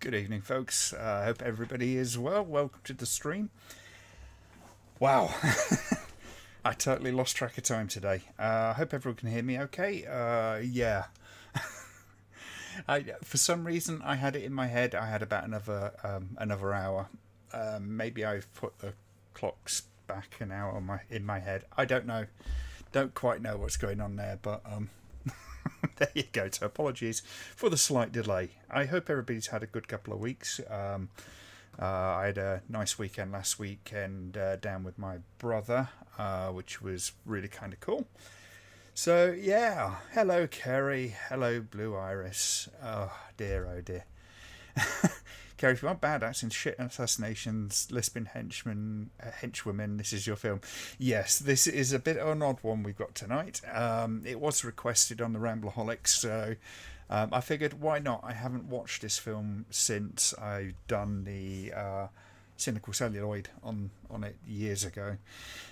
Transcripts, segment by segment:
Good evening, folks. I hope everybody is well. Welcome to the stream. Wow, I totally lost track of time today. I hope everyone can hear me okay. Yeah. For some reason, I had it in my head. I had about another hour. Maybe I've put the clocks back an hour in my head. I don't know. Don't quite know what's going on there, but there you go. So apologies for the slight delay. I hope everybody's had a good couple of weeks. I had a nice weekend last weekend down with my brother, which was really kind of cool. So yeah, hello Kerry, hello Blue Iris. Oh dear. Kerry, if you want bad acts in shit assassinations, lisping henchwomen, this is your film. Yes, this is a bit of an odd one we've got tonight. It was requested on the Rambleholics, so I figured why not? I haven't watched this film since I've done the Cynical Celluloid on it years ago,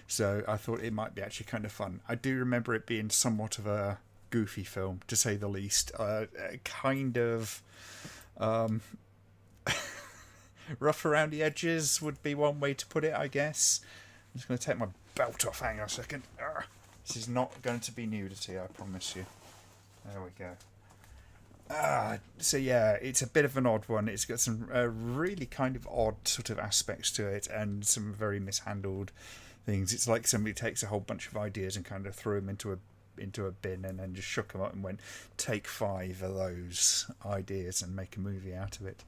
so I thought it might be actually kind of fun. I do remember it being somewhat of a goofy film, to say the least. Kind of rough around the edges would be one way to put it, I guess. I'm just going to take my belt off. Hang on a second. This is not going to be nudity, I promise you. There we go. So yeah, it's a bit of an odd one. It's got some really kind of odd sort of aspects to it, and some very mishandled things. It's like somebody takes a whole bunch of ideas and kind of threw them into a bin and then just shook them up and went, take 5 of those ideas and make a movie out of it.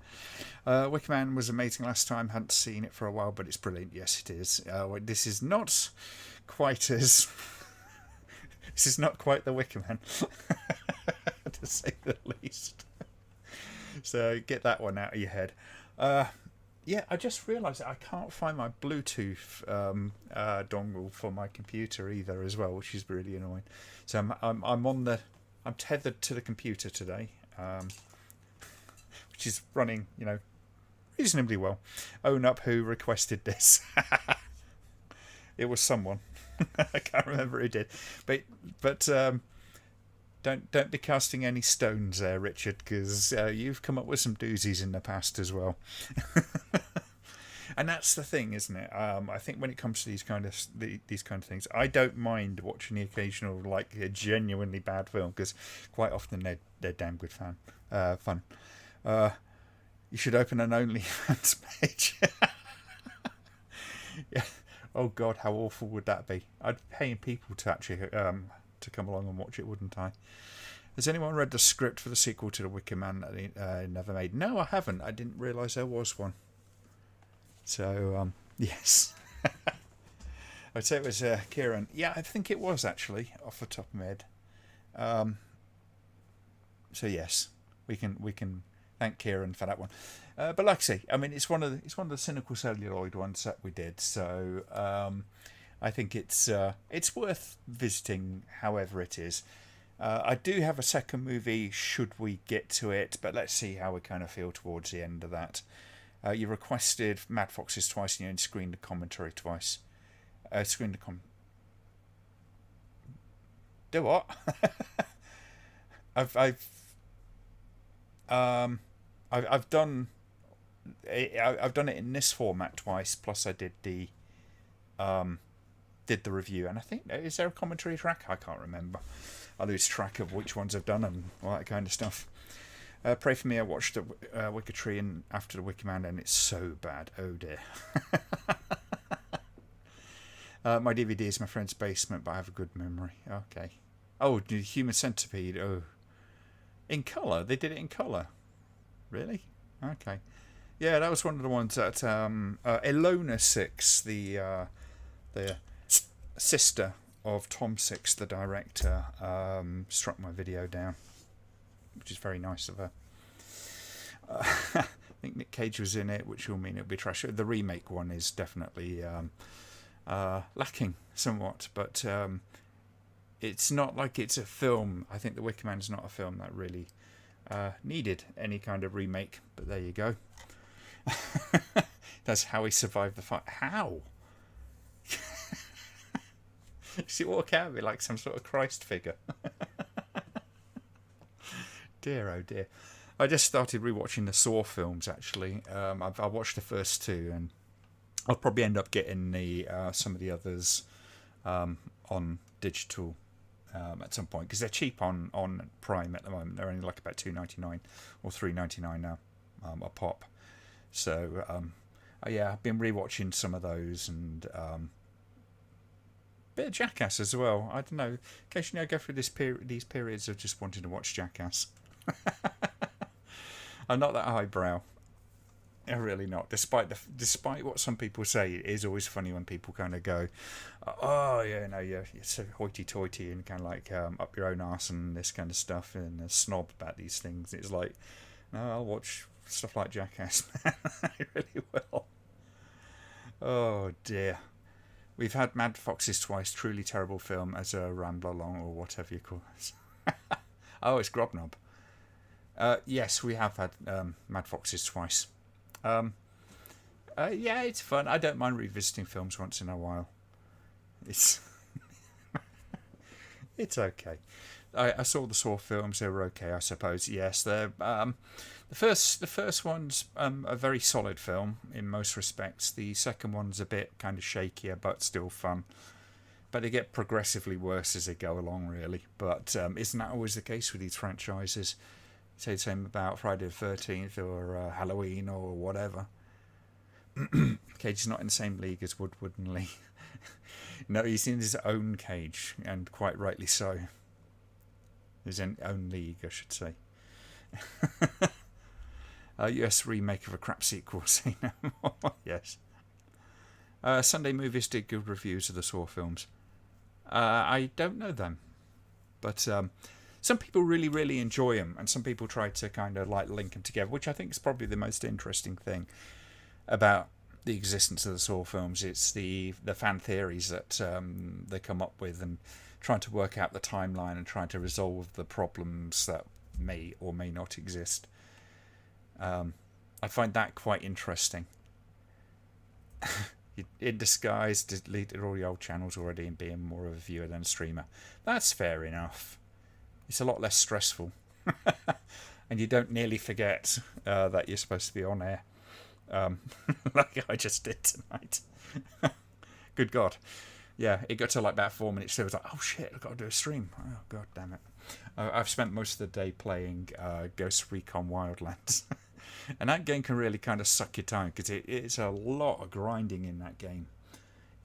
Wicker Man was amazing last time. Hadn't seen it for a while, but it's brilliant. Yes, it is. This is not quite as this is not quite the Wicker Man, to say the least. So get that one out of your head. Yeah, I just realised that I can't find my Bluetooth dongle for my computer either, as well, which is really annoying. So I'm tethered to the computer today, which is running, reasonably well. Own up who requested this. It was someone. I can't remember who did, but don't be casting any stones there, Richard, because you've come up with some doozies in the past as well. And that's the thing, isn't it? I think when it comes to these kind of things, I don't mind watching the occasional, like, a genuinely bad film, because quite often they're damn good fun. You should open an OnlyFans page. Yeah. Oh God, how awful would that be? I'd be paying people to actually to come along and watch it, wouldn't I? Has anyone read the script for the sequel to The Wicker Man that he never made? No, I haven't. I didn't realise there was one. So, yes. I'd say it was Kieran. Yeah, I think it was, actually, off the top of my head. So yes, we can thank Kieran for that one. But like I say, I mean, it's one of the Cynical Celluloid ones that we did. So I think it's worth visiting, however it is. I do have a second movie should we get to it, but let's see how we kind of feel towards the end of that. You requested Mad Foxes twice, and you only screened the commentary twice. Do what? I've done it in this format twice. Plus, I did the review, and I think, is there a commentary track? I can't remember. I lose track of which ones I've done and all that kind of stuff. Pray for me. I watched the Wicker Tree and after the Wicker Man, and it's so bad. Oh dear. My DVD is my friend's basement, but I have a good memory. Okay. Oh, the Human Centipede. Oh, in colour. They did it in colour. Really? Okay. Yeah, that was one of the ones that Ilona Six, the sister of Tom Six, the director, struck my video down, which is very nice of her. I think Nick Cage was in it, which will mean it'll be trash. The remake one is definitely lacking somewhat, but it's not like it's a film. I think The Wicker Man is not a film that really needed any kind of remake, but there you go. That's how he survived the fight. How? Does he walk out of it like some sort of Christ figure? Dear, oh dear. I just started rewatching the Saw films. Actually, I watched the first two, and I'll probably end up getting the some of the others on digital at some point, because they're cheap on Prime at the moment. They're only like about $2.99 or $3.99 now a pop. So yeah, I've been rewatching some of those, and bit of Jackass as well. I don't know. Occasionally I go through these periods of just wanting to watch Jackass. I'm not that highbrow. I'm really not. Despite what some people say, it is always funny when people kind of go, "Oh yeah, no, you're so hoity-toity and kind of like up your own arse and this kind of stuff, and a snob about these things." It's like, no, I'll watch stuff like Jackass, man. I really will. Oh dear. We've had Mad Foxes twice, truly terrible film, as a ramble along, or whatever you call it. Oh, it's Grobnob. Yes, we have had Mad Foxes twice. Yeah, it's fun. I don't mind revisiting films once in a while. It's it's okay. I saw the Saw films. They were okay, I suppose. Yes, they're the first one's a very solid film in most respects. The second one's a bit kind of shakier, but still fun. But they get progressively worse as they go along, really. But isn't that always the case with these franchises? Say the same about Friday the 13th or Halloween or whatever. Cage is not in the same league as Woodward and Lee. No, he's in his own cage, and quite rightly so. His own league, I should say. US remake of a crap sequel, say no. Yes. Sunday Movies did good reviews of the Saw films. I don't know them, but some people really, really enjoy them, and some people try to kind of like link them together, which I think is probably the most interesting thing about the existence of the Saw films. It's the fan theories that they come up with, and trying to work out the timeline and trying to resolve the problems that may or may not exist. I find that quite interesting. In disguise, deleted all the old channels already and being more of a viewer than a streamer. That's fair enough. It's a lot less stressful. And you don't nearly forget that you're supposed to be on air. Like I just did tonight. Good God. Yeah, it got to like about 4 minutes. So I was like, oh shit, I've got to do a stream. Oh, God damn it. I've spent most of the day playing Ghost Recon Wildlands. And that game can really kind of suck your time, because it's a lot of grinding in that game.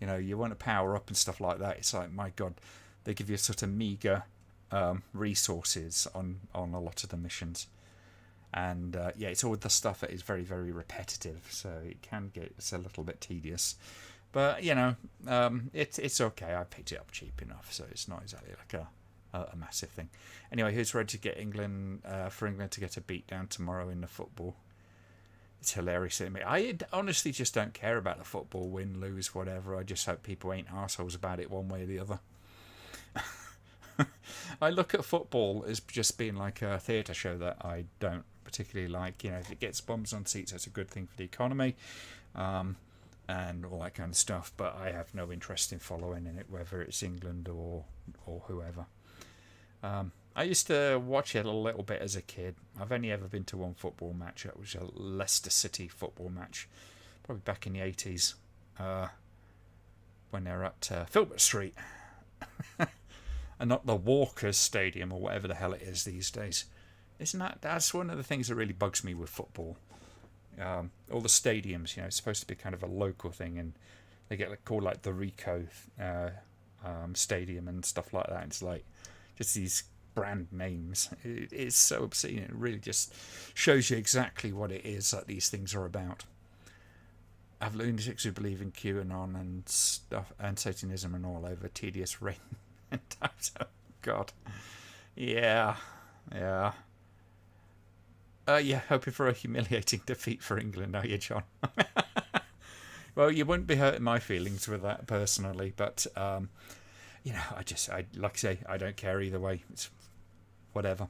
You know, you want to power up and stuff like that. It's like, my God, they give you sort of meager resources on a lot of the missions. And yeah, it's all the stuff that is very, very repetitive. So it can get a little bit tedious. But, you know, it's okay. I picked it up cheap enough, so it's not exactly like a massive thing. Anyway, who's ready to get England for England to get a beat down tomorrow in the football? It's hilarious to me. I honestly just don't care about the football, win, lose, whatever. I just hope people ain't arseholes about it one way or the other. I look at football as just being like a theatre show that I don't particularly like. You know, if it gets bums on seats, that's a good thing for the economy. And all that kind of stuff, but I have no interest in following in it, whether it's England or whoever. I used to watch it a little bit as a kid. I've only ever been to one football match. It was a Leicester City football match, probably back in the 80s, when they were at Filbert Street, and not the Walkers Stadium or whatever the hell it is these days. That's one of the things that really bugs me with football. All the stadiums, you know, it's supposed to be kind of a local thing, and they get called like the Rico Stadium and stuff like that. It's like just these brand names. It's so obscene. It really just shows you exactly what it is that these things are about. I have lunatics who believe in QAnon and stuff, and Satanism and all over tedious rain and times. Oh God, yeah. Yeah, hoping for a humiliating defeat for England, are you, John? Well, you wouldn't be hurting my feelings with that personally, but you know, I like I say, I don't care either way. It's whatever.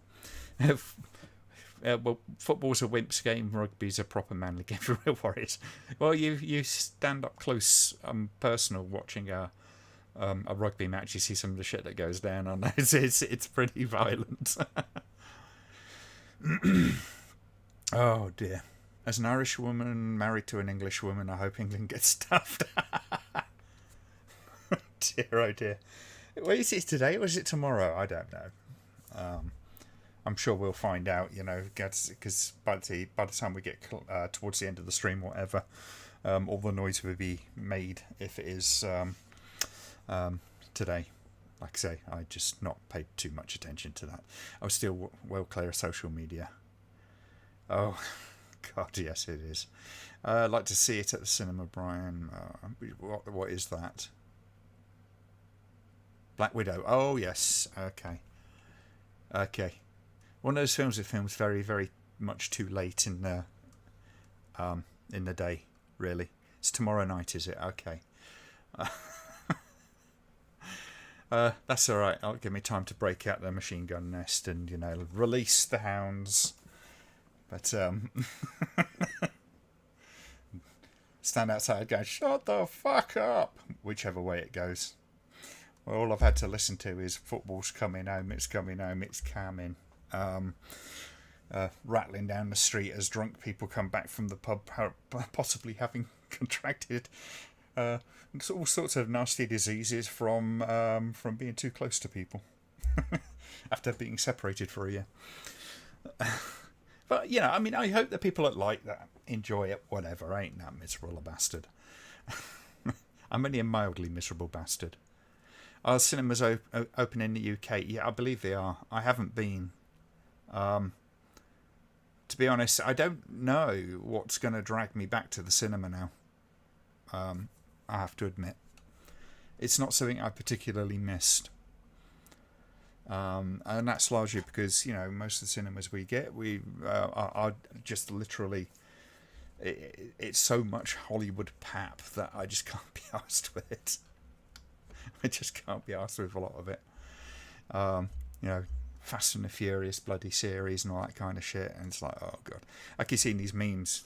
Well, football's a wimp's game, rugby's a proper manly game for real warriors. Well, you stand up close, personal, watching a rugby match. You see some of the shit that goes down on those. It's pretty violent. Oh dear. As an Irish woman married to an English woman, I hope England gets stuffed. Dear, oh dear. Well, is it today or is it tomorrow? I don't know. I'm sure we'll find out, because by the time we get towards the end of the stream, whatever, all the noise will be made if it is today. Like I say, I just not paid too much attention to that. I was still well clear of social media. Oh, God, yes, it is. I'd like to see it at the cinema, Brian. What is that? Black Widow. Oh, yes. Okay. Okay. One of those films that films very, very much too late in the day, really. It's tomorrow night, is it? Okay. That's all right. I'll give me time to break out the machine gun nest and release the hounds. But stand outside going, shut the fuck up, whichever way it goes. Well, all I've had to listen to is football's coming home, it's coming home, it's coming. Rattling down the street as drunk people come back from the pub, possibly having contracted all sorts of nasty diseases from being too close to people after being separated for a year. But I hope the people that like that enjoy it. Whatever, I ain't that miserable a bastard. I'm only a mildly miserable bastard. Are cinemas open in the UK? Yeah, I believe they are. I haven't been. To be honest, I don't know what's going to drag me back to the cinema now. I have to admit. It's not something I particularly missed. And that's largely because, most of the cinemas we get, are just literally... It's so much Hollywood pap that I just can't be arsed with it. I just can't be arsed with a lot of it. Fast and the Furious bloody series and all that kind of shit. And it's like, oh god. I keep seeing these memes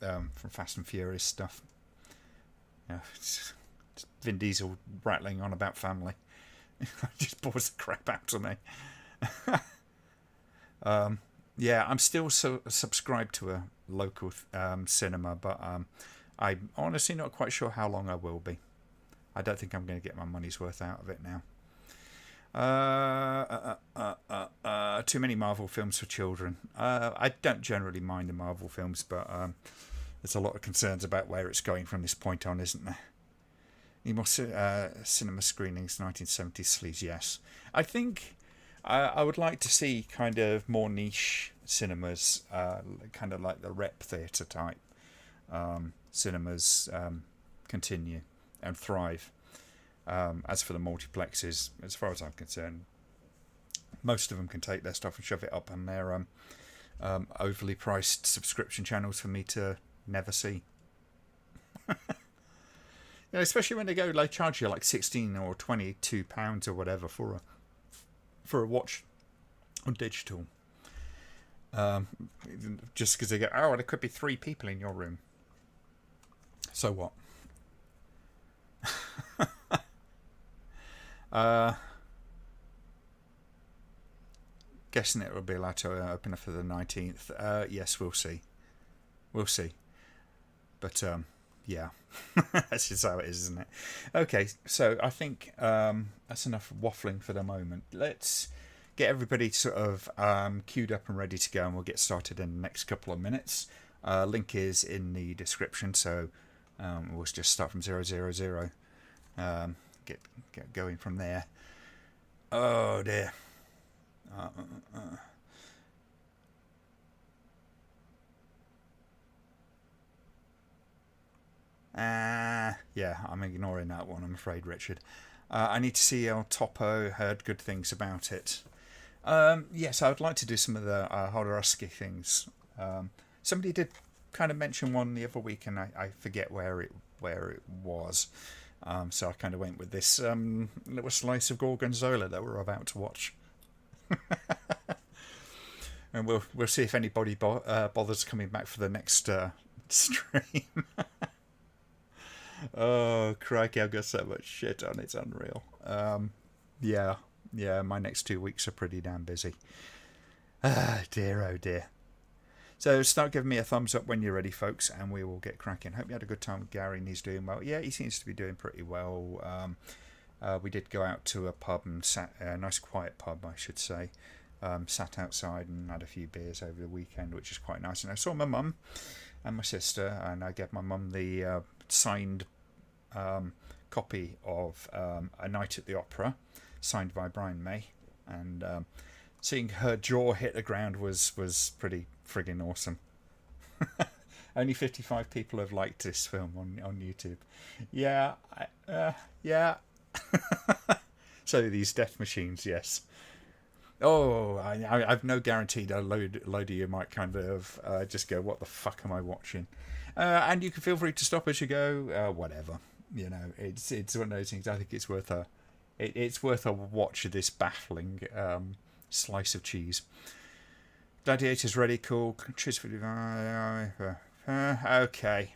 from Fast and Furious stuff. It's Vin Diesel rattling on about family. It just bores the crap out of me. I'm still subscribed to a local cinema, but I'm honestly not quite sure how long I will be. I don't think I'm going to get my money's worth out of it now. Too many Marvel films for children. I don't generally mind the Marvel films, but there's a lot of concerns about where it's going from this point on, isn't there? Need more cinema screenings, 1970s sleaze, yes. I think I would like to see kind of more niche cinemas, kind of like the rep theatre type cinemas continue and thrive. As for the multiplexes, as far as I'm concerned, most of them can take their stuff and shove it up on their overly priced subscription channels for me to never see. Especially when they charge you like £16 or £22 or whatever for a watch on digital. Just because they go, there could be 3 people in your room. So what? Guessing it will be allowed to open up for the 19th. Yes, we'll see. But yeah, that's just how it is, isn't it? Okay, so I think that's enough waffling for the moment. Let's get everybody sort of queued up and ready to go, and we'll get started in the next couple of minutes. Link is in the description, so we'll just start from 000. Get going from there. Oh dear. Yeah, I'm ignoring that one, I'm afraid, Richard. I need to see El Topo. Heard good things about it. Yes, I would like to do some of the Hodorowski things. Somebody did kind of mention one the other week, and I forget where it was. So I kind of went with this little slice of Gorgonzola that we're about to watch. And we'll see if anybody bothers coming back for the next stream. Oh, crikey, I've got so much shit on, it's unreal. Yeah, my next 2 weeks are pretty damn busy. Dear, oh dear. So start giving me a thumbs up when you're ready, folks, and we will get cracking. Hope you had a good time with Gary and he's doing well. Yeah, he seems to be doing pretty well. We did go out to a pub and sat, a nice quiet pub, I should say. Sat outside and had a few beers over the weekend, which is quite nice. And I saw my mum and my sister, and I gave my mum the signed copy of A Night at the Opera, signed by Brian May, and seeing her jaw hit the ground was pretty friggin' awesome. Only 55 people have liked this film on YouTube. Yeah, yeah. So these death machines, yes. Oh, I've no guarantee that a load of you might kind of just go, "What the fuck am I watching?" And you can feel free to stop as you go. Whatever, you know. It's one of those things. I think it's worth a watch of this baffling slice of cheese. Gladiator's ready. Cool. Cheers for okay.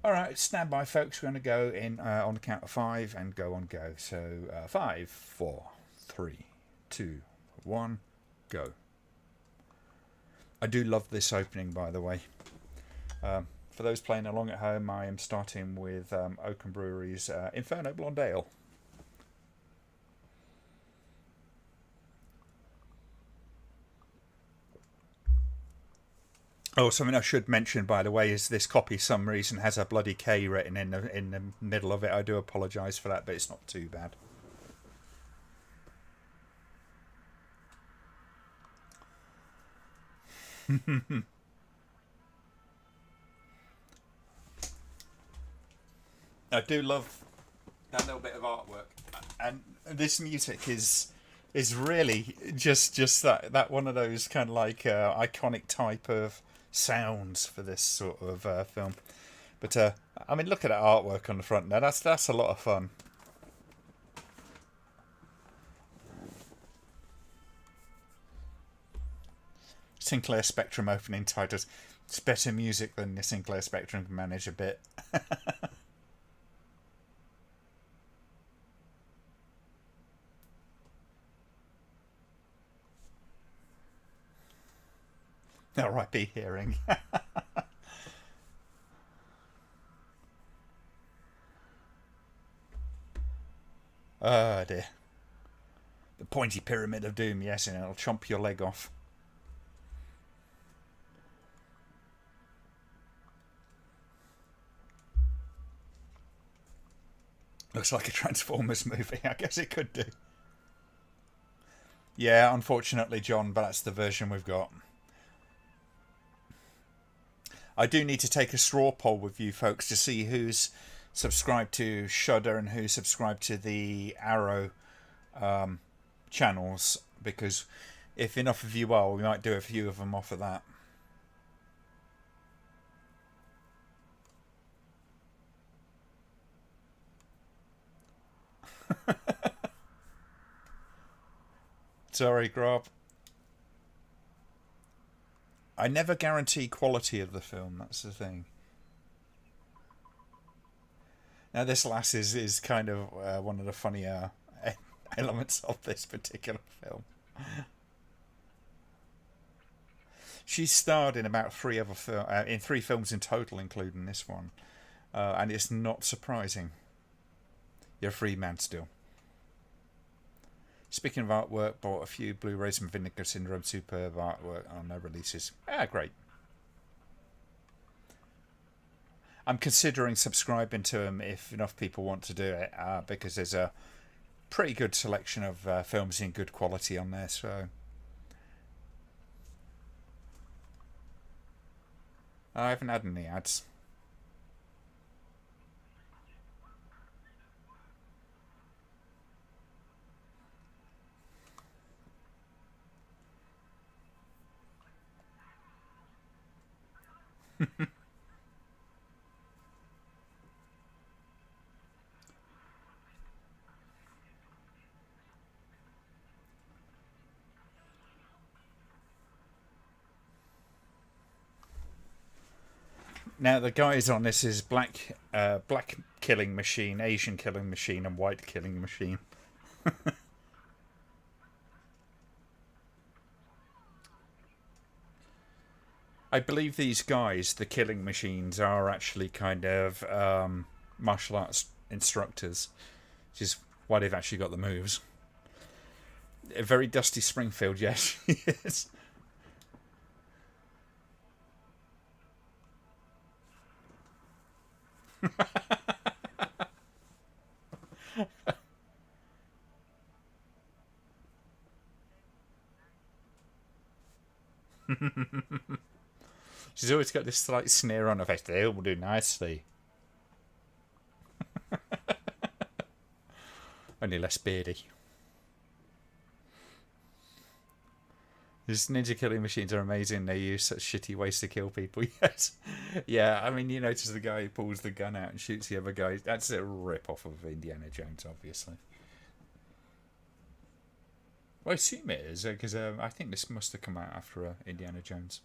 All right, stand by, folks. We're going to go in on the count of 5 and go on go. So 5, 4, 3, 2, 1, go. I do love this opening, by the way. For those playing along at home, I am starting with Oakham Brewery's Inferno Blonde Ale. Oh, something I should mention, by the way, is this copy, some reason, has a bloody K written in the middle of it. I do apologise for that, but it's not too bad. I do love that little bit of artwork, and this music is really just that one of those kind of like iconic type of sounds for this sort of film. But I mean, look at that artwork on the front there. That's a lot of fun. Sinclair Spectrum opening titles. It's better music than the Sinclair Spectrum can manage a bit. R.I.P. hearing. Oh dear. The pointy pyramid of doom, yes, and it'll chomp your leg off. Looks like a Transformers movie. I guess it could do. Yeah, unfortunately, John, but that's the version we've got. I do need to take a straw poll with you folks to see who's subscribed to Shudder and who's subscribed to the Arrow channels, because if enough of you are, we might do a few of them off of that. Sorry, Grob. I never guarantee quality of the film, that's the thing. Now, this lass is kind of one of the funnier elements of this particular film. She's starred in about 3 other in 3 films in total, including this one, and it's not surprising. You're a free man still. Speaking of artwork, bought a few Blu-rays from Vinegar Syndrome. Superb artwork on their releases. Great. I'm considering subscribing to them if enough people want to do it, because there's a pretty good selection of films in good quality on there. So I haven't had any ads. Now the guys on this is black killing machine, Asian killing machine, and white killing machine. I believe these guys, the killing machines, are actually kind of martial arts instructors, which is why they've actually got the moves. A very Dusty Springfield, yes, yes. She's always got this slight sneer on her face. They all do nicely. Only less beardy. These ninja killing machines are amazing. They use such shitty ways to kill people. Yes. Yeah, I mean, you notice the guy who pulls the gun out and shoots the other guy. That's a rip-off of Indiana Jones, obviously. Well, I assume it is, because I think this must have come out after Indiana Jones.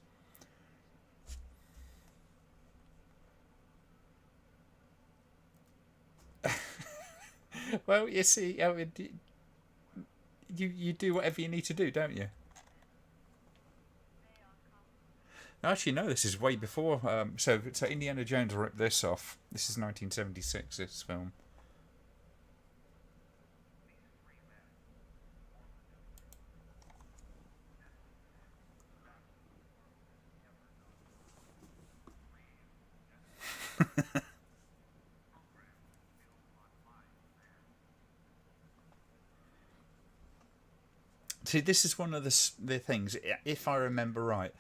Well, you see, I mean, you do whatever you need to do, don't you? Actually, no, this is way before. So Indiana Jones ripped this off. This is 1976, this film. See, this is one of the things, if I remember right,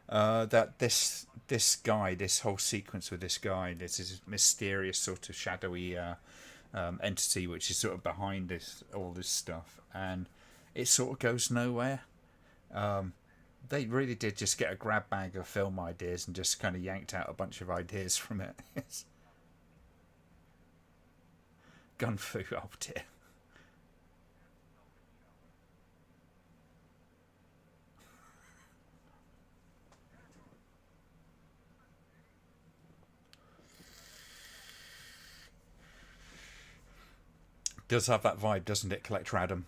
that this guy, this whole sequence with this guy, this is mysterious sort of shadowy entity which is sort of behind this all this stuff, and it sort of goes nowhere. They really did just get a grab bag of film ideas and just kind of yanked out a bunch of ideas from it. Gun fu, oh dear. Does have that vibe, doesn't it, Collector Adam?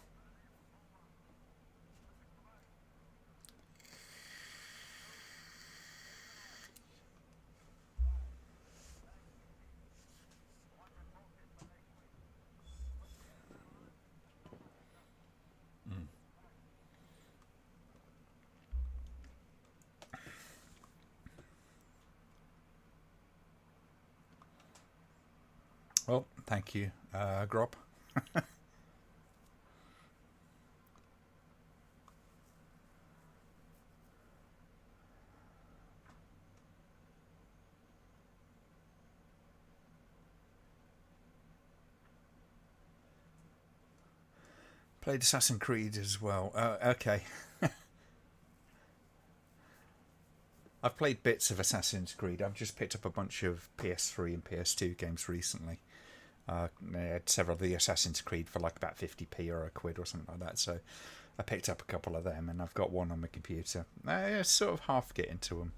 Well, thank you, Grob. Played Assassin's Creed as well. Okay. I've played bits of Assassin's Creed. I've just picked up a bunch of PS3 and PS2 games recently. They had several of the Assassin's Creed for like about 50p or a quid or something like that. So I picked up a couple of them, and I've got one on my computer. I sort of half get into them.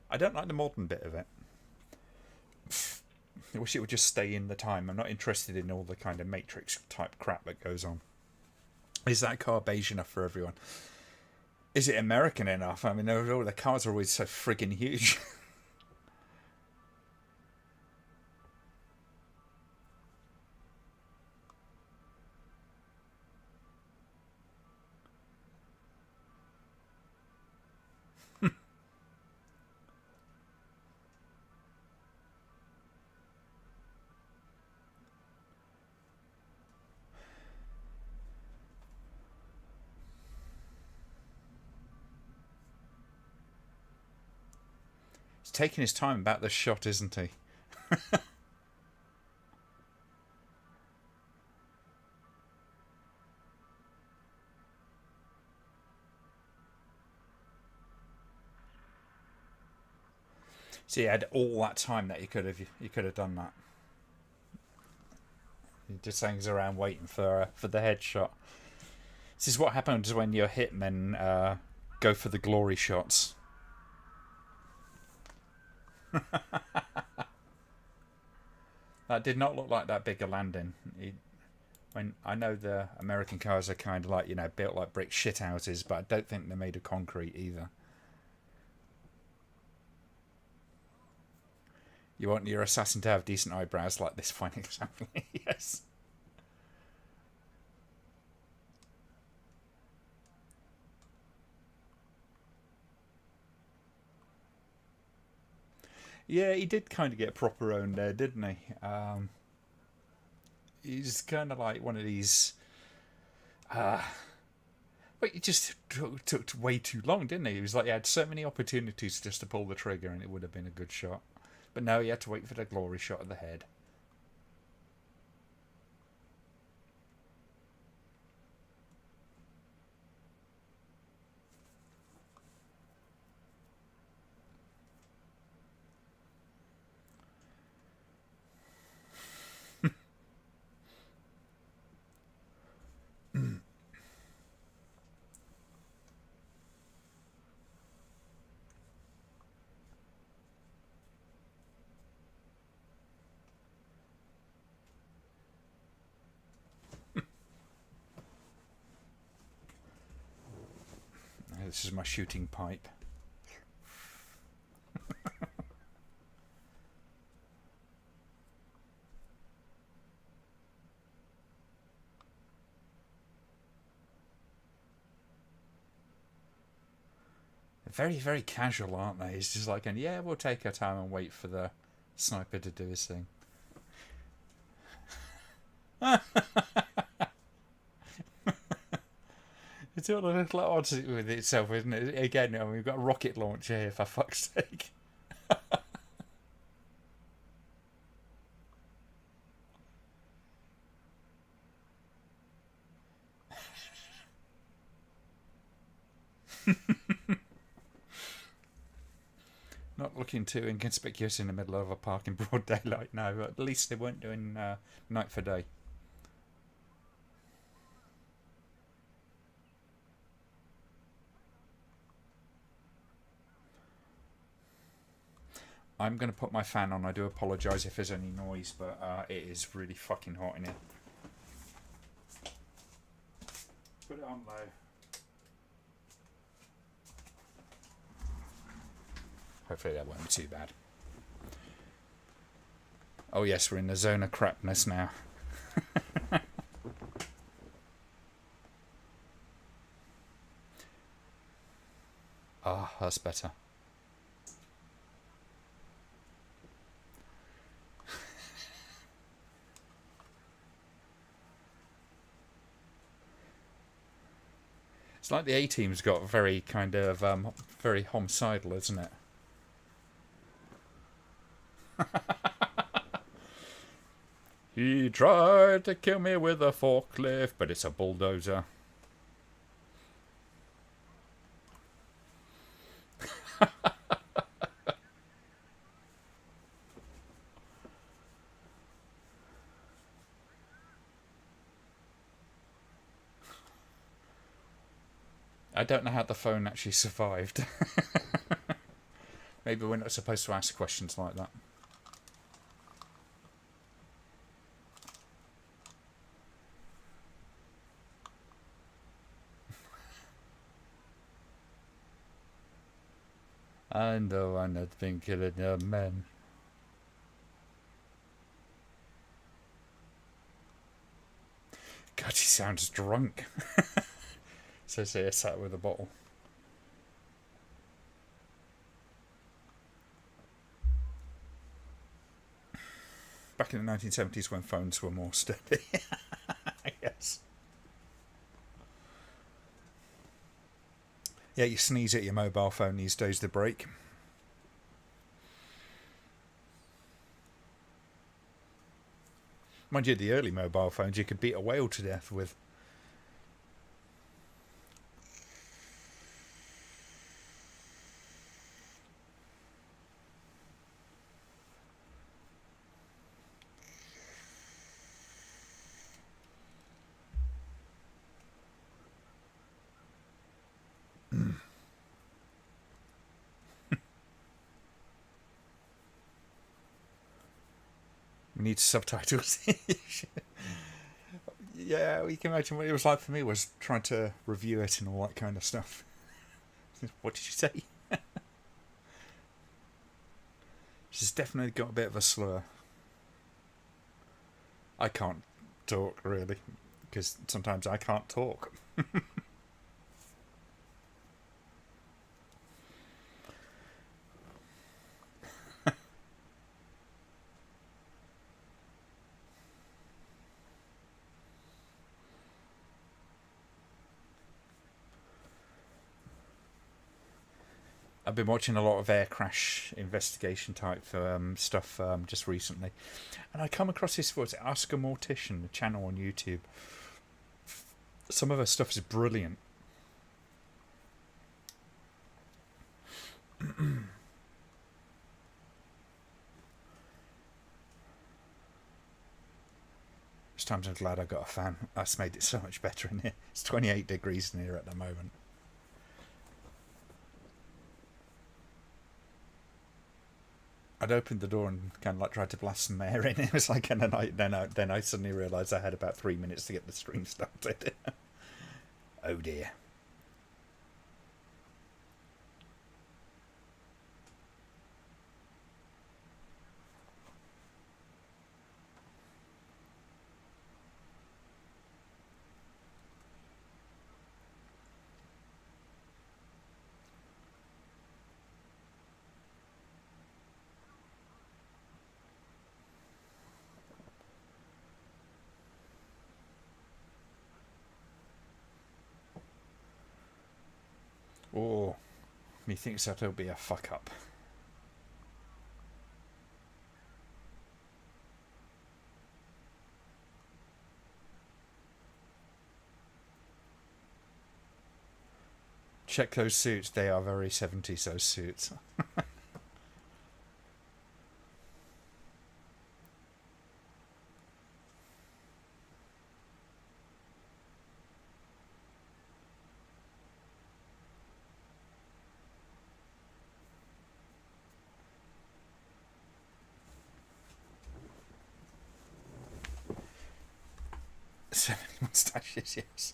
I don't like the modern bit of it. I wish it would just stay in the time. I'm not interested in all the kind of Matrix type crap that goes on. Is that car beige enough for everyone? Is it American enough? I mean, all the cars are always so friggin' huge. He's taking his time about this shot, isn't he? So he had all that time that he could have done that. He just hangs around waiting for the headshot. This is what happens when your hitmen go for the glory shots. That did not look like that big a landing. When I know the American cars are kind of like, built like brick shit houses, but I don't think they're made of concrete either. You want your assassin to have decent eyebrows like this fine example. Yes. Yeah, he did kind of get proper owned there, didn't he? He's kind of like one of these. But it just took way too long, didn't he? He was like he had so many opportunities just to pull the trigger, and it would have been a good shot. But no, he had to wait for the glory shot of the head. This is my shooting pipe. Very, very casual, aren't they? It's just like, yeah, we'll take our time and wait for the sniper to do his thing. It's all a little odd with itself, isn't it? Again, I mean, we've got a rocket launcher here, for fuck's sake. Not looking too inconspicuous in the middle of a park in broad daylight now, but at least they weren't doing night for day. I'm going to put my fan on. I do apologise if there's any noise, but it is really fucking hot in here. Put it on low. Hopefully that won't be too bad. Oh yes, we're in the zone of crapness now. Ah, that's better. It's like the A-team's got very kind of very homicidal, isn't it? He tried to kill me with a forklift, but it's a bulldozer. I don't know how the phone actually survived. Maybe we're not supposed to ask questions like that. I know I'm not been killing your men. God, he sounds drunk. Says here, sat with a bottle. Back in the 1970s when phones were more sturdy. I guess. Yeah, you sneeze at your mobile phone these days, the break. Mind you, the early mobile phones you could beat a whale to death with. We need subtitles. Yeah, we can imagine what it was like for me was trying to review it and all that kind of stuff. What did you say? She's definitely got a bit of a slur. I can't talk really, because sometimes I can't talk. I've been watching a lot of air crash investigation type stuff just recently, and I come across this what's Ask a Mortician, a channel on YouTube. Some of her stuff is brilliant. Sometimes I'm glad I got a fan. That's made it so much better in here. It's 28 degrees in here at the moment. I'd opened the door and kind of like tried to blast some air in. It was like, and then I suddenly realised I had about 3 minutes to get the stream started. Oh dear. Oh, methinks that'll be a fuck up. Check those suits. They are very 70s, those suits. So many moustaches, yes.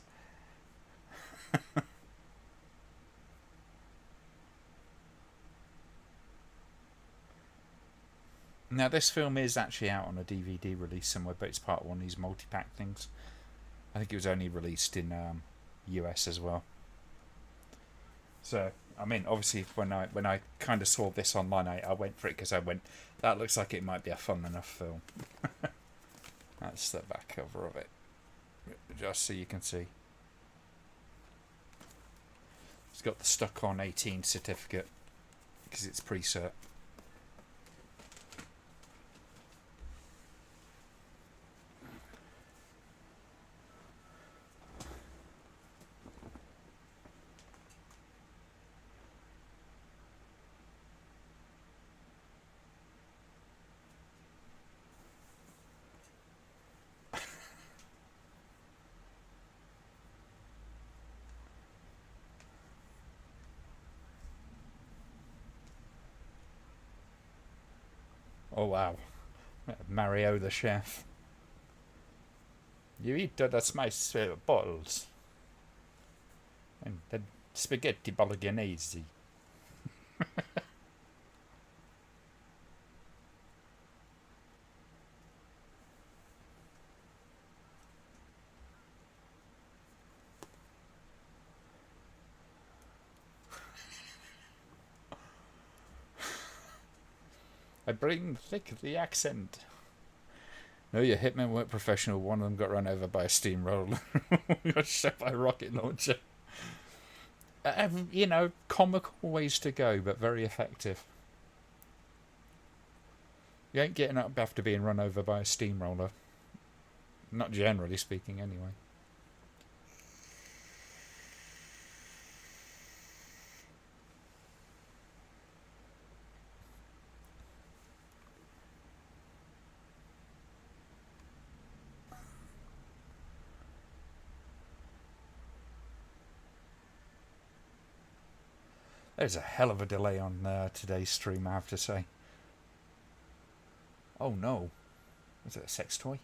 Now, this film is actually out on a DVD release somewhere, but it's part of one of these multi-pack things. I think it was only released in US as well. So, I mean, obviously, when I kind of saw this online, I went for it because I went, that looks like it might be a fun enough film. That's the back cover of it, just so you can see. It's got the stuck on 18 certificate because it's pre-cert. Oh wow, Mario the chef. You eat that's my bottles. And then spaghetti bolognese. I bring thick the accent. No, your hitmen weren't professional. One of them got run over by a steamroller. Got shot by a rocket launcher. You know, comical ways to go, but very effective. You ain't getting up after being run over by a steamroller. Not generally speaking, anyway. There's a hell of a delay on today's stream, I have to say. Oh no. Was it a sex toy?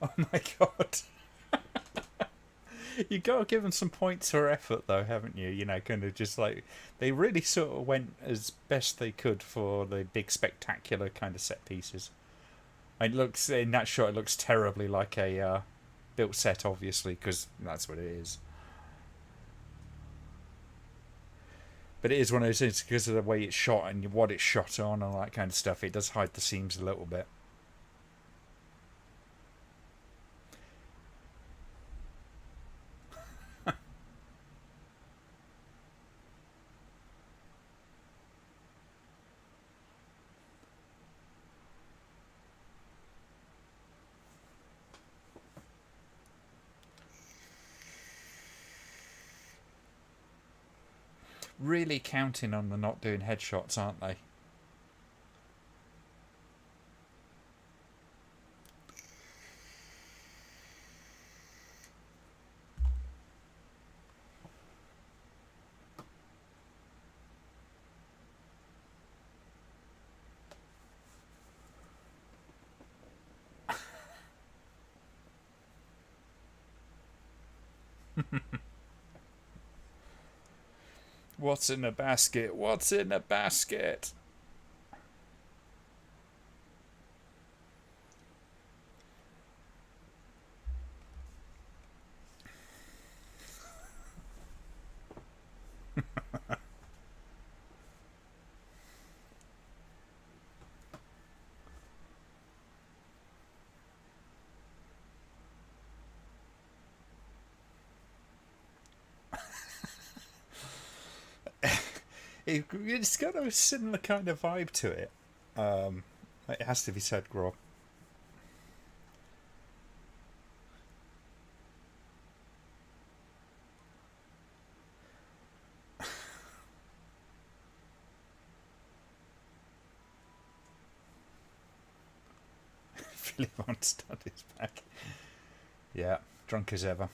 Oh my god. You got to give them some points for effort, though, haven't you? You know, kind of just like they really sort of went as best they could for the big, spectacular kind of set pieces. It looks in that shot, it looks terribly like a built set, obviously, because that's what it is. But it is one of those things because of the way it's shot and what it's shot on and all that kind of stuff. It does hide the seams a little bit. Really counting on the not doing headshots, aren't they? What's in the basket? What's in the basket? It's got a similar kind of vibe to it. It has to be said, Grob. Philip Arnstead is back. Yeah, drunk as ever.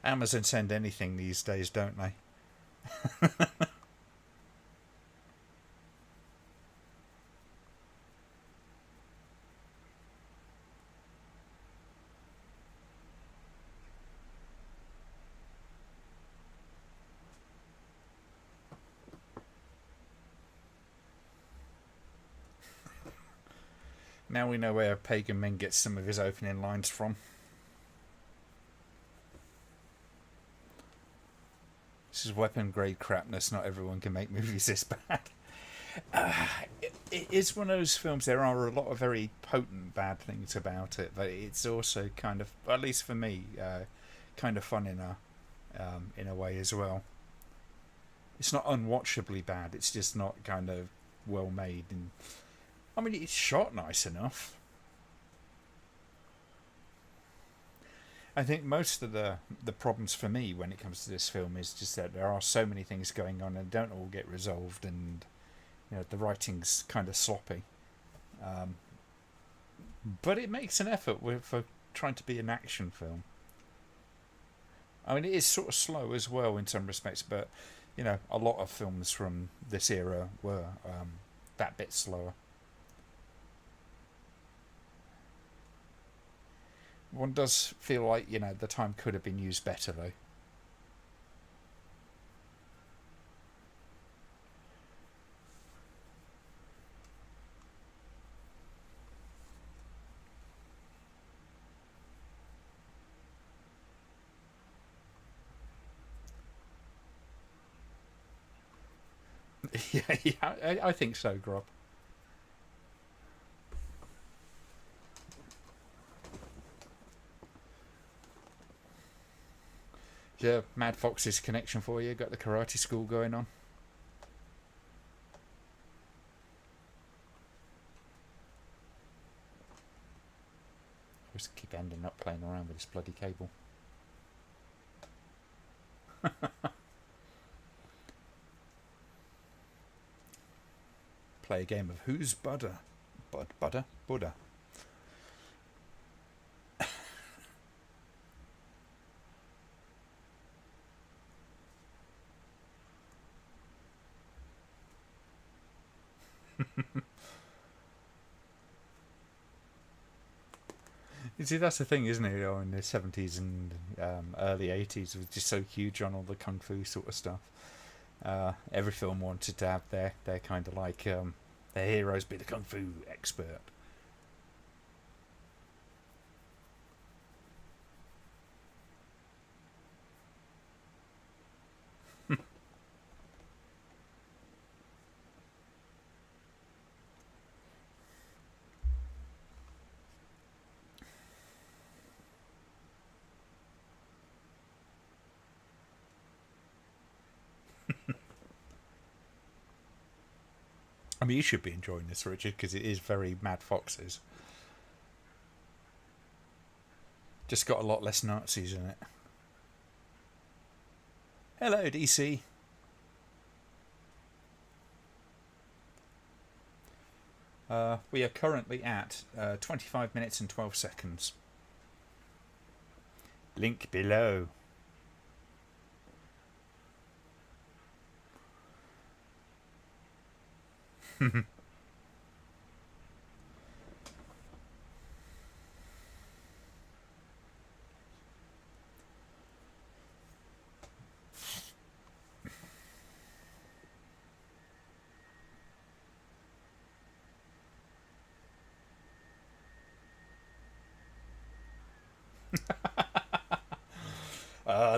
Amazon send anything these days, don't they? Now we know where Pagan Min gets some of his opening lines from. This is weapon grade crapness. Not everyone can make movies this bad. It is one of those films. There are a lot of very potent bad things about it, but it's also kind of, at least for me, kind of fun in a way as well. It's not unwatchably bad. It's just not kind of well made, and I mean, it's shot nice enough. I think most of the problems for me when it comes to this film is just that there are so many things going on and don't all get resolved, and you know the writing's kind of sloppy. Um, but it makes an effort for trying to be an action film. I mean, it is sort of slow as well in some respects, but you know, a lot of films from this era were that bit slower. One does feel like you know the time could have been used better though. Yeah, I think so, Grob. Yeah, Mad Fox's connection for you. Got the karate school going on. I just keep ending up playing around with this bloody cable. Play a game of Who's Buddha? Buddha? Buddha. You see, that's the thing, isn't it? In the 70s and early 80s, it was just so huge on all the kung fu sort of stuff. Every film wanted to have their kind of like their heroes be the kung fu expert. I mean, you should be enjoying this, Richard, because it is very Mad Foxes. Just got a lot less Nazis in it. Hello, DC. We are currently at 25 minutes and 12 seconds. Link below.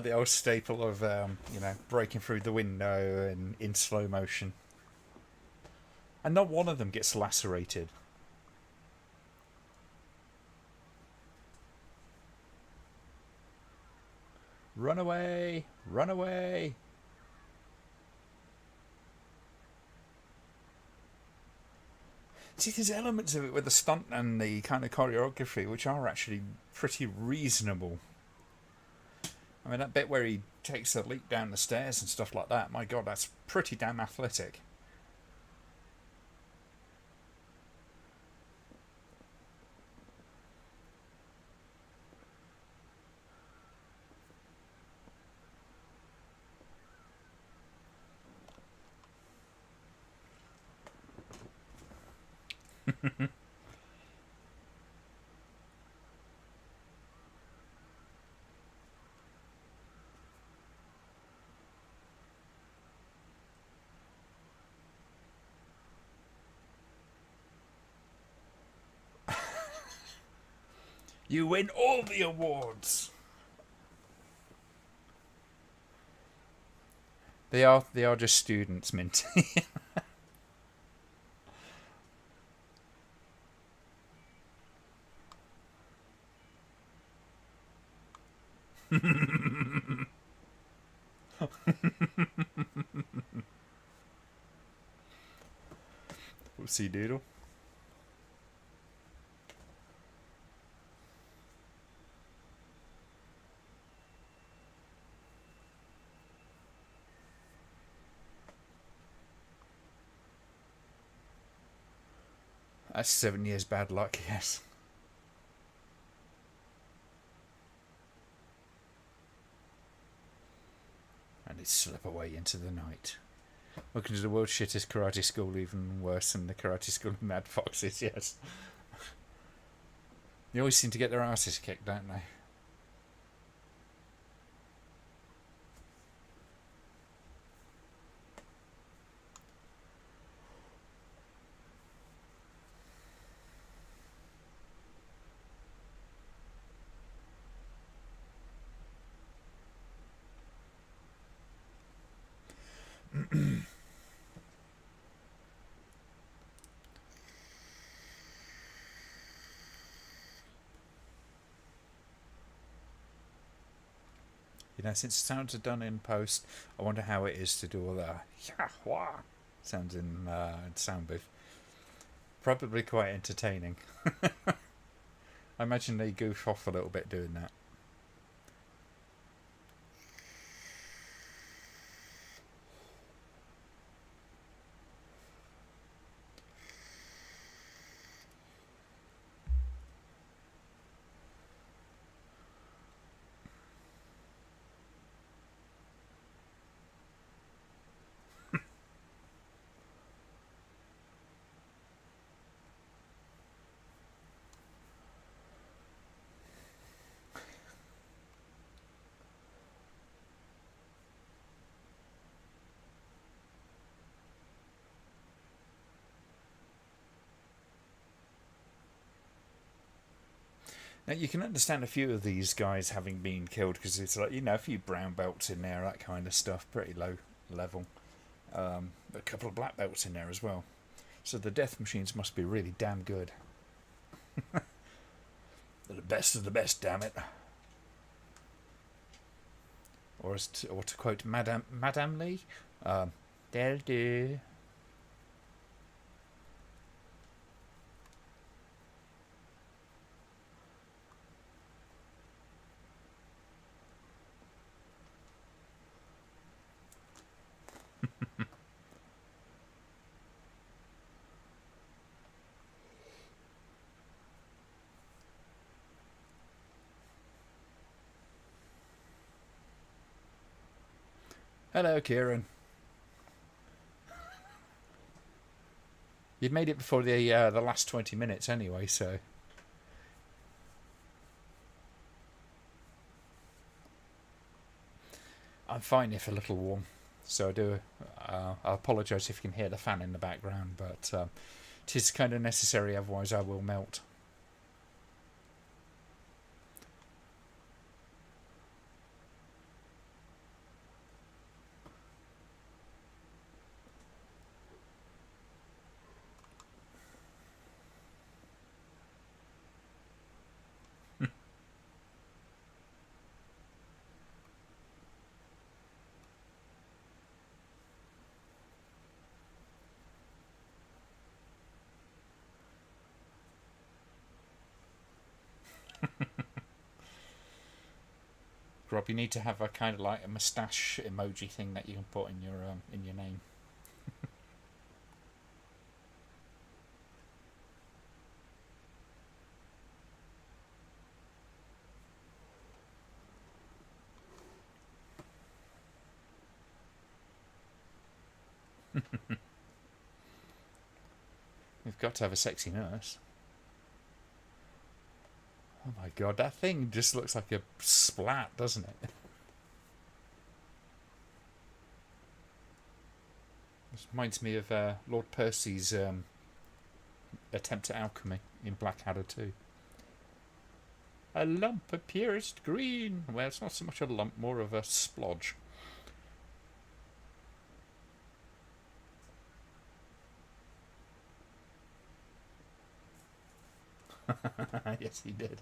The old staple of breaking through the window and in slow motion, and not one of them gets lacerated. Run away! Run away! See, there's elements of it with the stunt and the kind of choreography which are actually pretty reasonable. I mean, that bit where he takes a leap down the stairs and stuff like that, my god, that's pretty damn athletic. You win all the awards! They are just students, Minty. Whoopsie doodle. That's 7 years bad luck, yes. And they slip away into the night. Welcome to the world's shittest karate school, even worse than the karate school of Mad Foxes, yes. They always seem to get their asses kicked, don't they? You know, since sounds are done in post, I wonder how it is to do all the yah sounds in sound booth. Probably quite entertaining. I imagine they goof off a little bit doing that. Now you can understand a few of these guys having been killed because it's like, a few brown belts in there, that kind of stuff, pretty low level. A couple of black belts in there as well. So the death machines must be really damn good. They're the best of the best, damn it. Or to quote Madame Lee, they'll do. Hello, Kieran. You've made it before the last 20 minutes anyway, so. I'm fine if a little warm, so I do. I apologise if you can hear the fan in the background, but it is kind of necessary, otherwise I will melt. Rob, you need to have a kind of like a moustache emoji thing that you can put in your name. We've got to have a sexy nurse. Oh my god, that thing just looks like a splat, doesn't it? This reminds me of Lord Percy's attempt at alchemy in Blackadder 2. A lump of purest green. Well, it's not so much a lump, more of a splodge. Yes, he did.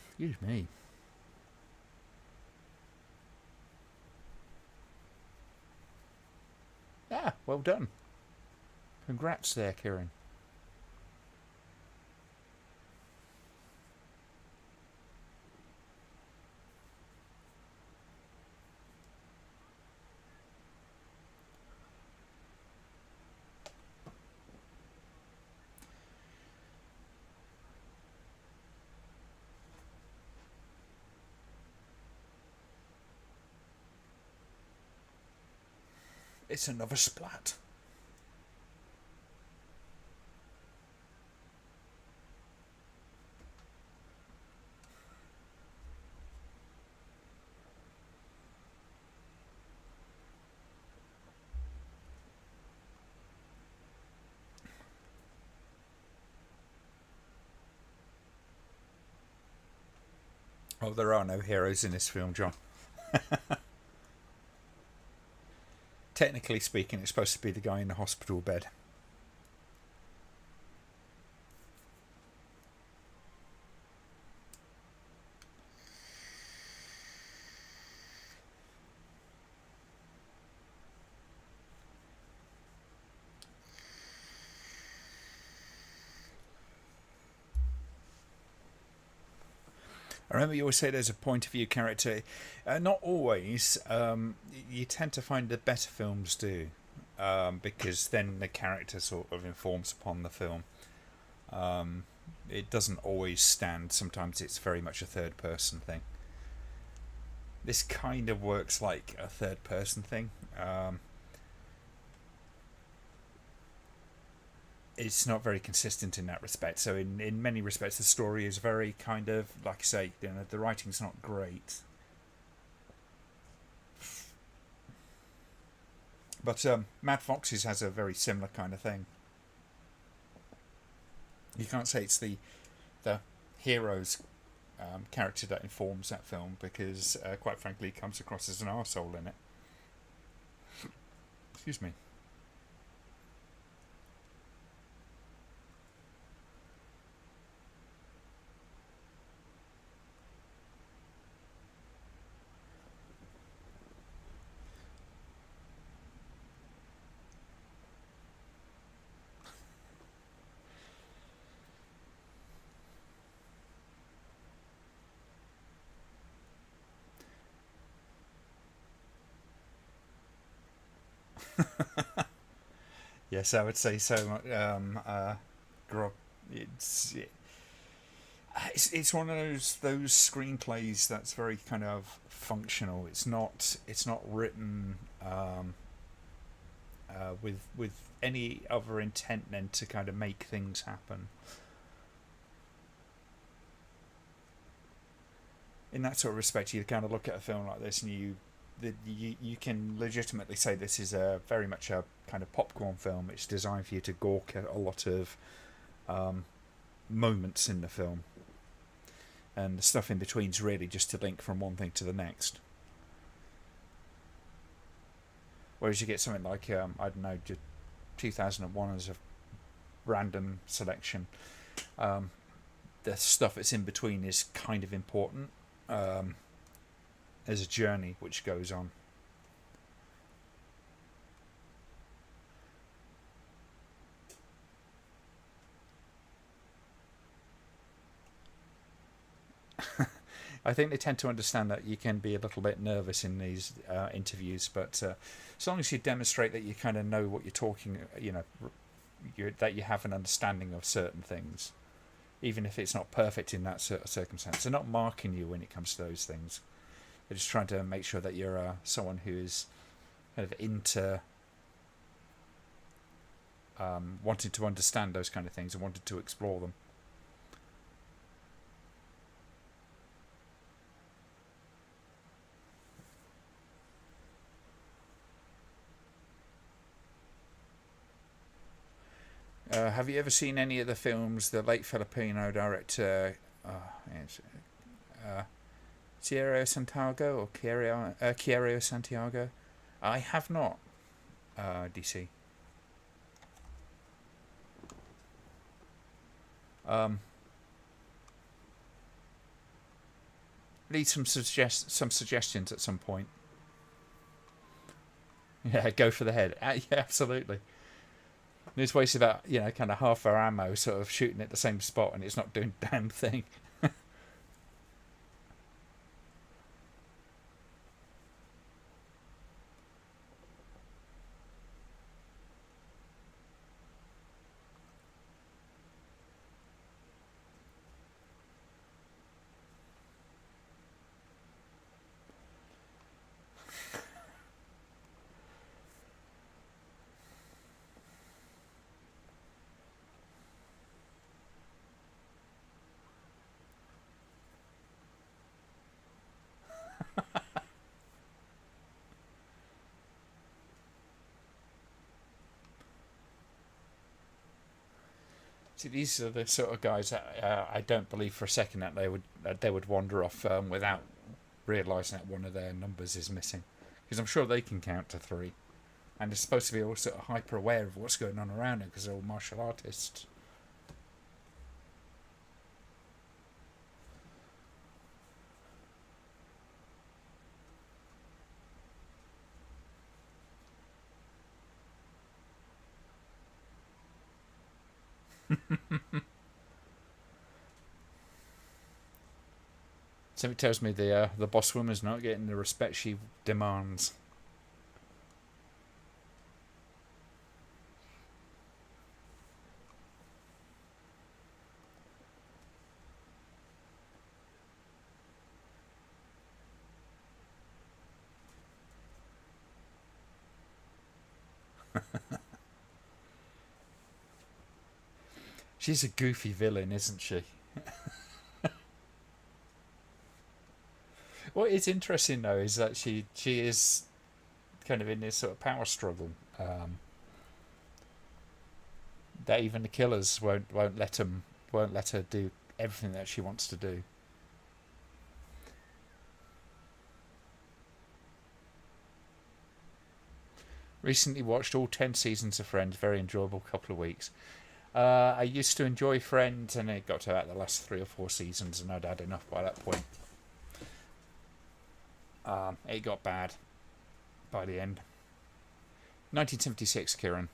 Excuse me. Ah, well done. Congrats there, Kieran. It's another splat. Oh, there are no heroes in this film, John. Technically speaking, it's supposed to be the guy in the hospital bed. I remember you always say there's a point of view character. Not always. You tend to find that better films do, because then the character sort of informs upon the film. It doesn't always stand. Sometimes it's very much a third person thing. This kind of works like a third person thing. It's not very consistent in that respect. So in many respects, the story is very kind of, like I say, the writing's not great. But Mad Foxes has a very similar kind of thing. You can't say it's the hero's character that informs that film because, quite frankly, he comes across as an arsehole in it. Excuse me. Yes, I would say so. Grog, it's it's one of those screenplays that's very kind of functional. It's not written with any other intent than to kind of make things happen. In that sort of respect, you kind of look at a film like this and you can legitimately say this is a very much a kind of popcorn film. It's designed for you to gawk at a lot of um, moments in the film, and the stuff in between is really just to link from one thing to the next. Whereas you get something like I don't know, just 2001 as a random selection. Um, the stuff that's in between is kind of important. Um, as a journey which goes on. I think they tend to understand that you can be a little bit nervous in these interviews, but as long as you demonstrate that you kind of know what you're talking, that you have an understanding of certain things, even if it's not perfect in that circumstance. They're not marking you when it comes to those things. They're just trying to make sure that you're someone who is kind of into wanting to understand those kind of things and wanted to explore them. Have you ever seen any of the films the late Filipino director uh, Chiero Santiago or Chiero Santiago? I have not. DC. Um, Need some suggestions at some point. Yeah, go for the head. Yeah, absolutely. It's wasted about kind of half our ammo sort of shooting at the same spot, and it's not doing a damn thing. See, these are the sort of guys that I don't believe for a second that they would wander off without realising that one of their numbers is missing, because I'm sure they can count to three, and they're supposed to be all sort of hyper aware of what's going on around them because they're all martial artists. Something tells me the boss woman's not getting the respect she demands. She's a goofy villain, isn't she? What is interesting though is that she is kind of in this sort of power struggle. That even the killers won't let her do everything that she wants to do. Recently watched all 10 seasons of Friends. Very enjoyable couple of weeks. I used to enjoy Friends, and it got to about the last 3 or 4 seasons, and I'd had enough by that point. It got bad by the end. 1976, Kieran.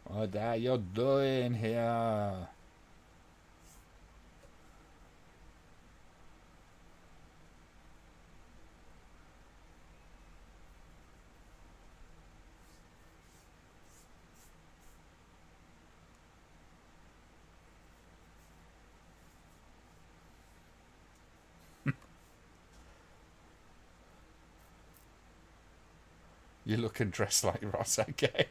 What are you doing here? You look and dress like Ross, okay?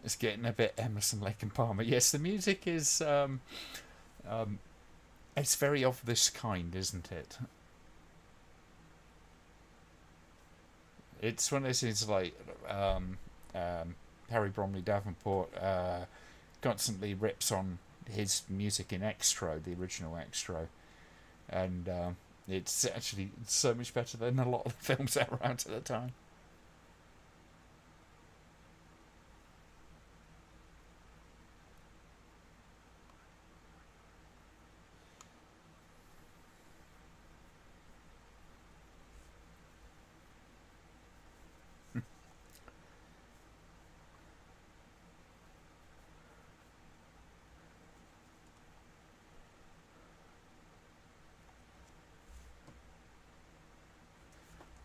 It's getting a bit Emerson, Lake and Palmer. Yes, the music is it's very of this kind, isn't it? It's one of those things like Harry Bromley Davenport constantly rips on his music in Extra, the original Extra, and it's actually so much better than a lot of the films that were out at the time.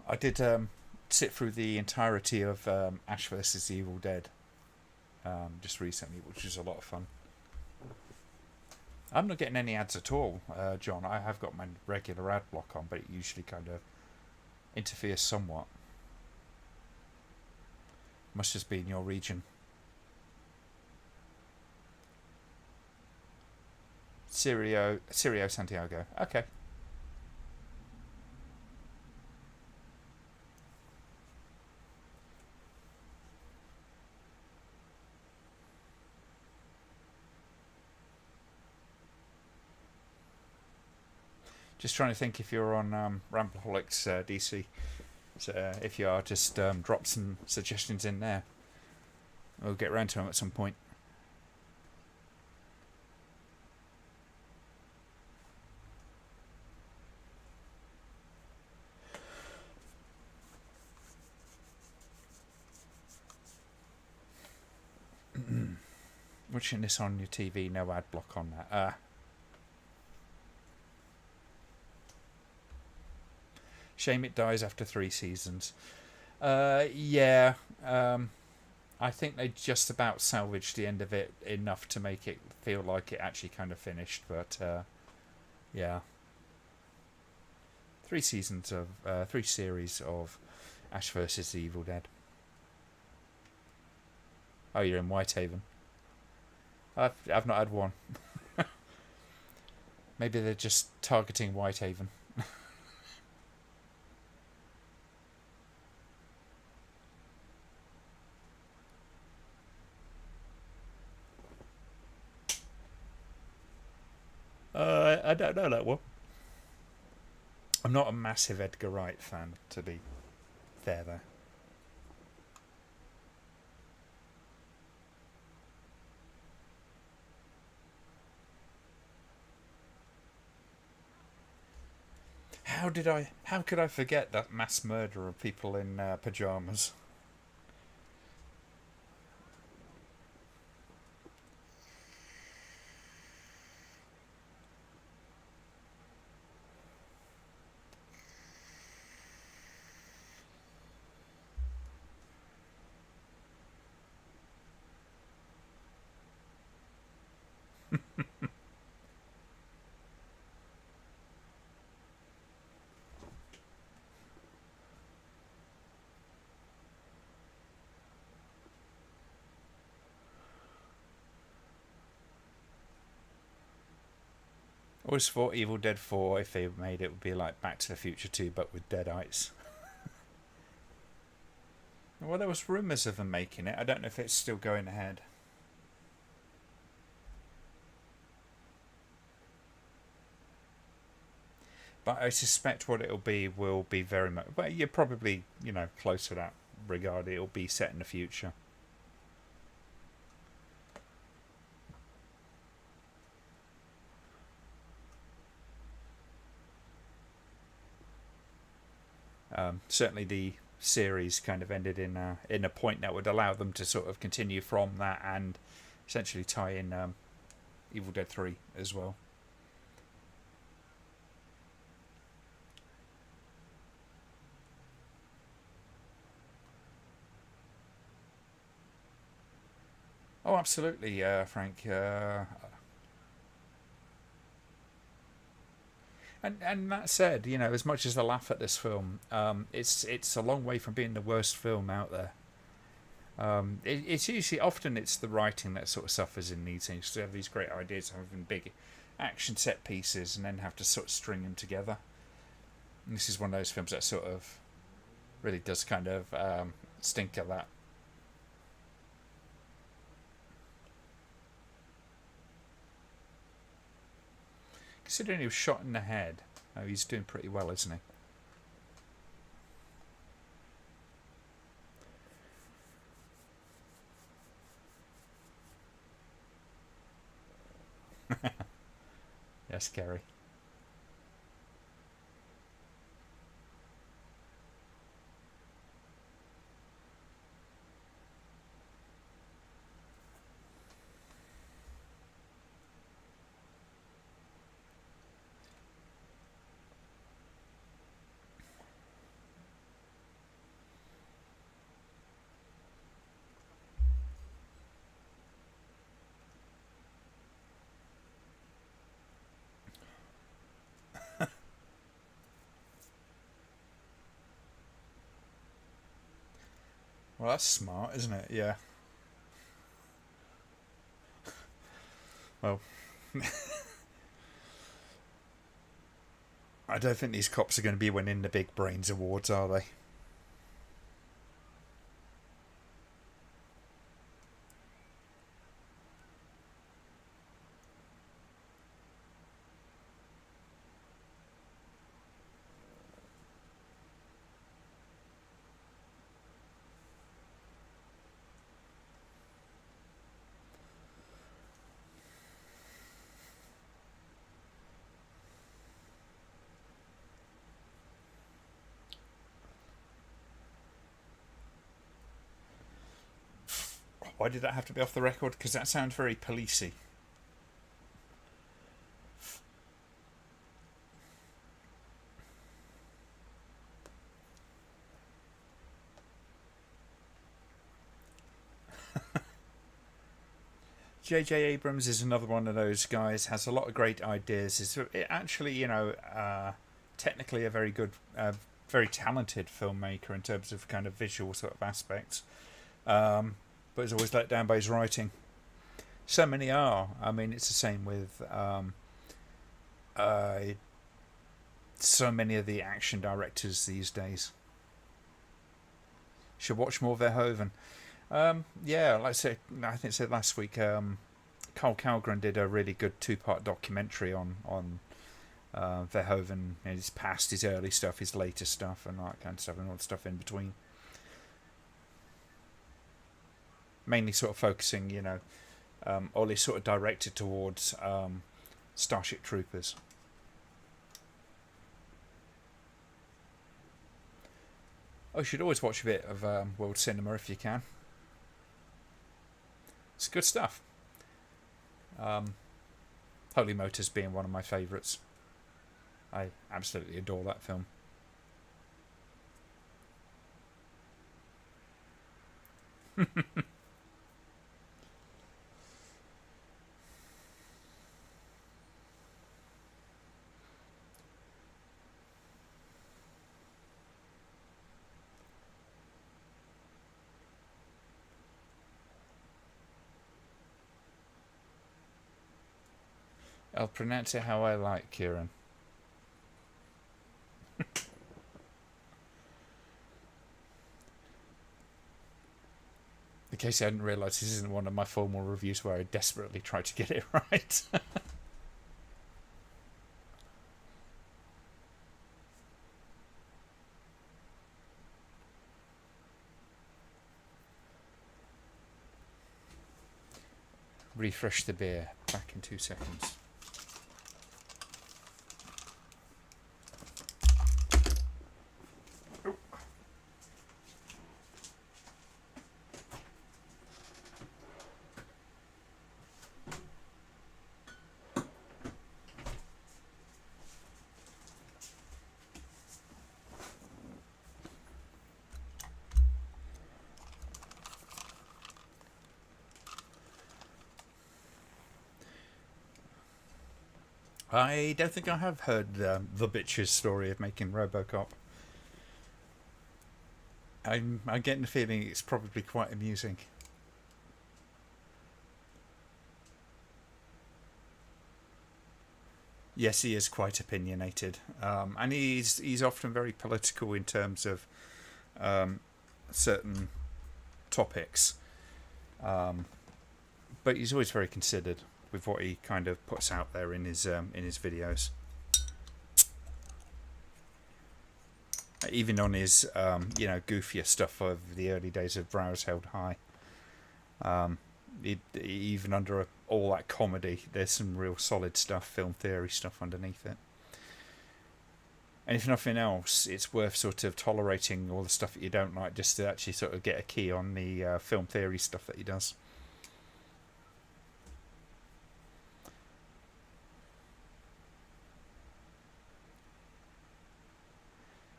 I did sit through the entirety of Ash vs. the Evil Dead just recently, which was a lot of fun. I'm not getting any ads at all, John. I have got my regular ad block on, but it usually kind of interferes somewhat. Must just be in your region. Sirio Santiago. Okay. Just trying to think if you're on Rambleholics DC. So if you are, just drop some suggestions in there. We'll get around to them at some point. Watching this on your TV, no ad block on that. Shame it dies after 3 seasons. Yeah. I think they just about salvaged the end of it enough to make it feel like it actually kind of finished. But yeah, 3 seasons of 3 series of Ash vs. the Evil Dead. Oh, you're in Whitehaven. I've not had one. Maybe they're just targeting Whitehaven. I don't know that one. I'm not a massive Edgar Wright fan, to be fair, though. How could I forget that mass murder of people in pajamas? I always thought Evil Dead 4, if they made it, would be like Back to the Future 2, but with Deadites. Well, there was rumours of them making it. I don't know if it's still going ahead. But I suspect what it'll be will be very much. But you're probably, close to that regard. It'll be set in the future. Certainly, the series kind of ended in a point that would allow them to sort of continue from that and essentially tie in Evil Dead 3 as well. Oh, absolutely, Frank. And that said, as much as I laugh at this film, it's a long way from being the worst film out there. It's usually often it's the writing that sort of suffers in these things. To have these great ideas, having big action set pieces, and then have to sort of string them together. And this is one of those films that sort of really does kind of stink at that. Considering he was shot in the head, he's doing pretty well, isn't he? Yeah, scary. Well, that's smart, isn't it? Yeah. Well, I don't think these cops are going to be winning the big brains awards, are they? Why did that have to be off the record? Because that sounds very policey. J.J. Abrams is another one of those guys. Has a lot of great ideas. Is actually, technically a very good, very talented filmmaker in terms of kind of visual sort of aspects. But he's always let down by his writing. So many are. I mean, it's the same with so many of the action directors these days. Should watch more Verhoeven. Yeah, like I think I said last week, Carl Kalgren did a really good two-part documentary on Verhoeven, his past, his early stuff, his later stuff, and all that kind of stuff, and all the stuff in between. Mainly sort of focusing, Ollie sort of directed towards Starship Troopers. Oh, you should always watch a bit of world cinema if you can. It's good stuff. Holy Motors being one of my favourites. I absolutely adore that film. I'll pronounce it how I like, Kieran. In case I hadn't realised, this isn't one of my formal reviews where I desperately try to get it right. Refresh the beer. Back in 2 seconds. I don't think I have heard the bitch's story of making RoboCop. I'm getting the feeling it's probably quite amusing. Yes, he is quite opinionated, and he's often very political in terms of certain topics, but he's always very considered with what he kind of puts out there in his videos. Even on his goofier stuff of the early days of Brows Held High. Even under all that comedy, there's some real solid stuff, film theory stuff underneath it. And if nothing else, it's worth sort of tolerating all the stuff that you don't like just to actually sort of get a key on the film theory stuff that he does.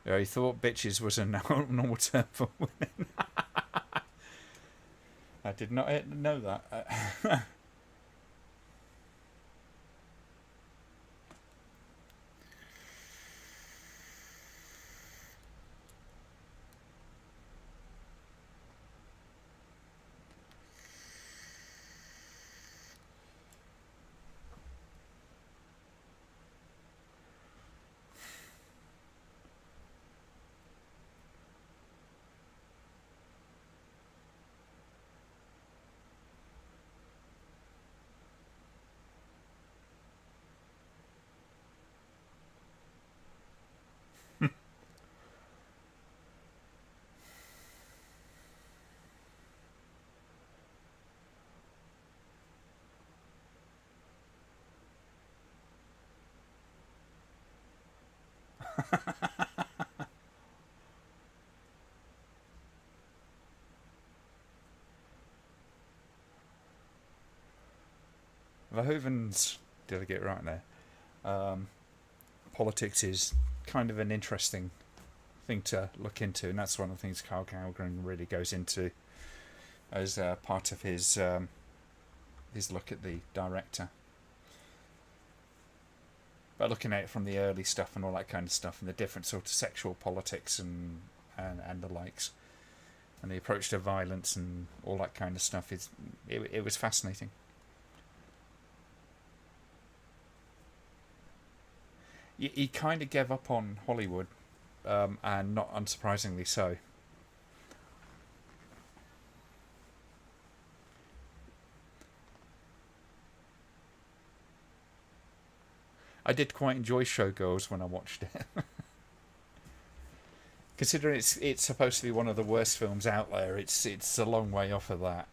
He thought bitches was a normal term for women. I did not know that. Verhoeven's, did I get it right there? Politics is kind of an interesting thing to look into, and that's one of the things Carl Calgren really goes into as part of his look at the director. But looking at it from the early stuff and all that kind of stuff, and the different sort of sexual politics and the likes, and the approach to violence and all that kind of stuff, it was fascinating. He kind of gave up on Hollywood, and not unsurprisingly so. I did quite enjoy Showgirls when I watched it. Considering it's supposed to be one of the worst films out there, it's a long way off of that.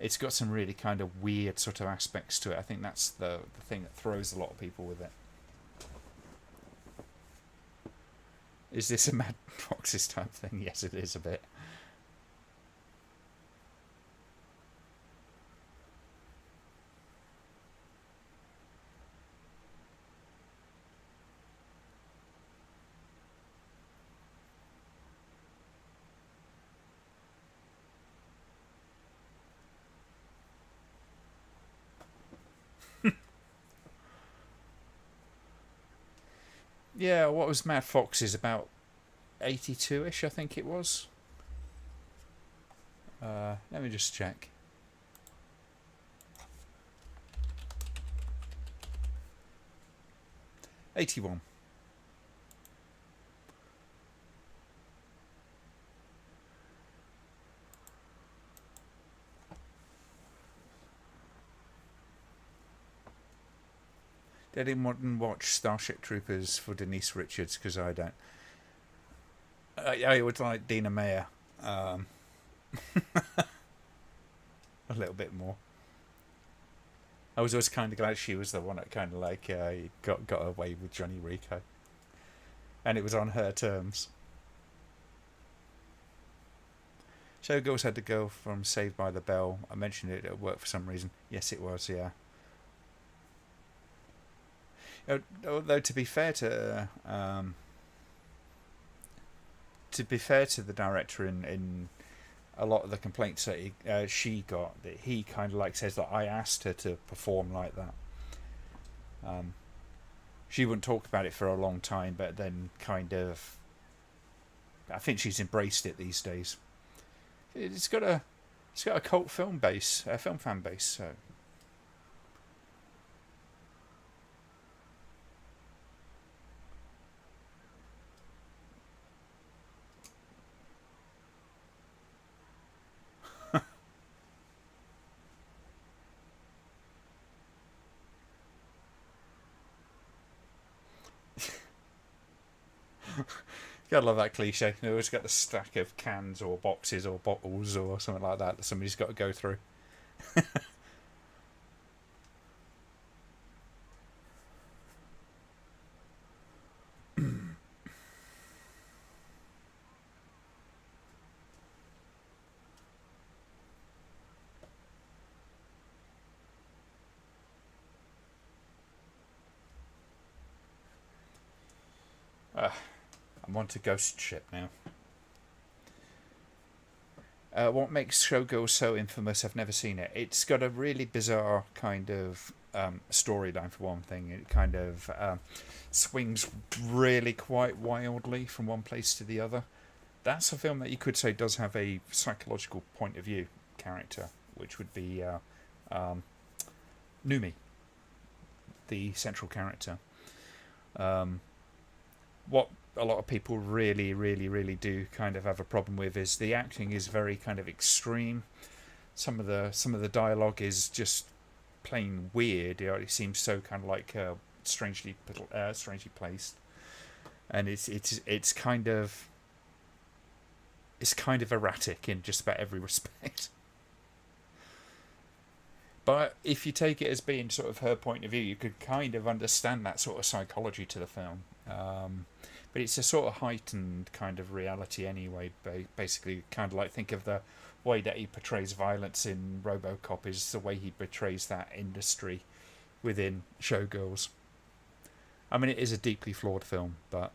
It's got some really kind of weird sort of aspects to it. I think that's the thing that throws a lot of people with it. Is this a Mad Foxes type thing? Yes, it is a bit. Yeah, what was Mad Foxes, about 82-ish, I think it was. Let me just check. 81. Did anyone watch Starship Troopers for Denise Richards? Because I don't. I would like Dina Meyer a little bit more. I was always kind of glad she was the one that kind of like got away with Johnny Rico, and it was on her terms. Showgirls had the girl from Saved by the Bell. I mentioned it at work for some reason. Yes, it was. Yeah. Although to be fair to the director in a lot of the complaints that she got, that he kind of like says that I asked her to perform like that. She wouldn't talk about it for a long time, but then kind of, I think she's embraced it these days. It's got a cult film base, a film fan base. So. Gotta love that cliche. They always got the stack of cans or boxes or bottles or something like that somebody's got to go through. I'm on to Ghost Ship now. What makes Showgirls so infamous? I've never seen it. It's got a really bizarre kind of storyline for one thing. It kind of swings really quite wildly from one place to the other. That's a film that you could say does have a psychological point of view character, which would be Numi, the central character. What a lot of people really do kind of have a problem with is the acting is very kind of extreme. Some of the dialogue is just plain weird. It seems so kind of like strangely placed, and it's kind of erratic in just about every respect. But if you take it as being sort of her point of view, you could kind of understand that sort of psychology to the film. But it's a sort of heightened kind of reality anyway. Basically, kind of like think of the way that he portrays violence in RoboCop is the way he portrays that industry within Showgirls. I mean, it is a deeply flawed film, but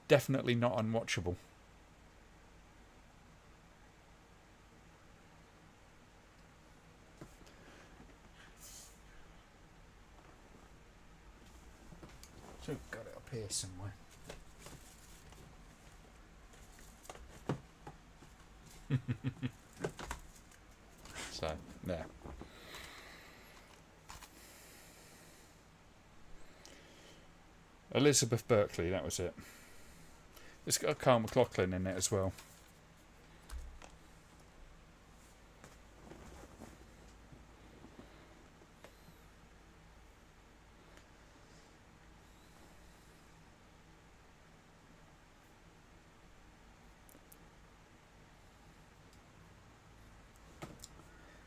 definitely not unwatchable. So got it up here somewhere. So there. Elizabeth Berkley, that was it. It's got Carl McLaughlin in it as well.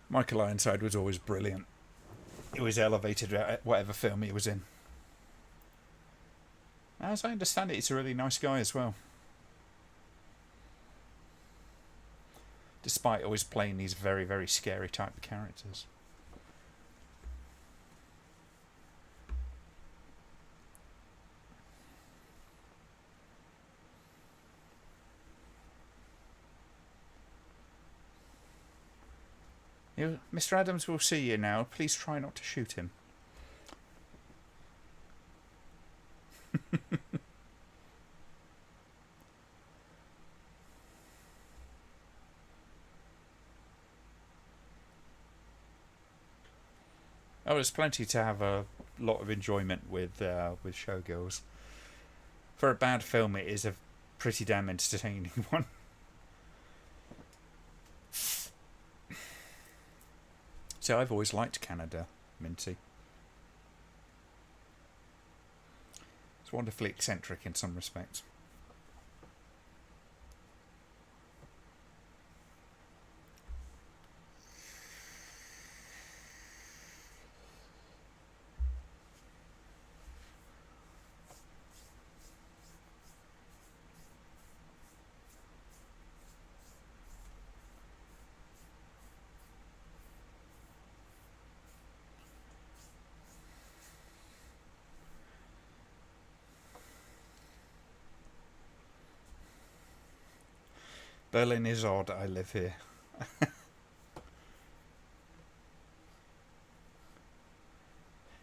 Michael Ironside was always brilliant. He was elevated at whatever film he was in. As I understand it, he's a really nice guy as well. Despite always playing these very scary type of characters. Mr. Adams will see you now. Please try not to shoot him. Oh, there's plenty to have a lot of enjoyment with Showgirls. For a bad film, it is a pretty damn entertaining one. So I've always liked Canada, Minty. It's wonderfully eccentric in some respects. Berlin is odd. I live here.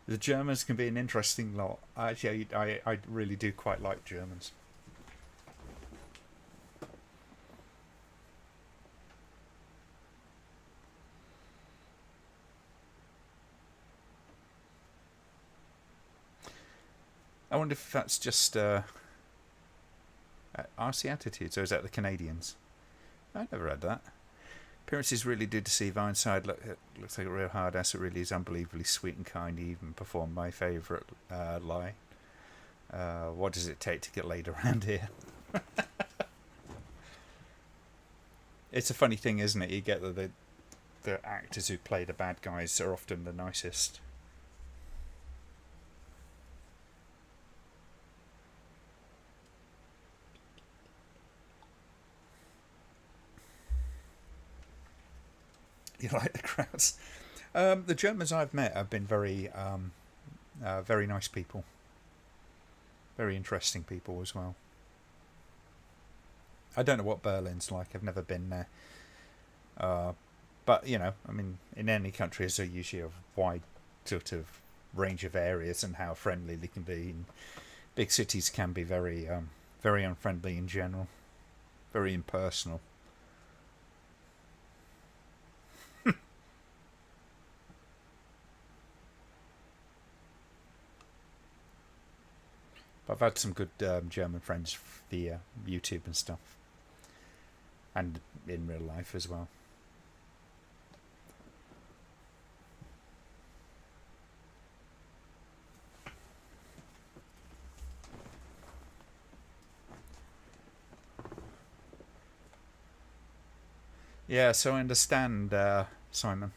The Germans can be an interesting lot. Actually, I really do quite like Germans. I wonder if that's just RC Attitudes, or is that the Canadians? I never read that. Appearances really do deceive. Ironside looks like a real hard ass. It really is unbelievably sweet and kind. He even performed my favourite lie. What does it take to get laid around here? It's a funny thing, isn't it? You get the actors who play the bad guys are often the nicest. You like the crowds? The Germans I've met have been very nice people. Very interesting people as well. I don't know what Berlin's like. I've never been there. But, I mean, in any country, there's usually a wide sort of range of areas and how friendly they can be. And big cities can be very unfriendly in general. Very impersonal. But I've had some good German friends via YouTube and stuff. And in real life as well. Yeah, so I understand, Simon.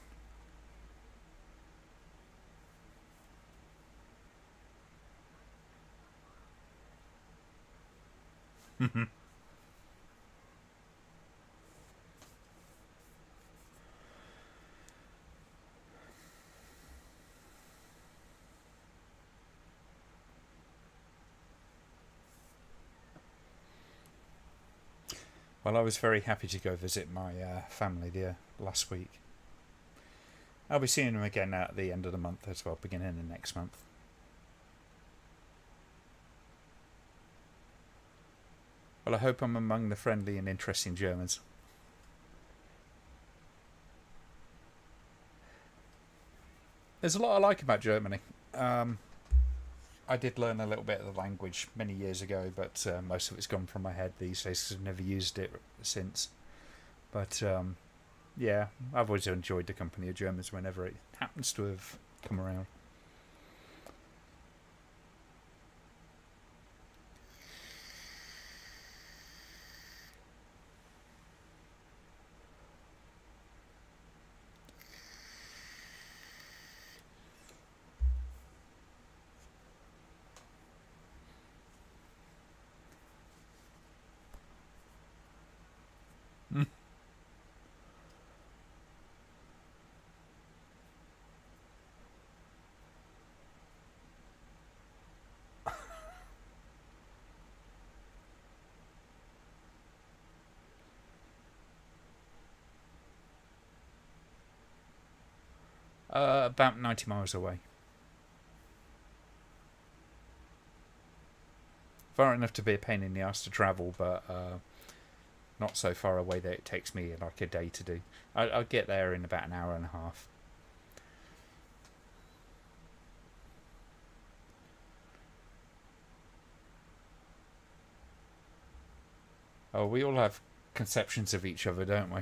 Well, I was very happy to go visit my family there last week. I'll be seeing them again at the end of the month as well, beginning of next month. Well, I hope I'm among the friendly and interesting Germans. There's a lot I like about Germany. I did learn a little bit of the language many years ago, but most of it's gone from my head these days because I've never used it since. But yeah, I've always enjoyed the company of Germans whenever it happens to have come around. About 90 miles away. Far enough to be a pain in the ass to travel, but not so far away that it takes me like a day to do. I'll get there in about an hour and a half. Oh, we all have conceptions of each other, don't we?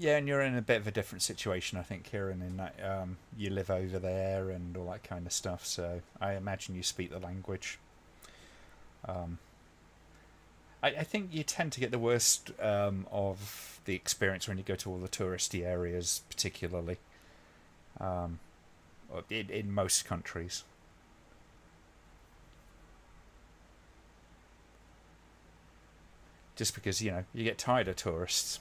Yeah, and you're in a bit of a different situation, I think, Kieran, in that you live over there and all that kind of stuff. So I imagine you speak the language. Um, I think you tend to get the worst of the experience when you go to all the touristy areas, particularly um, in most countries. Just because, you get tired of tourists.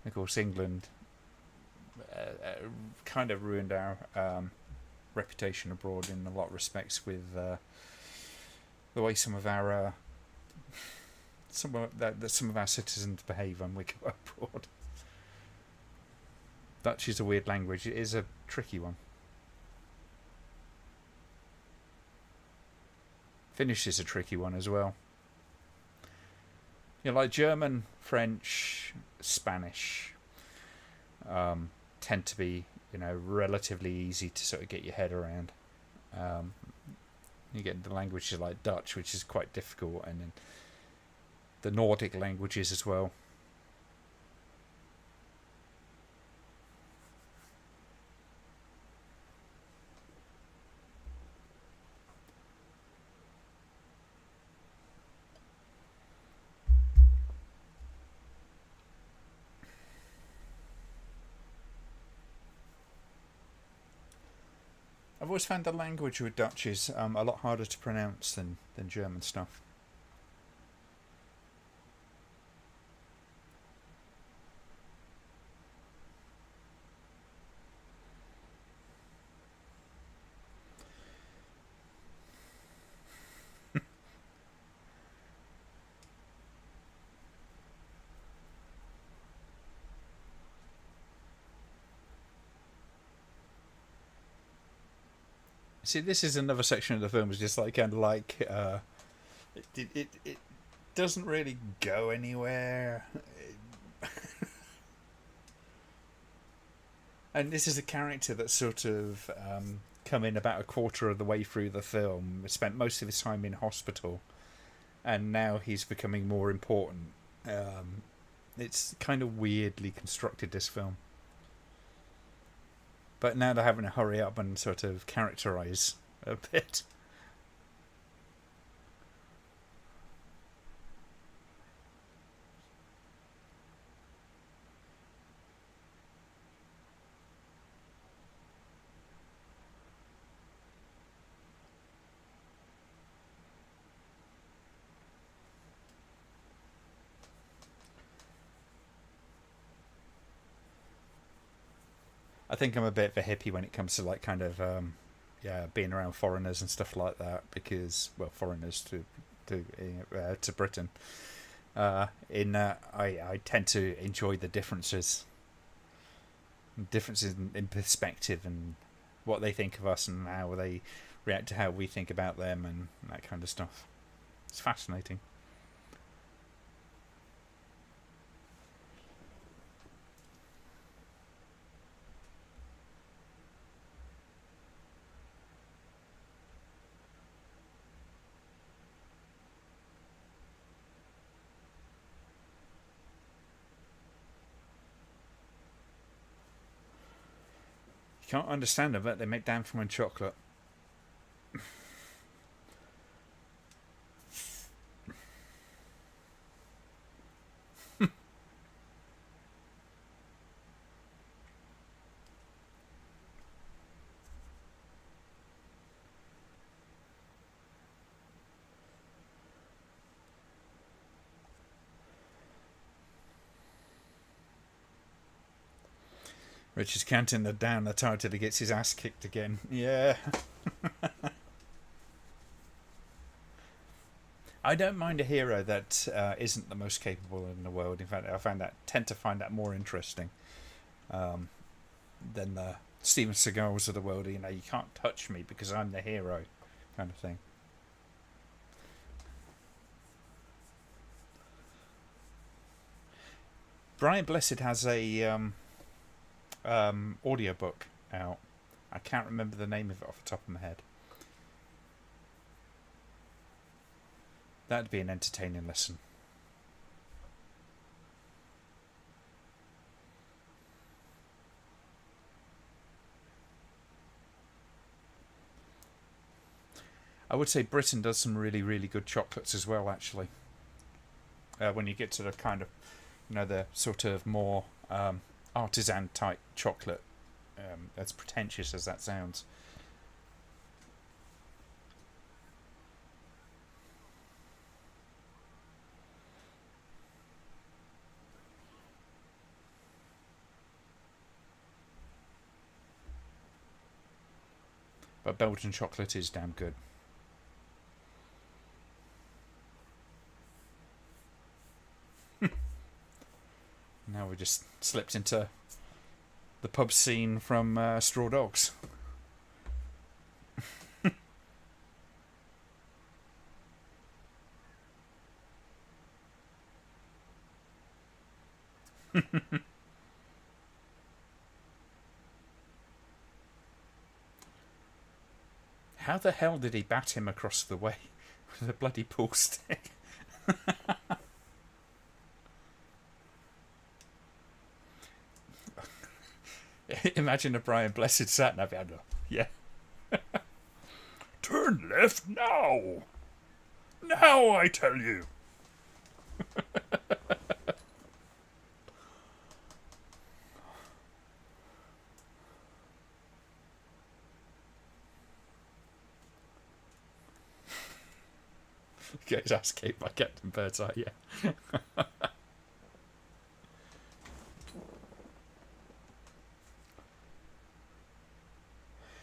Of course, England kind of ruined our reputation abroad in a lot of respects with the way some of our some of our citizens behave when we go abroad. Dutch is a weird language. It is a tricky one. Finnish is a tricky one as well. Like German, French, Spanish tend to be, relatively easy to sort of get your head around. Um, you get the languages like Dutch, which is quite difficult, and then the Nordic languages as well. I've always found the language with Dutch is a lot harder to pronounce than German stuff. See, this is another section of the film is just like kind of like it doesn't really go anywhere. And this is a character that's sort of come in about a quarter of the way through the film, spent most of his time in hospital, and now he's becoming more important. It's kind of weirdly constructed, this film. But now they're having to hurry up and sort of characterize a bit. I think I'm a bit of a hippie when it comes to like kind of being around foreigners and stuff like that, because foreigners to Britain. In I tend to enjoy the differences in perspective and what they think of us and how they react to how we think about them and that kind of stuff. It's fascinating. You can't understand them, but they make damn fine chocolate. Richard's counting down the time till he gets his ass kicked again. Yeah. I don't mind a hero that isn't the most capable in the world. In fact, tend to find that more interesting than the Steven Seagals of the world. You can't touch me because I'm the hero, kind of thing. Brian Blessed has a audiobook out. I can't remember the name of it off the top of my head. That'd be an entertaining listen. I would say Britain does some really, really good chocolates as well, actually. When you get to the kind of, the sort of more artisan type chocolate, as pretentious as that sounds. But Belgian chocolate is damn good. Now we just slipped into the pub scene from Straw Dogs. How the hell did he bat him across the way with a bloody pool stick? Imagine a Brian Blessed sat nav. Yeah. Turn left now. Now, I tell you. Get his ass kicked by Captain Birdseye, yeah.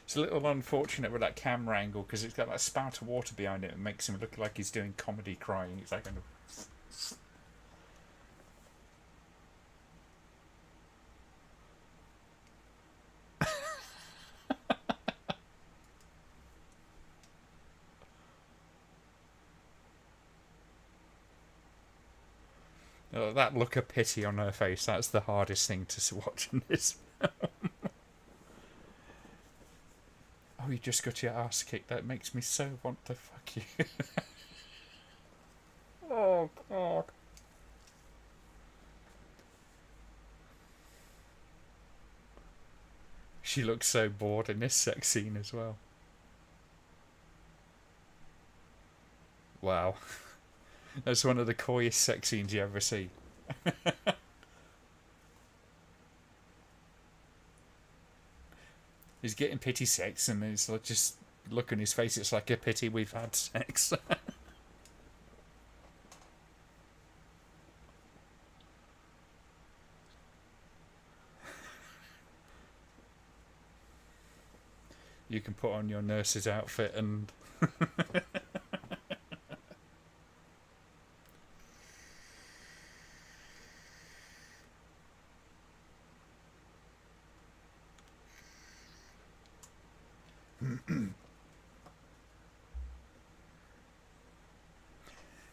It's a little unfortunate with that camera angle because it's got that spout of water behind it and makes him look like he's doing comedy crying. It's like kind of... Oh, that look of pity on her face, that's the hardest thing to watch in this film. Oh, you just got your ass kicked. That makes me so want to fuck you. Oh, God. She looks so bored in this sex scene as well. Wow. That's one of the coyest sex scenes you ever see. He's getting pity sex, and it's like just look on his face. It's like a pity we've had sex. You can put on your nurse's outfit and.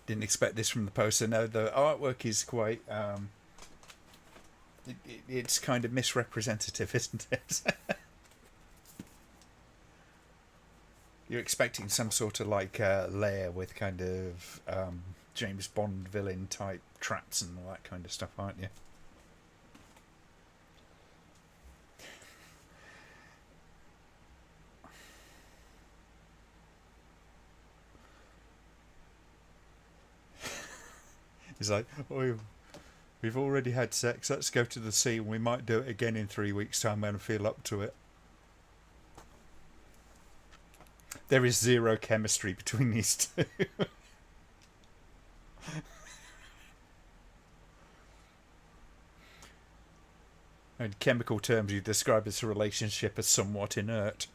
Didn't expect this from the poster. No, the artwork is quite. It's kind of misrepresentative, isn't it? You're expecting some sort of like lair with kind of James Bond villain type traps and all that kind of stuff, aren't you? He's like, oh, we've already had sex. Let's go to the sea, and we might do it again in 3 weeks' time when I feel up to it. There is zero chemistry between these two. In chemical terms, you describe this relationship as somewhat inert.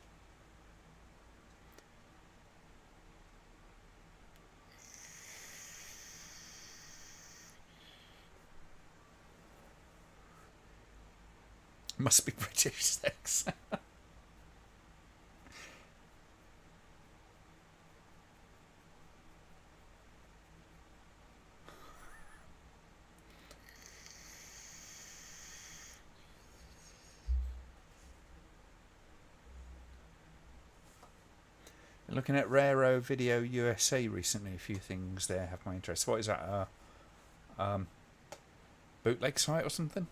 Must be British sex. Looking at Raro Video USA recently, a few things there have my interest. What is that? Bootleg site or something?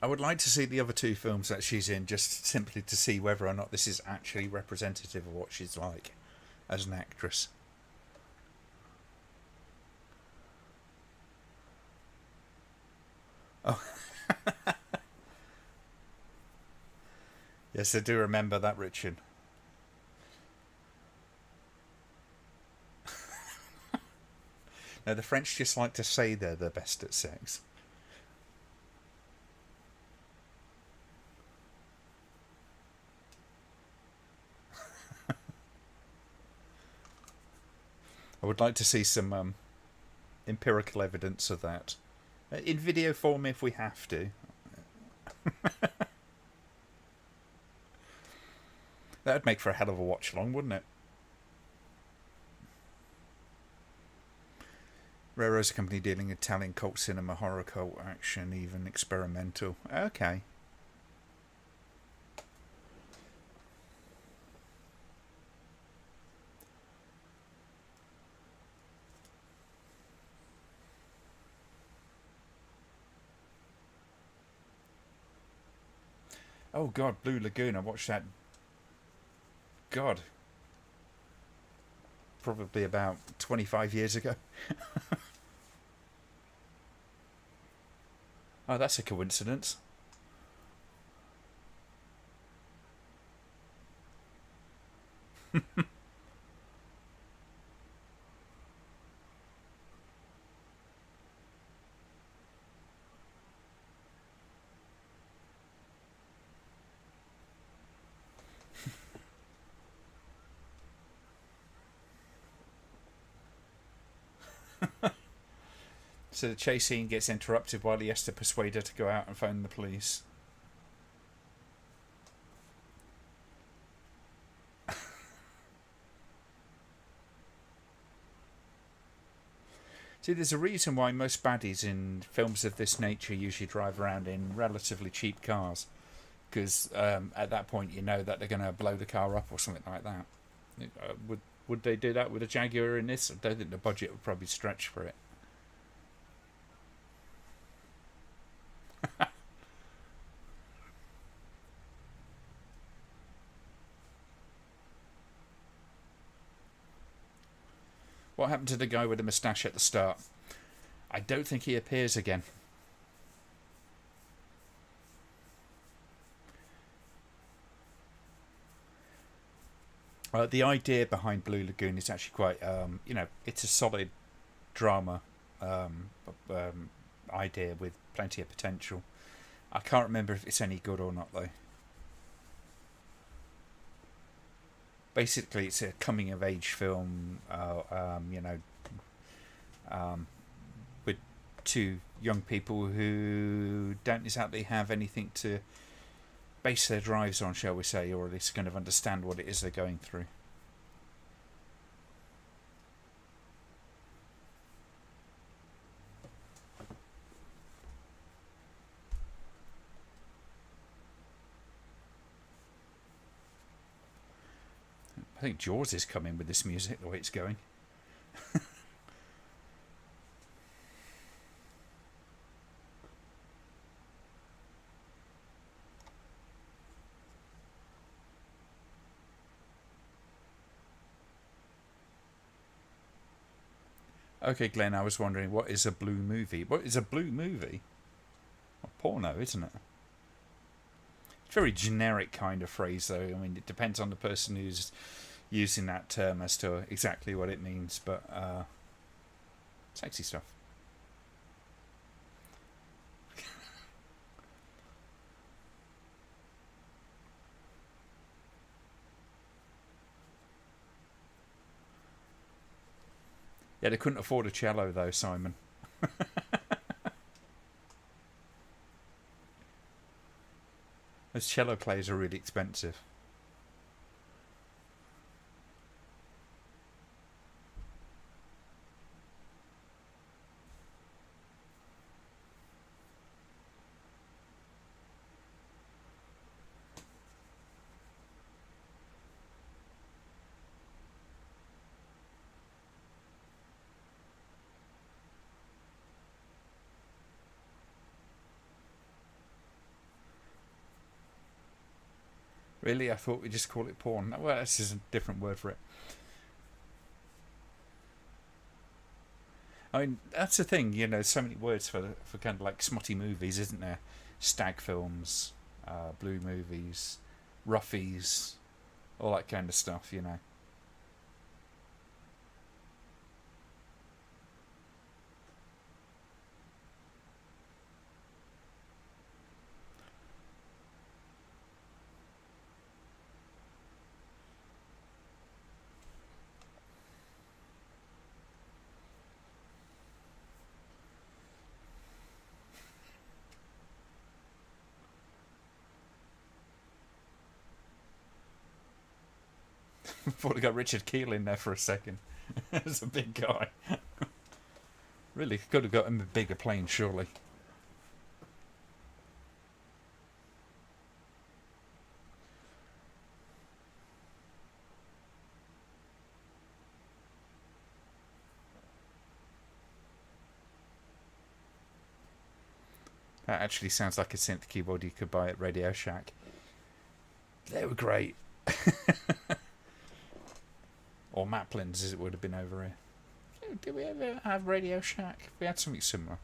I would like to see the other two films that she's in, just simply to see whether or not this is actually representative of what she's like as an actress. Oh. Yes, I do remember that, Richard. No, the French just like to say they're the best at sex. I would like to see some empirical evidence of that. In video form if we have to. That'd make for a hell of a watch along, wouldn't it? Raro's a company dealing in Italian cult cinema, horror, cult action, even experimental. Okay. Oh God, Blue Lagoon. I watched that. God. Probably about 25 years ago. Oh, that's a coincidence. So the chase scene gets interrupted while he has to persuade her to go out and phone the police. See, there's a reason why most baddies in films of this nature usually drive around in relatively cheap cars. Because at that point you know that they're going to blow the car up or something like that. Would they do that with a Jaguar in this? I don't think the budget would probably stretch for it. What happened to the guy with the moustache at the start? I don't think he appears again. The idea behind Blue Lagoon is actually quite, it's a solid drama idea with plenty of potential. I can't remember if it's any good or not, though. Basically, it's a coming-of-age film, with two young people who don't exactly have anything to base their drives on, shall we say, or at least kind of understand what it is they're going through. I think Jaws is coming with this music, the way it's going. Okay, Glenn, I was wondering, what is a blue movie? What is a blue movie? A porno, isn't it? It's a very generic kind of phrase, though. I mean, it depends on the person who's using that term as to exactly what it means, but sexy stuff. Yeah, they couldn't afford a cello though, Simon. Those cello players are really expensive. Really, I thought we'd just call it porn. Well, that's just a different word for it. I mean, that's the thing, you know. So many words for kind of like smutty movies, isn't there? Stag films, blue movies, roughies, all that kind of stuff. You know. Thought I got Richard Keel in there for a second. As a big guy. Really could have got him a bigger plane, surely. That actually sounds like a synth keyboard you could buy at Radio Shack. They were great. Or Maplin's as it would have been over here. Did we ever have Radio Shack? We had something similar.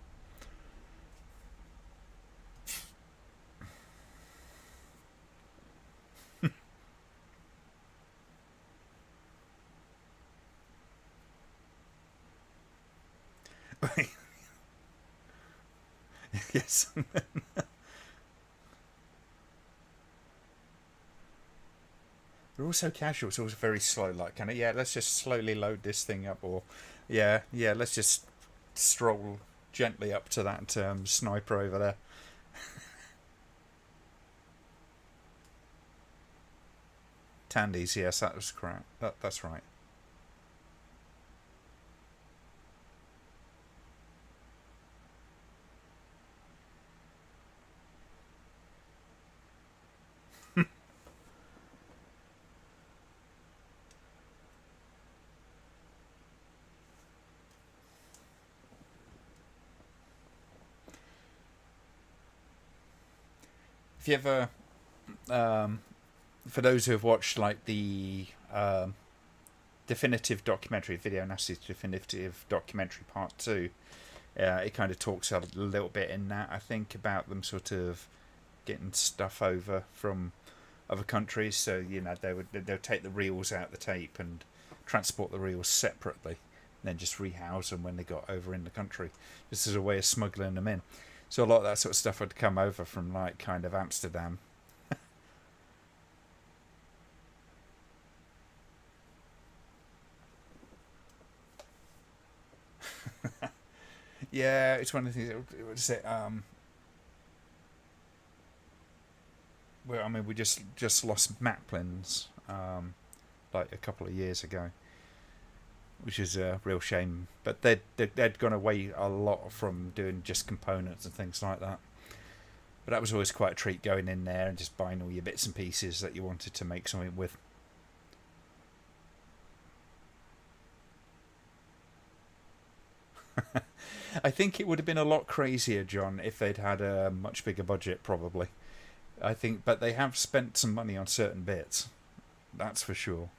Yes. They're also casual. It's always very slow, like kind of, yeah, let's just slowly load this thing up, or yeah, let's just stroll gently up to that sniper over there. Tandy's, yes, that was correct. That's right. If you ever, um, for those who have watched like the definitive documentary, Video Nasty's definitive documentary part 2, it kind of talks a little bit in that, I think, about them sort of getting stuff over from other countries. So you know they'll take the reels out the tape and transport the reels separately, and then just rehouse them when they got over in the country, just as a way of smuggling them in. So a lot of that sort of stuff would come over from like kind of Amsterdam. Yeah, it's one of the things. It was it. Well, I mean, we just lost Maplins like a couple of years ago, which is a real shame. But they'd gone away a lot from doing just components and things like that. But that was always quite a treat, going in there and just buying all your bits and pieces that you wanted to make something with. I think it would have been a lot crazier, John, if they'd had a much bigger budget, probably. I think, but they have spent some money on certain bits. That's for sure.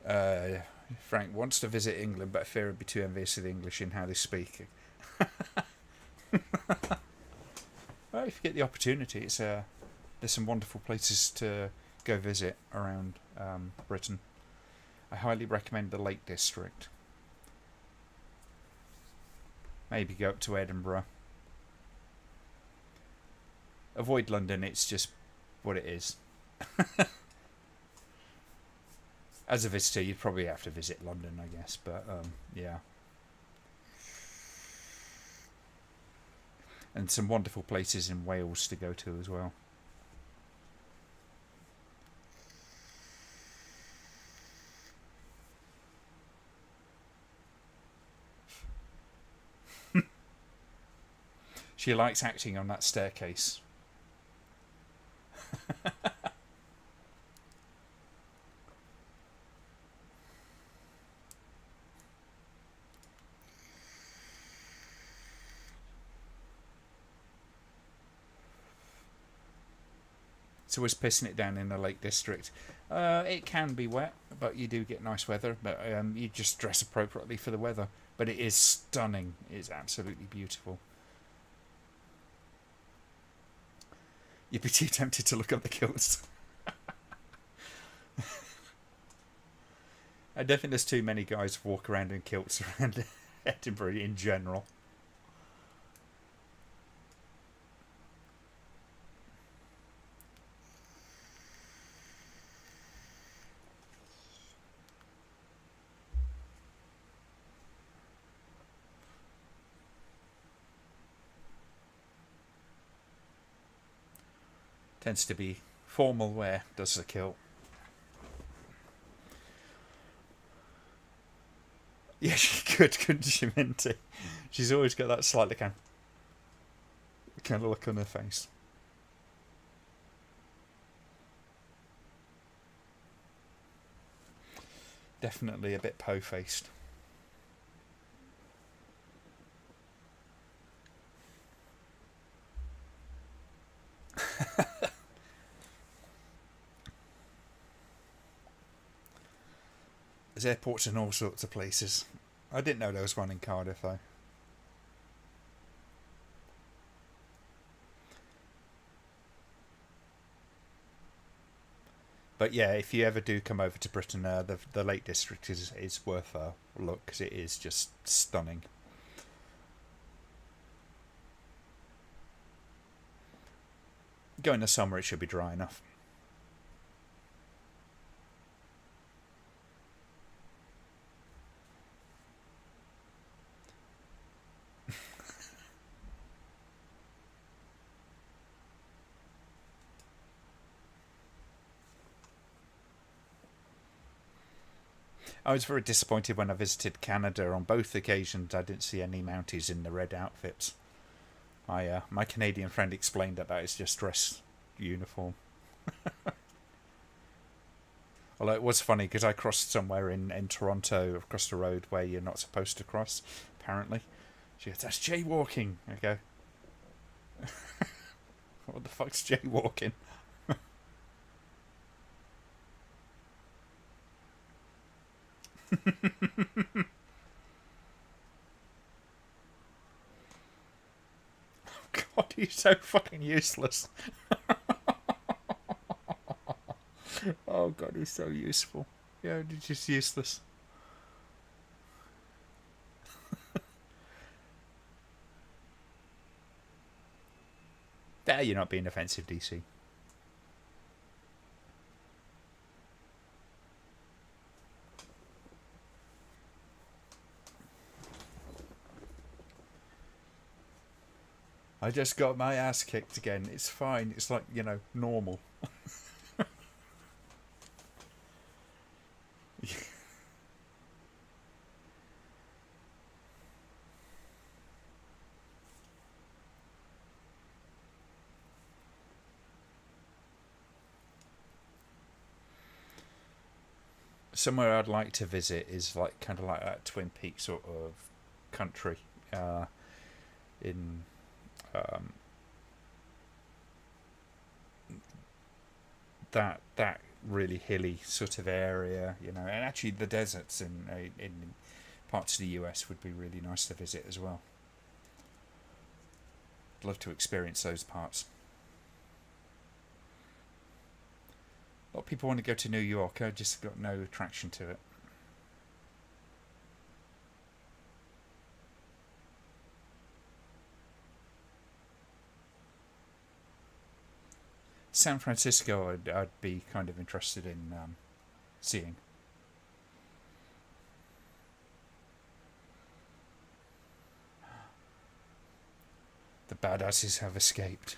Uh, Frank wants to visit England, but I fear he'd be too envious of the English in how they speak. Well, if you get the opportunity, there's some wonderful places to go visit around Britain. I highly recommend the Lake District. Maybe go up to Edinburgh. Avoid London, it's just what it is. As a visitor, you'd probably have to visit London, I guess. But yeah, and some wonderful places in Wales to go to as well. She likes acting on that staircase. It's always pissing it down in the Lake District. It can be wet, but you do get nice weather. But you just dress appropriately for the weather. But it is stunning. It's absolutely beautiful. You'd be too tempted to look up the kilts. I don't think there's too many guys who walk around in kilts around Edinburgh in general. Tends to be formal wear, does the kilt. Yeah, she could, couldn't she, Minty? She's always got that slightly kind of look on her face. Definitely a bit po-faced. There's airports in all sorts of places. I didn't know there was one in Cardiff, though. But yeah, if you ever do come over to Britain, the Lake District is worth a look because it is just stunning. Go in the summer, it should be dry enough. I was very disappointed when I visited Canada. On both occasions, I didn't see any Mounties in the red outfits. My Canadian friend explained that it's just dress uniform. Although it was funny because I crossed somewhere in Toronto, across the road where you're not supposed to cross, apparently. She goes, "That's jaywalking." I go, "What the fuck's jaywalking?" God, he's so fucking useless. Oh God, he's so useful. Yeah, he's just useless. There, you're not being offensive, DC. I just got my ass kicked again. It's fine. It's like, normal. Somewhere I'd like to visit is like kind of like that Twin Peaks sort of country, in um, that really hilly sort of area, and actually the deserts in parts of the US would be really nice to visit as well. I'd love to experience those parts. A lot of people want to go to New York. I just got no attraction to it. San Francisco, I'd be kind of interested in seeing. badasses have escaped.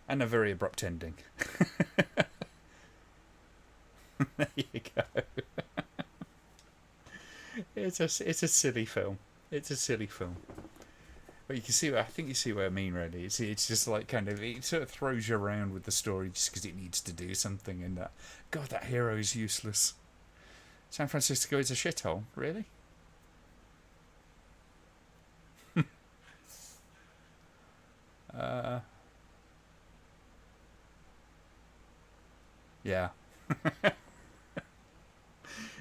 And a very abrupt ending. There you go. It's a silly film. It's a silly film. But you can see, I think you see what I mean, really. It's just like kind of, it sort of throws you around with the story just because it needs to do something, and that, God, that hero is useless. San Francisco is a shithole, really? Yeah.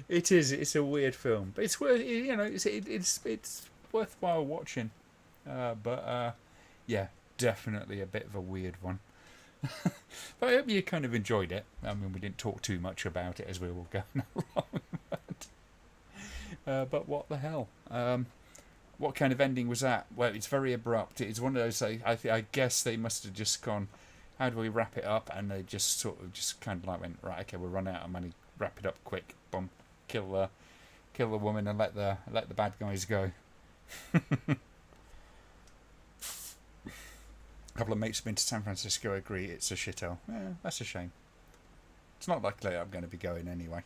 It is. It's a weird film, but it's worth, it's worthwhile watching. Yeah, definitely a bit of a weird one. But I hope you kind of enjoyed it. I mean, we didn't talk too much about it as we were going along, but what the hell? What kind of ending was that? Well, it's very abrupt. It's one of those. I guess they must have just gone, how do we wrap it up? And they just sort of just kind of like went, right, okay, we'll run out of money. Wrap it up quick. Boom, kill the woman and let the bad guys go. A couple of mates have been to San Francisco. Agree, it's a shithole. Yeah, that's a shame. It's not likely I'm going to be going anyway.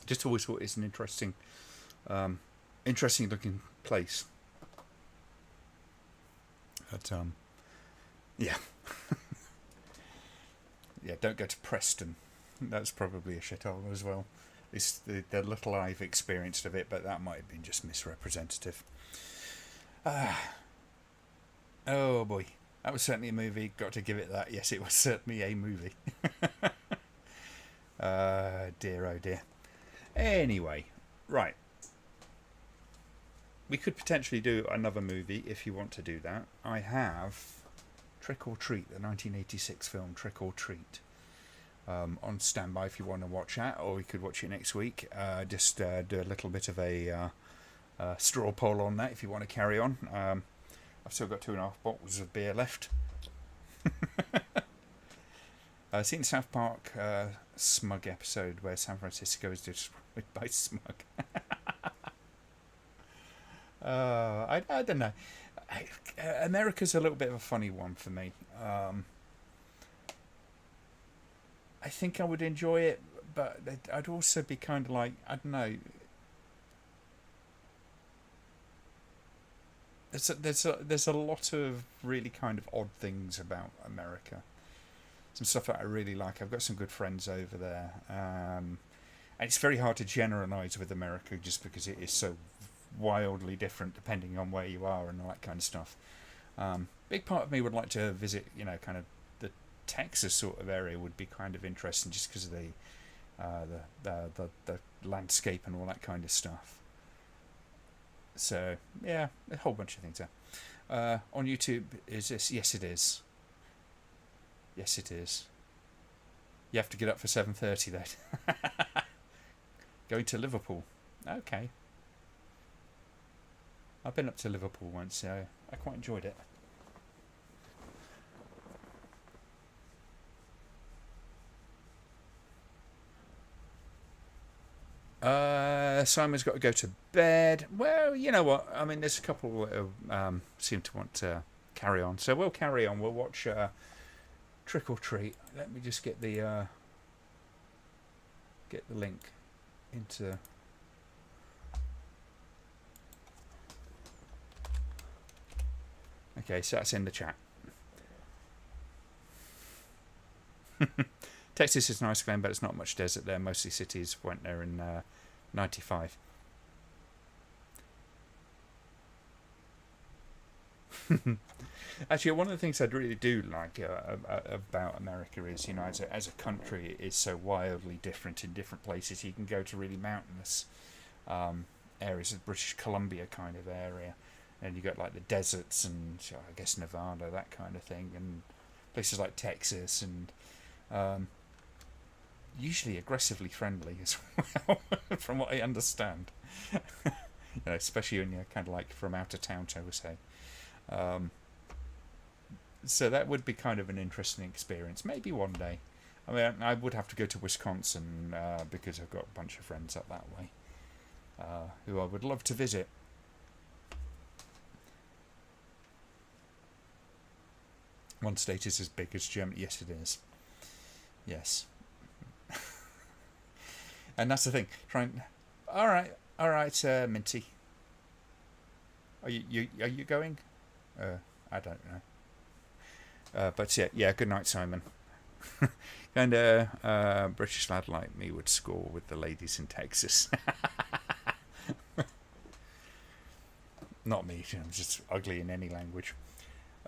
Just always thought it's an interesting looking place. But yeah, yeah. Don't go to Preston. That's probably a shithole as well. It's the little I've experienced of it, but that might have been just misrepresentative. Oh boy, that was certainly a movie. Got to give it that. Yes, it was certainly a movie. Dear, oh dear. Anyway, right. We could potentially do another movie if you want to do that. I have Trick or Treat, the 1986 film Trick or Treat, on standby if you want to watch that, or we could watch it next week. Just do a little bit of a straw poll on that if you want to carry on. I've still got 2.5 bottles of beer left. I've seen South Park Smug episode where San Francisco is destroyed by smug. I don't know. America's a little bit of a funny one for me. I think I would enjoy it, but I'd also be kind of like, I don't know. There's a lot of really kind of odd things about America. Some stuff that I really like. I've got some good friends over there, and it's very hard to generalise with America just because it is so wildly different depending on where you are and all that kind of stuff. Big part of me would like to visit, kind of the Texas sort of area would be kind of interesting just because of the landscape and all that kind of stuff. So yeah, a whole bunch of things there. On YouTube, is this? Yes, it is. Yes, it is. You have to get up for 7:30 then. Going to Liverpool. Okay. I've been up to Liverpool once, so I quite enjoyed it. Simon's got to go to bed. Well, you know what? I mean, there's a couple that seem to want to carry on, so we'll carry on. We'll watch Trick or Treat. Let me just get the link into. Okay, so that's in the chat. Texas is nice, Glenn, but it's not much desert there. Mostly cities. Went there in 95. Actually, one of the things I'd really do like about America is, as a country, it's so wildly different in different places. You can go to really mountainous areas of British Columbia kind of area, and you got like the deserts and I guess Nevada, that kind of thing, and places like Texas, and usually aggressively friendly as well, from what I understand. Especially when you're kind of like from out of town, shall we say. So that would be kind of an interesting experience. Maybe one day. I mean, I would have to go to Wisconsin because I've got a bunch of friends up that way who I would love to visit. One state is as big as Germany. Yes, it is. Yes. And that's the thing. Trying. All right, Minty. Are you going? I don't know. But yeah. Good night, Simon. And British lad like me would score with the ladies in Texas. Not me. I'm just ugly in any language.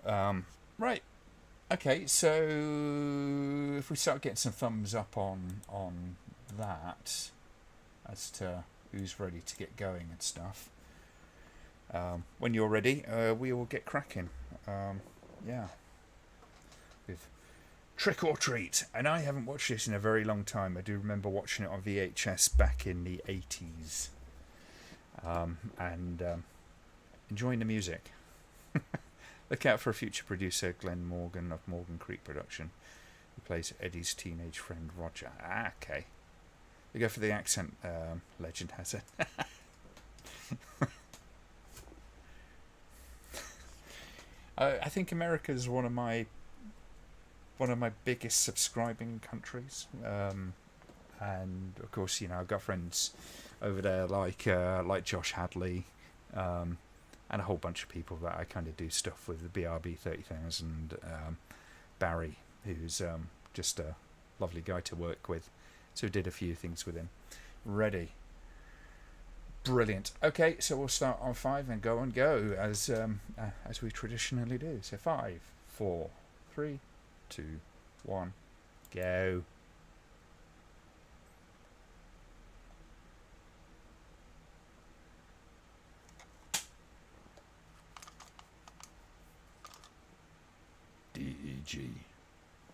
Right. Okay. So if we start getting some thumbs up on that, as to who's ready to get going and stuff. When you're ready, we will get cracking. Yeah. With Trick or Treat. And I haven't watched this in a very long time. I do remember watching it on VHS back in the 80s. And enjoying the music. Look out for a future producer, Glenn Morgan of Morgan Creek Production, who plays Eddie's teenage friend Roger. Okay. We go for the accent, legend has it. I think America is one of my biggest subscribing countries, and of course, you know, I've got friends over there like Josh Hadley, and a whole bunch of people that I kind of do stuff with. The BRB 30,000, Barry, who's just a lovely guy to work with. So did a few things with him. Ready. Brilliant. Okay, so we'll start on 5 and go as we traditionally do. So 5, 4, 3, 2, 1, go. DEG,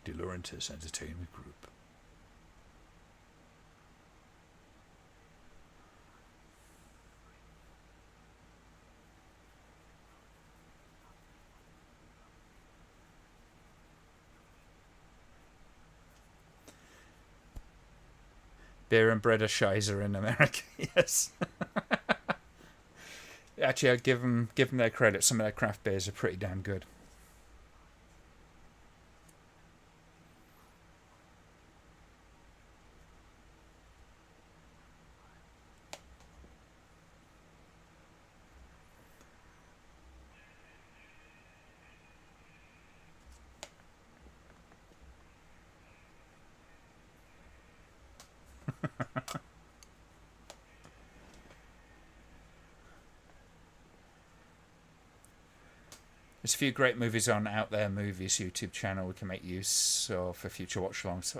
De Laurentiis Entertainment Group. Beer and bread are shizer in America, yes. Actually, I'd give them their credit. Some of their craft beers are pretty damn good. There's a few great movies on Out There Movies YouTube channel we can make use of for future watch-alongs.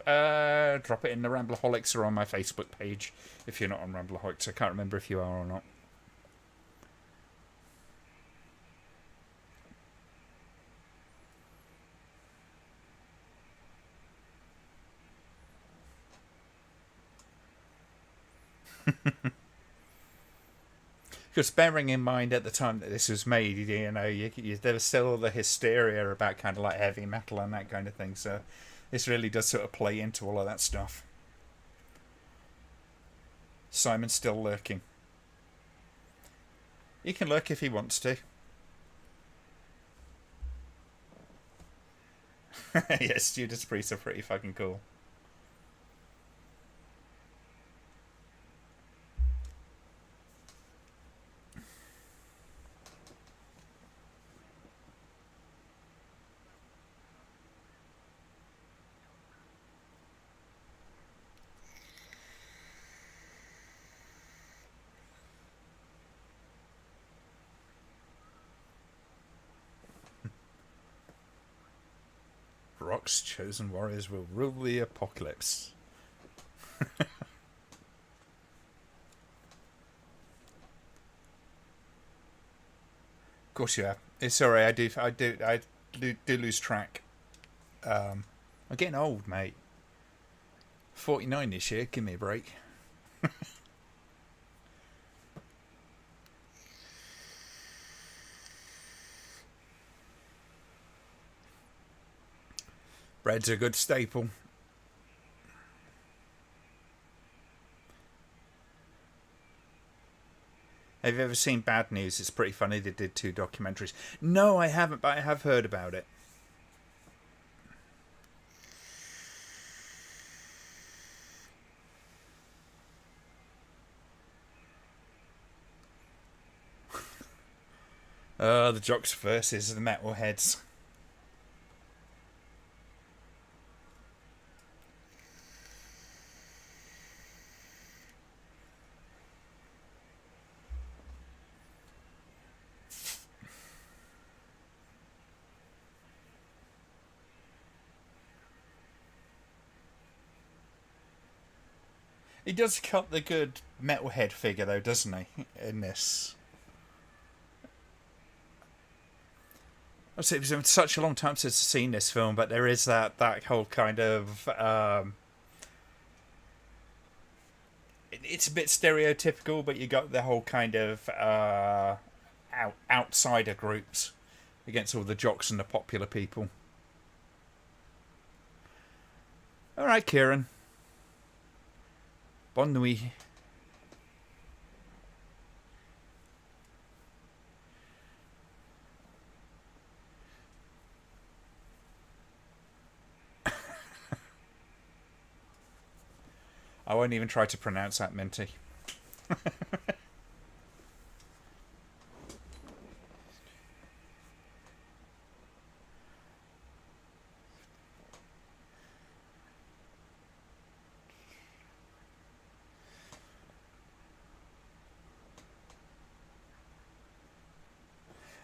Drop it in the Rambleholics or on my Facebook page if you're not on Rambleholics. I can't remember if you are or not. Because bearing in mind at the time that this was made, you know, there was still the hysteria about kind of like heavy metal and that kind of thing. So this really does sort of play into all of that stuff. Simon's still lurking. He can lurk if he wants to. Yes, Judas Priest are pretty fucking cool. Rock's chosen warriors will rule the apocalypse. Of course you have. Sorry, I do lose track. I'm getting old, mate. 49 this year. Give me a break. Bread's a good staple. Have you ever seen Bad News? It's pretty funny. They did 2 documentaries. No, I haven't, but I have heard about it. The jocks versus the metalheads. He does cut the good metalhead figure, though, doesn't he? In this, obviously, it's been such a long time since I've seen this film, but there is that whole kind of it's a bit stereotypical, but you got the whole kind of outsider groups against all the jocks and the popular people. All right, Kieran. Bonne nuit. I won't even try to pronounce that, Minty.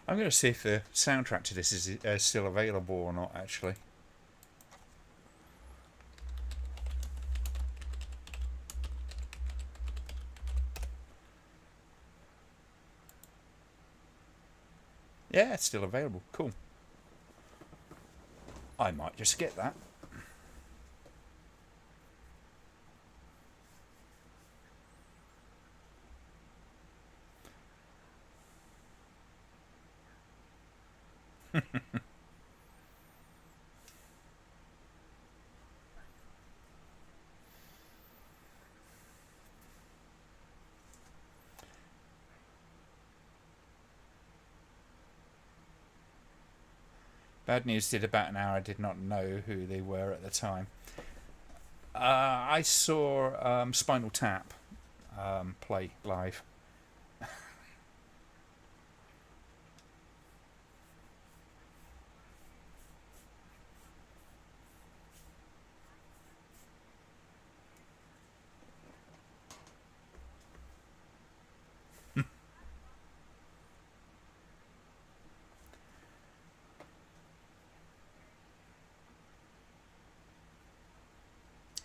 I'm going to see if the soundtrack to this is still available or not, actually. Yeah, it's still available. Cool. I might just get that. Bad News did about an hour. I did not know who they were at the time. I saw Spinal Tap play live.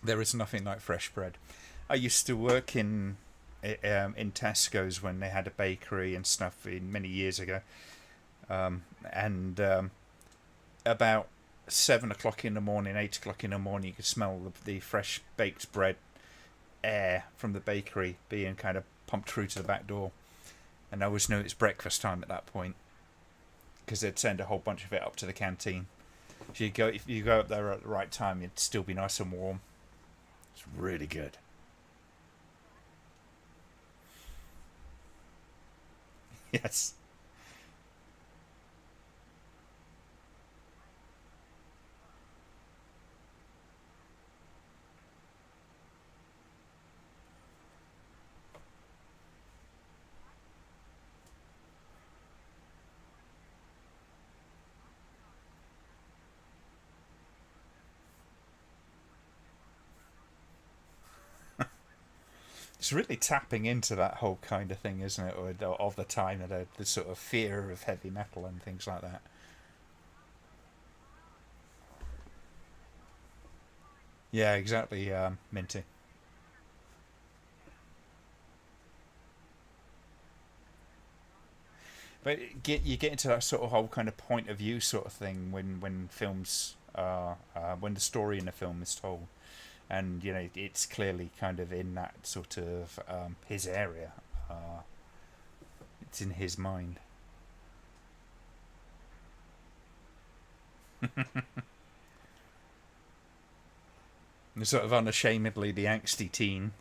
There is nothing like fresh bread. I used to work in Tesco's when they had a bakery and stuff in many years ago, and about 7 o'clock in the morning, 8 o'clock in the morning, you could smell the fresh baked bread air from the bakery being kind of pumped through to the back door, and I always knew it's breakfast time at that point because they'd send a whole bunch of it up to the canteen. So if you go up there at the right time, it'd still be nice and warm. It's really good. Yes. It's really tapping into that whole kind of thing, isn't it? Or of the time, the sort of fear of heavy metal and things like that. Yeah, exactly, Minty. But you get into that sort of whole kind of point of view sort of thing when films are when the story in a film is told, and it's clearly kind of in that sort of his area. It's in his mind. And sort of unashamedly the angsty teen.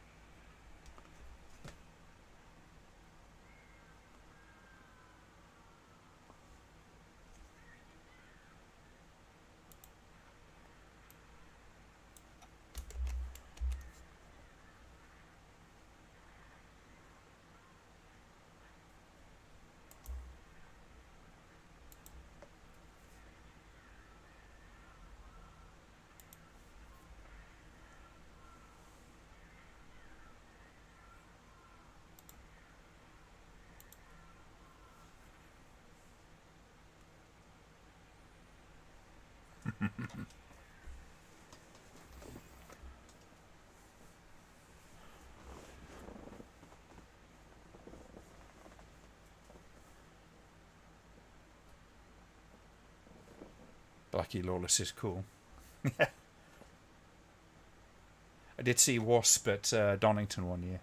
Blackie Lawless is cool. I did see Wasp at Donington one year.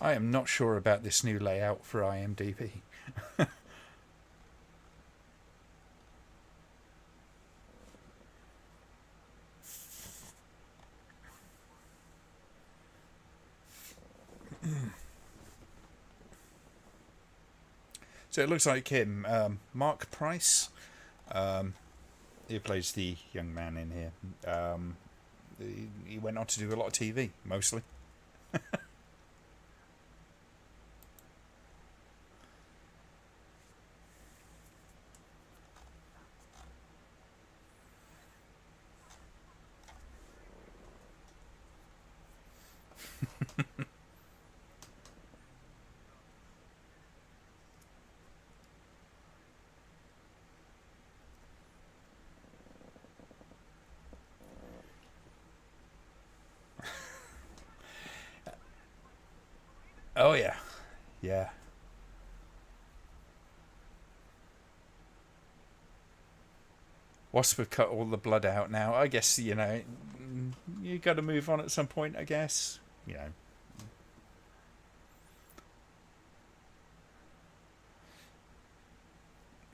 I am not sure about this new layout for IMDb. So it looks like him, Mark Price. He plays the young man in here. He went on to do a lot of TV, mostly. Oh yeah, yeah. Wasp have cut all the blood out now. I guess you got to move on at some point. I guess you know.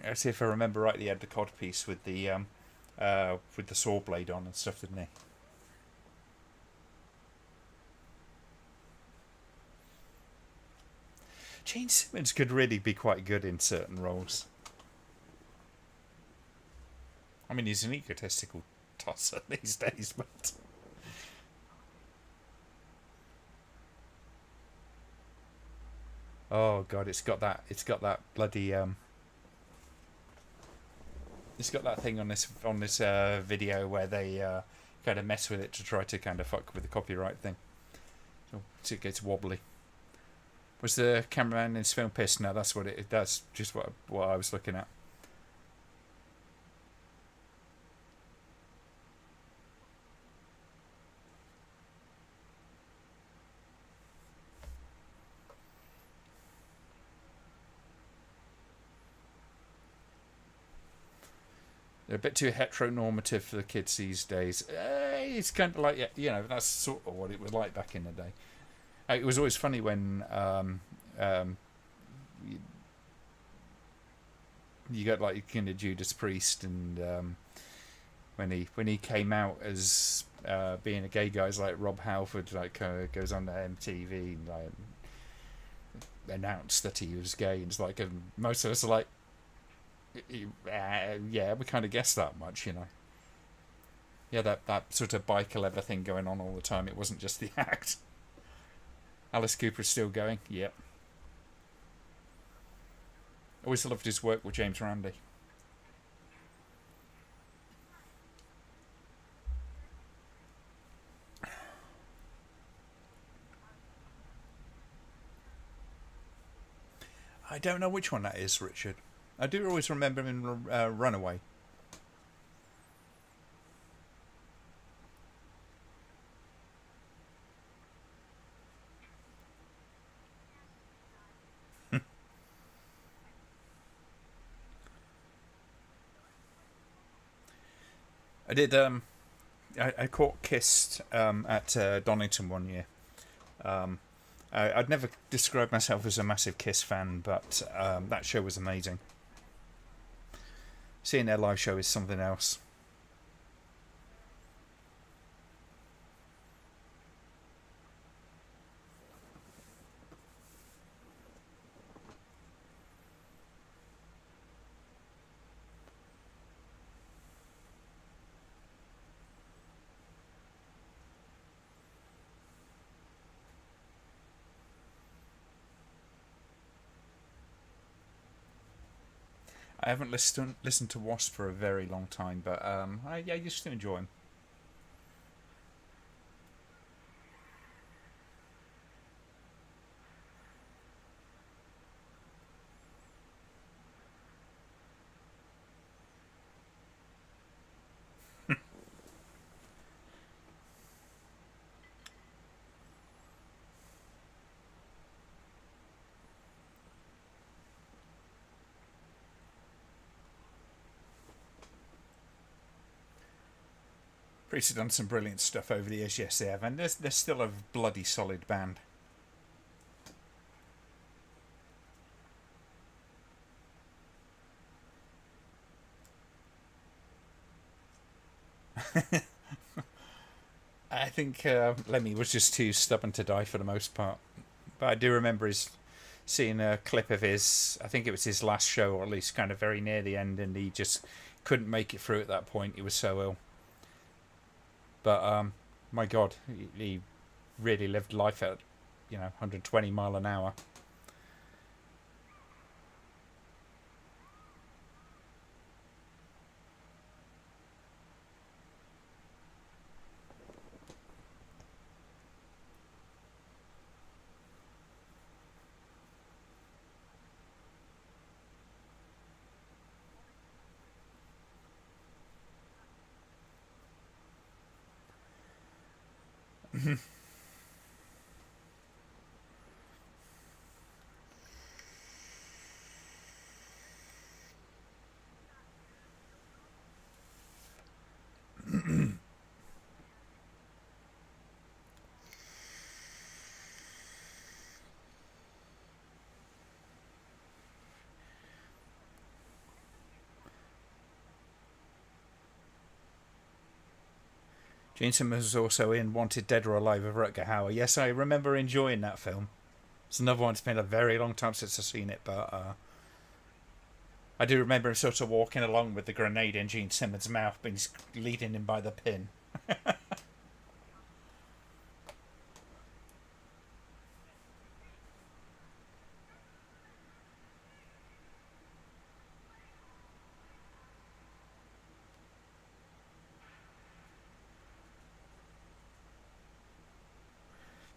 I see if I remember right, he had the cod piece with the saw blade on and stuff, didn't he? Gene Simmons could really be quite good in certain roles. I mean, he's an egotistical tosser these days, but oh god, it's got that bloody it's got that thing on this video where they kind of mess with it to try to kind of fuck with the copyright thing, so it gets wobbly. Was the cameraman in this film pissed? No, that's what it. That's just what I was looking at. They're a bit too heteronormative for the kids these days. It's kind of like, that's sort of what it was like back in the day. It was always funny when you got like kind of Judas Priest, and when he came out as being a gay guy, like Rob Halford, like goes on to MTV and like announced that he was gay, and it's like most of us are like, yeah, we kind of guessed that much, Yeah, that sort of biker leather thing going on all the time. It wasn't just the act. Alice Cooper's still going. Yep. Always loved his work with James Randi. I don't know which one that is, Richard. I do always remember him in Runaway. I did. I caught Kissed at Donington one year. I'd never described myself as a massive Kiss fan, but that show was amazing. Seeing their live show is something else. I haven't listened to Wasp for a very long time, but I used to enjoy him. Priest have done some brilliant stuff over the years, yes they have, and they're still a bloody solid band. I think Lemmy was just too stubborn to die for the most part. But I do remember seeing a clip of his, I think it was his last show, or at least kind of very near the end, and he just couldn't make it through at that point. He was so ill. But my God, he really lived life at 120 mile an hour. Gene Simmons was also in Wanted Dead or Alive with Rutger Hauer. Yes, I remember enjoying that film. It's another one. It's been a very long time since I've seen it, but I do remember him sort of walking along with the grenade in Gene Simmons' mouth, but he's leading him by the pin.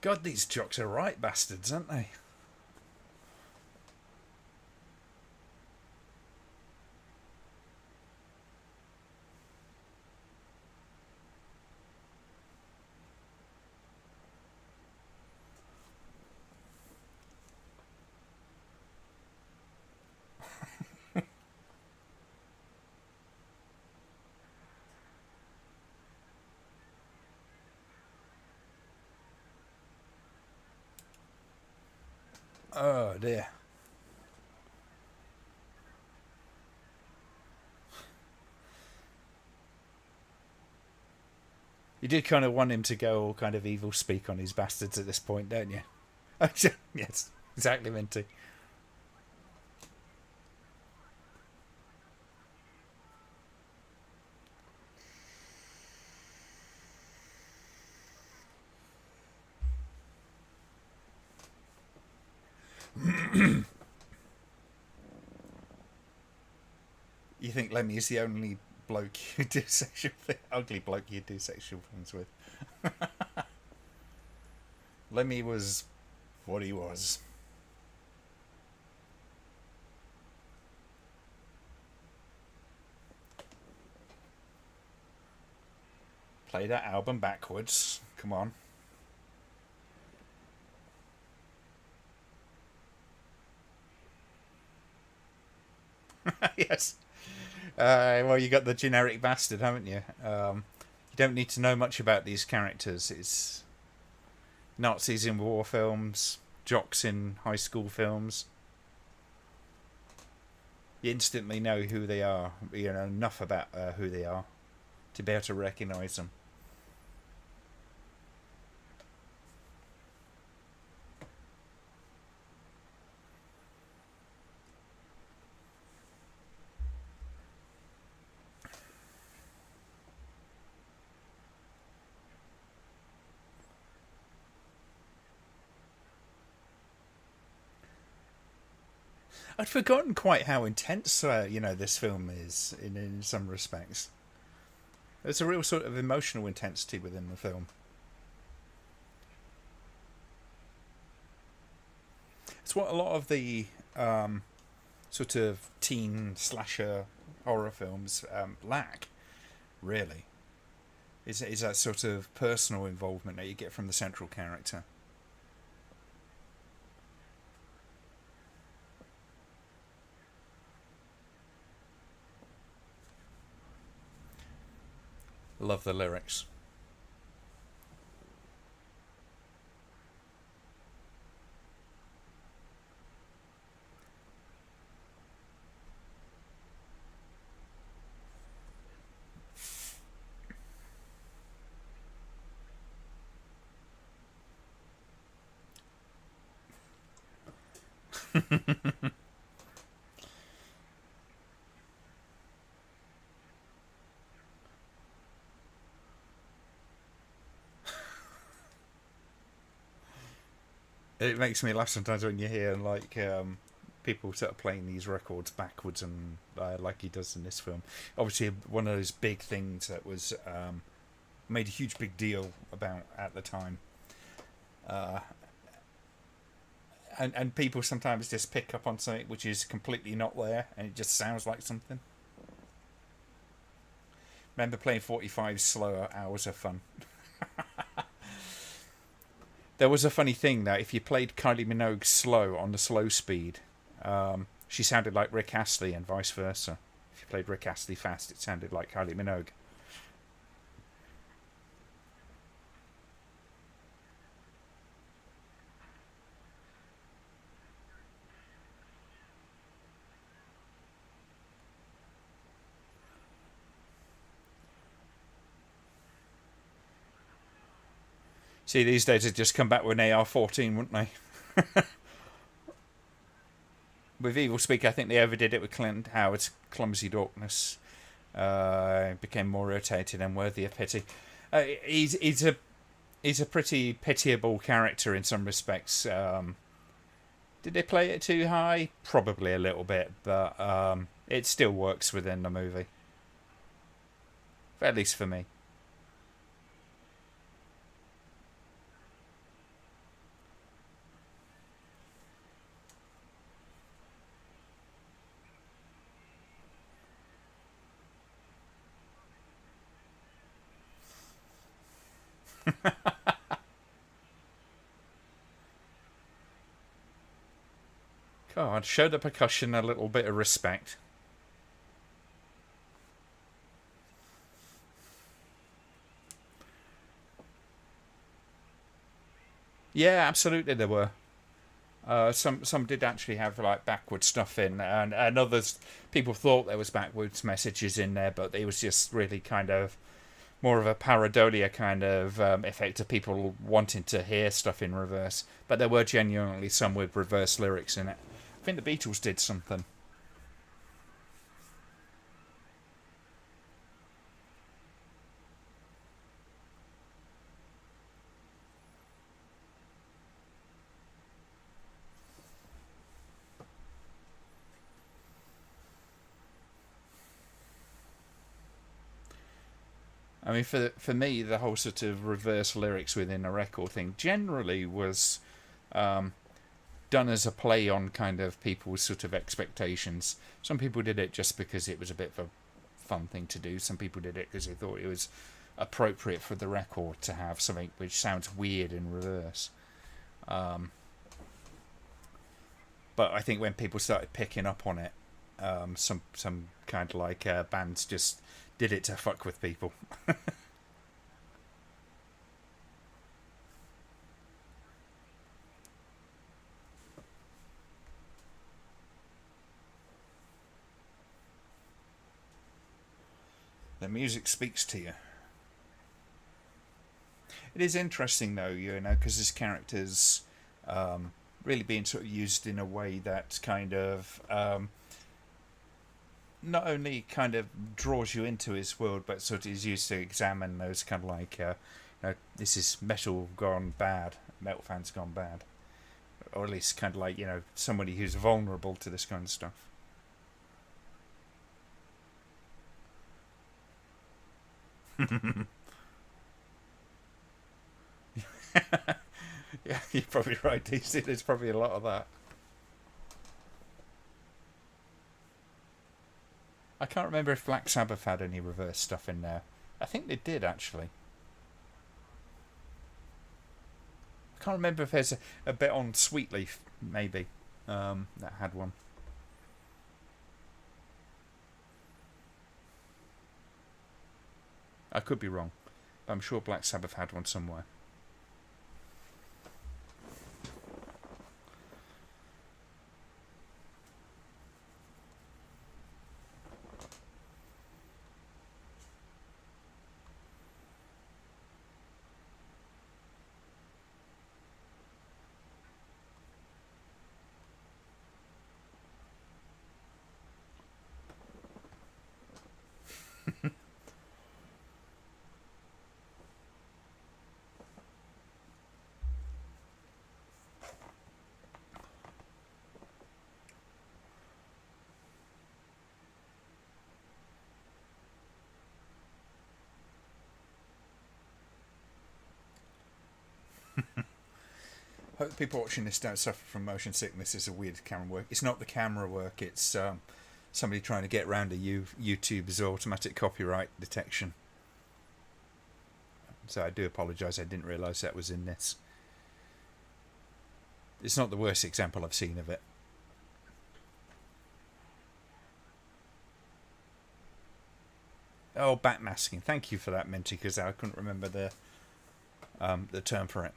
God, these jocks are right bastards, aren't they? Oh dear. You did kind of want him to go all kind of evil speak on his bastards at this point, don't you? Yes, exactly, Minty. You think Lemmy is the only bloke you do ugly bloke you do sexual things with? Lemmy was what he was. Play that album backwards. Come on. Yes. Well, you got the generic bastard, haven't you? You don't need to know much about these characters. It's Nazis in war films, jocks in high school films. You instantly know who they are. You know enough about who they are to be able to recognise them. I'd forgotten quite how intense, this film is in some respects. There's a real sort of emotional intensity within the film. It's what a lot of the sort of teen slasher horror films lack, really. Is that sort of personal involvement that you get from the central character. Love the lyrics. It makes me laugh sometimes when you hear people sort of playing these records backwards, and like he does in this film. Obviously, one of those big things that was made a huge big deal about at the time. Uh, and people sometimes just pick up on something which is completely not there, and it just sounds like something. Remember playing 45 slower hours of fun. There was a funny thing that if you played Kylie Minogue slow on the slow speed, she sounded like Rick Astley, and vice versa. If you played Rick Astley fast, it sounded like Kylie Minogue. See, these days they'd just come back with an AR-14, wouldn't they? With Evil Speak, I think they overdid it with Clint Howard's Clumsy Darkness. Became more irritated and worthy of pity. He's a pretty pitiable character in some respects. Did they play it too high? Probably a little bit, but it still works within the movie. At least for me. God, show the percussion a little bit of respect. Yeah, absolutely there were. Some did actually have like backward stuff in, and others people thought there was backwards messages in there, but it was just really kind of more of a pareidolia kind of effect of people wanting to hear stuff in reverse. But there were genuinely some with reverse lyrics in it. I think the Beatles did something. I mean, for me, the whole sort of reverse lyrics within a record thing generally was um, done as a play on kind of people's sort of expectations. Some people did it just because it was a bit of a fun thing to do. Some people did it because they thought it was appropriate for the record to have something which sounds weird in reverse. Um, but I think when people started picking up on it, some kind of like bands just did it to fuck with people. The music speaks to you. It is interesting though, because this character's really being sort of used in a way that kind of not only kind of draws you into his world, but sort of is used to examine those kind of like, this is metal gone bad, metal fans gone bad. or at least kind of like, somebody who's vulnerable to this kind of stuff. Yeah, you're probably right, DC. There's probably a lot of that. I can't remember if Black Sabbath had any reverse stuff in there. I think they did, actually. I can't remember if there's a bit on Sweetleaf, maybe, that had one. I could be wrong, but I'm sure Black Sabbath had one somewhere. Hope the people watching this don't suffer from motion sickness. It's a weird camera work. It's not the camera work. It's somebody trying to get around YouTube's automatic copyright detection. So I do apologise. I didn't realise that was in this. It's not the worst example I've seen of it. Oh, backmasking. Thank you for that, Minty, because I couldn't remember the term for it.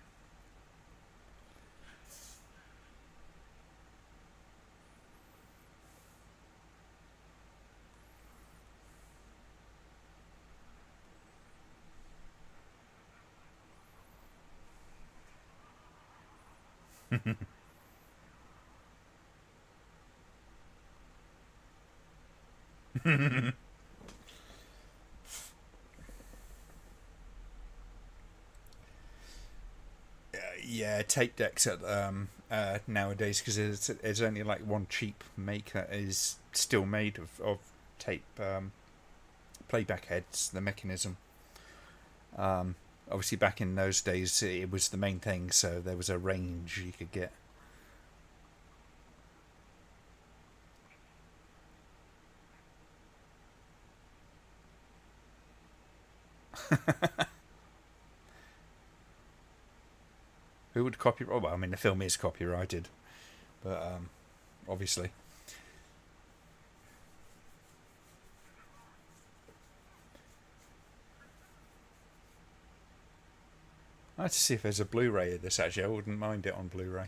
Yeah, tape decks at nowadays, because there's only like one cheap make that is still made of tape playback heads. The mechanism. Obviously, back in those days, it was the main thing, so there was a range you could get. Who would copyright? Oh, well, I mean, the film is copyrighted, but obviously. I'd like to see if there's a Blu-ray of this. Actually, I wouldn't mind it on Blu-ray.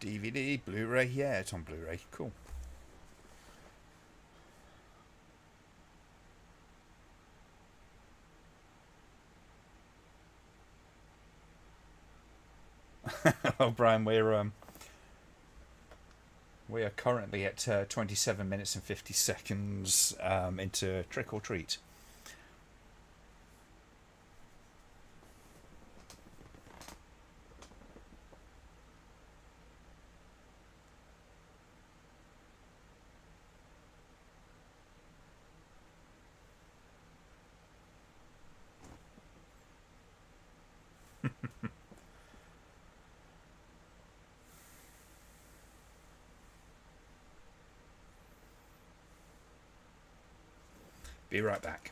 DVD, Blu-ray, yeah, it's on Blu-ray. Cool. Well, Brian, we are currently at 27 minutes and 50 seconds into Trick or Treat. Be right back.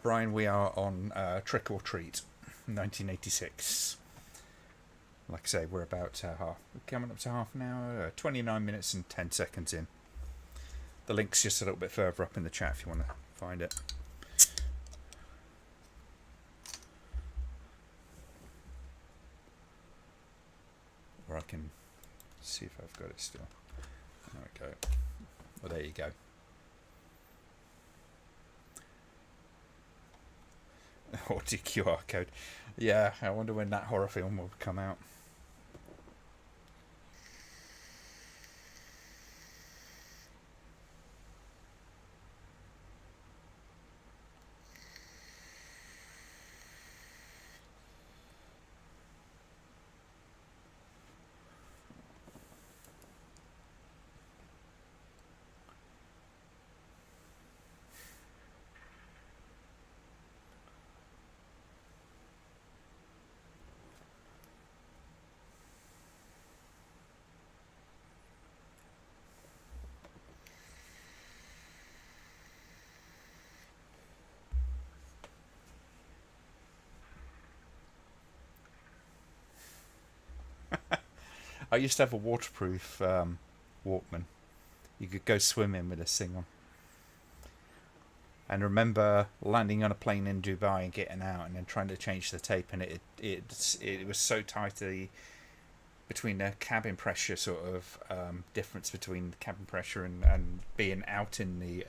Brian, we are on Trick or Treat. 1986. Like I say, we're about coming up to half an hour, 29 minutes and 10 seconds in. The link's just a little bit further up in the chat if you want to find it. Or I can see if I've got it still. There we go. Well, there you go. Audio QR code. Yeah, I wonder when that horror film will come out. I used to have a waterproof Walkman. You could go swimming with this thing on. And remember landing on a plane in Dubai and getting out and then trying to change the tape, and it was so tight between the cabin pressure sort of difference between the cabin pressure and being out in the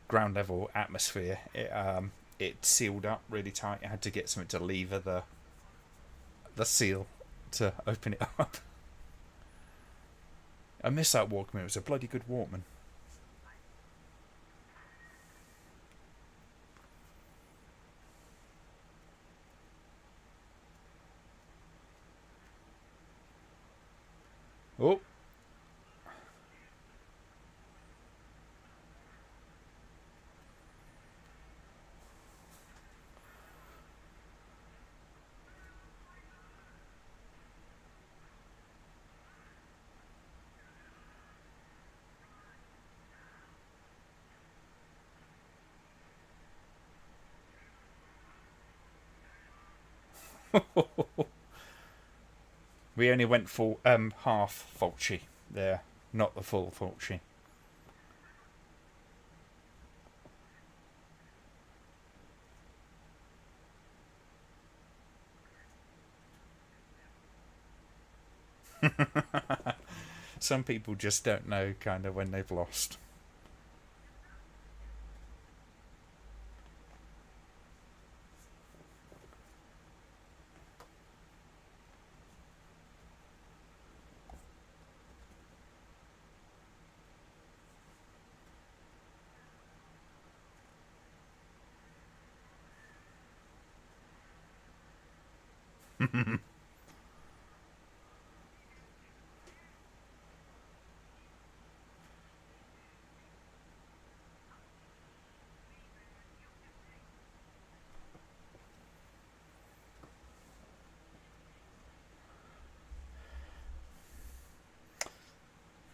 ground level atmosphere. It sealed up really tight. I had to get something to lever the seal to open it up. I miss that Walkman. It was a bloody good Walkman. Oh. We only went for half Fulci there, not the full Fulci. Some people just don't know kind of when they've lost.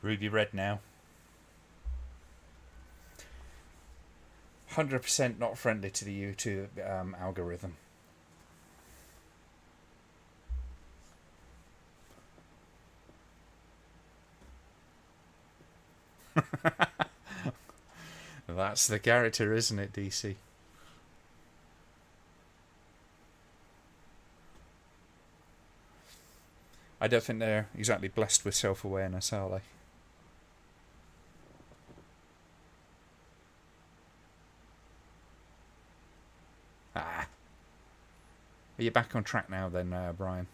Ruby red now. 100% not friendly to the YouTube algorithm. That's the character, isn't it, DC? I don't think they're exactly blessed with self-awareness, are they? Ah. Are you back on track now then, Brian?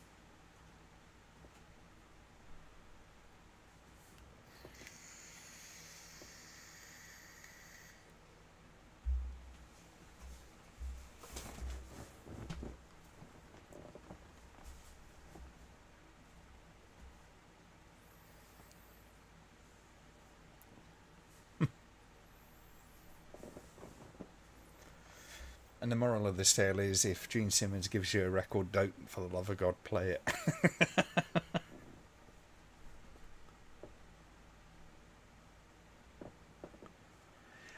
And the moral of this tale is, if Gene Simmons gives you a record, don't, for the love of God, play it.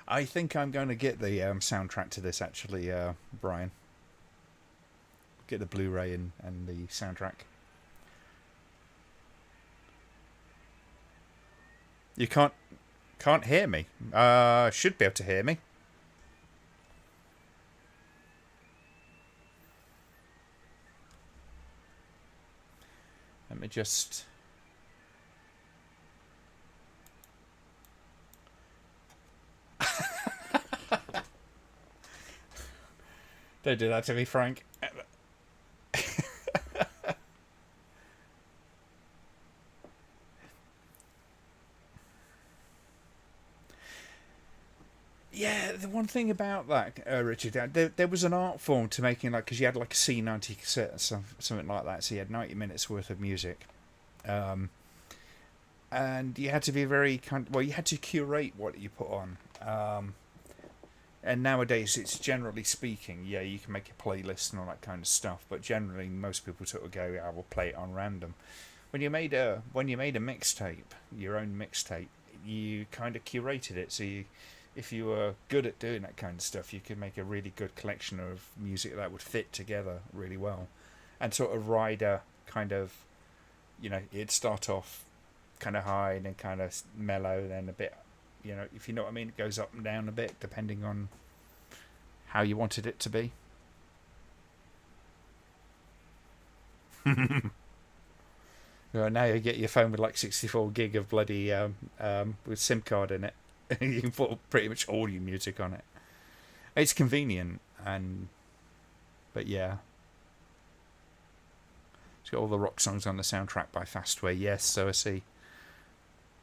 I think I'm going to get the soundtrack to this, actually, Brian. get the Blu-ray and the soundtrack. You can't hear me. Should be able to hear me. Let me just. Don't do that to me, Frank. Yeah, the one thing about that, Richard, there was an art form to making, like, because you had like a C90 cassette or something like that, so you had 90 minutes worth of music. And you had to be very well, you had to curate what you put on. And nowadays, it's generally speaking, yeah, you can make a playlist and all that kind of stuff, but generally, most people sort of go, "I will play it on random." When you made a mixtape, your own mixtape, you kind of curated it. So if you were good at doing that kind of stuff, you could make a really good collection of music that would fit together really well, and sort of ride a kind of, it'd start off kind of high and then kind of mellow, then a bit, if you know what I mean, it goes up and down a bit depending on how you wanted it to be. Well, now you get your phone with like 64 gig of bloody with SIM card in it. You can put pretty much all your music on it. It's convenient, but yeah, it's got all the rock songs on the soundtrack by Fastway. Yes, so I see.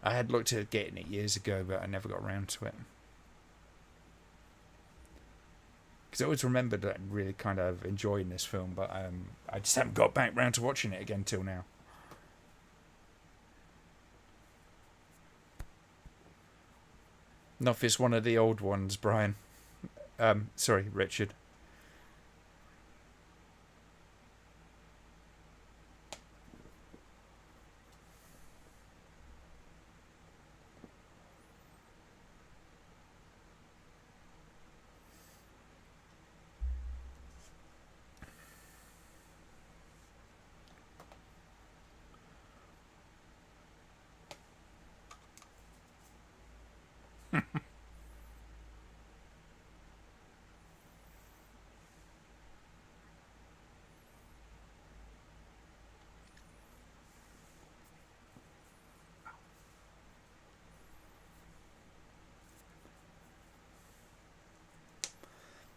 I had looked at getting it years ago, but I never got around to it. Because I always remembered that I'm really kind of enjoying this film, but I just haven't got back round to watching it again till now. Not if it's one of the old ones, Brian. Sorry, Richard.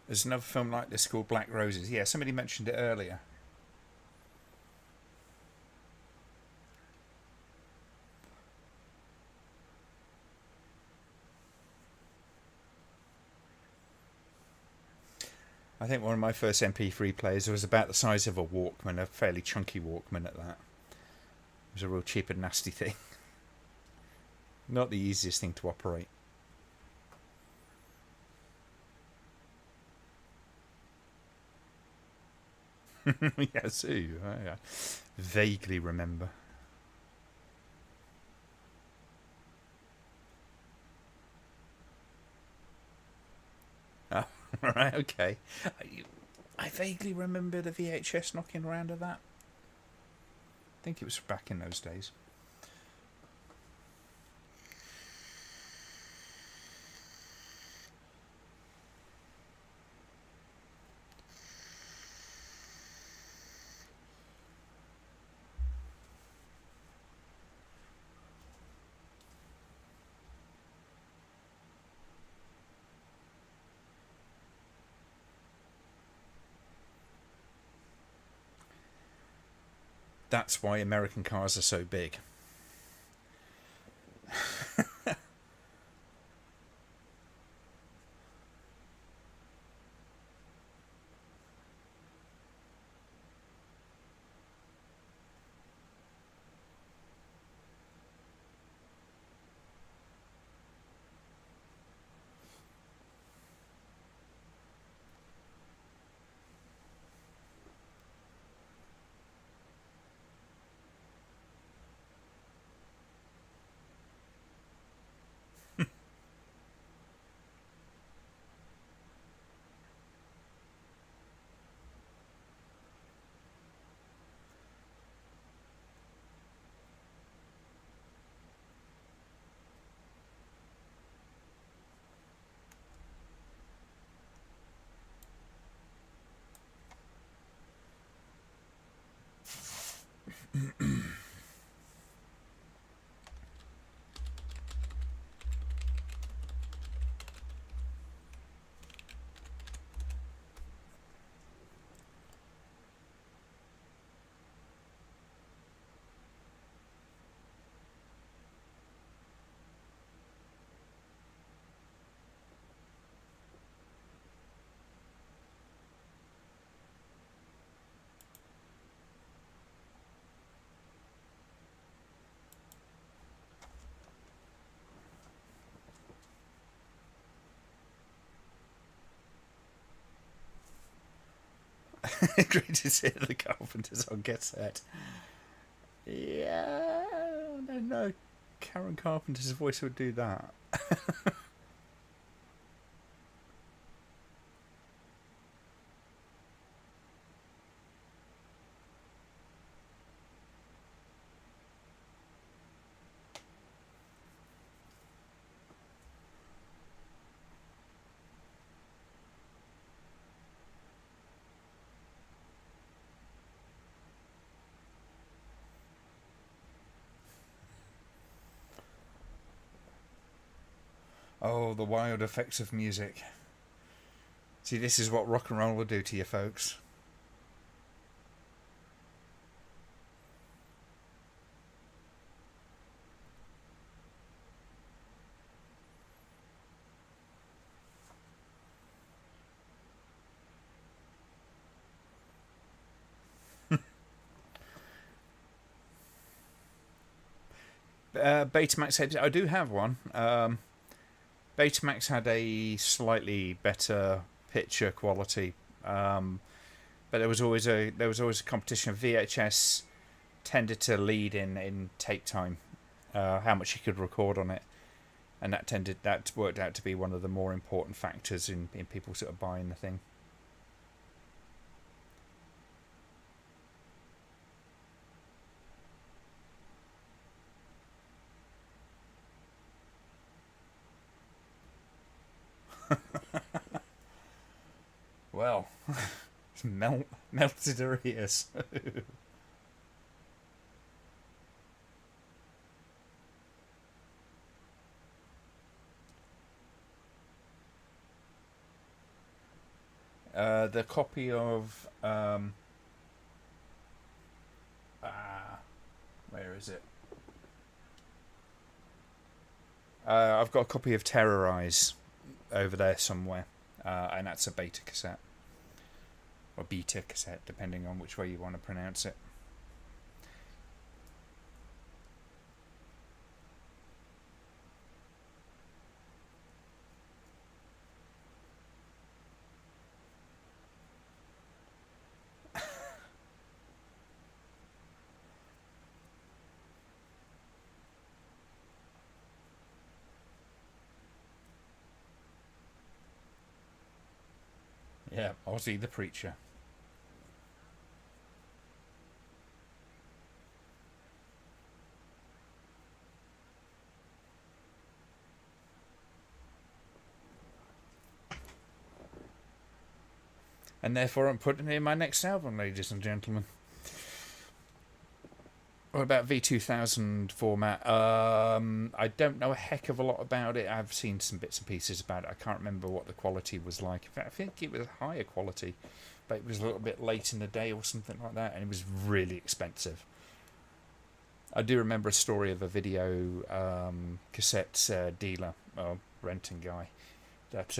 There's another film like this called Black Roses. Yeah, somebody mentioned it earlier. I think one of my first MP3 players was about the size of a Walkman, a fairly chunky Walkman at that. It was a real cheap and nasty thing. Not the easiest thing to operate. Yes, I vaguely remember. Oh, right, okay. I vaguely remember the VHS knocking around at that. I think it was back in those days. That's why American cars are so big. Greatest hit of the Carpenters on cassette. Yeah, I don't know. Karen Carpenter's voice would do that. Oh, the wild effects of music. See, this is what rock and roll will do to you, folks. Betamax heads. I do have one. Betamax had a slightly better picture quality, but there was always a competition. VHS tended to lead in tape time, how much you could record on it, and that worked out to be one of the more important factors in people sort of buying the thing. Well, melted her ears. The copy of where is it? I've got a copy of Terrorize over there somewhere, and that's a beta cassette or beta cassette, depending on which way you want to pronounce it. Yeah, Ozzy the Preacher. And therefore, I'm putting it in my next album, ladies and gentlemen. What about V2000 format? I don't know a heck of a lot about it. I've seen some bits and pieces about it. I can't remember what the quality was like. In fact, I think it was higher quality, but it was a little bit late in the day or something like that, and it was really expensive. I do remember a story of a video cassette dealer or renting guy that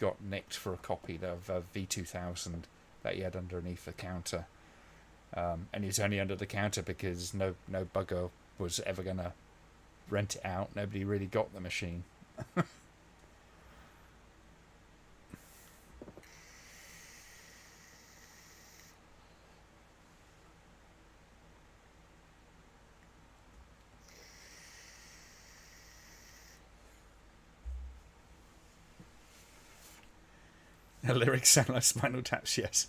got nicked for a copy of V2000 that he had underneath the counter. And he was only under the counter because no bugger was ever going to rent it out. Nobody really got the machine. The lyrics sound like Spinal Tap's, yes.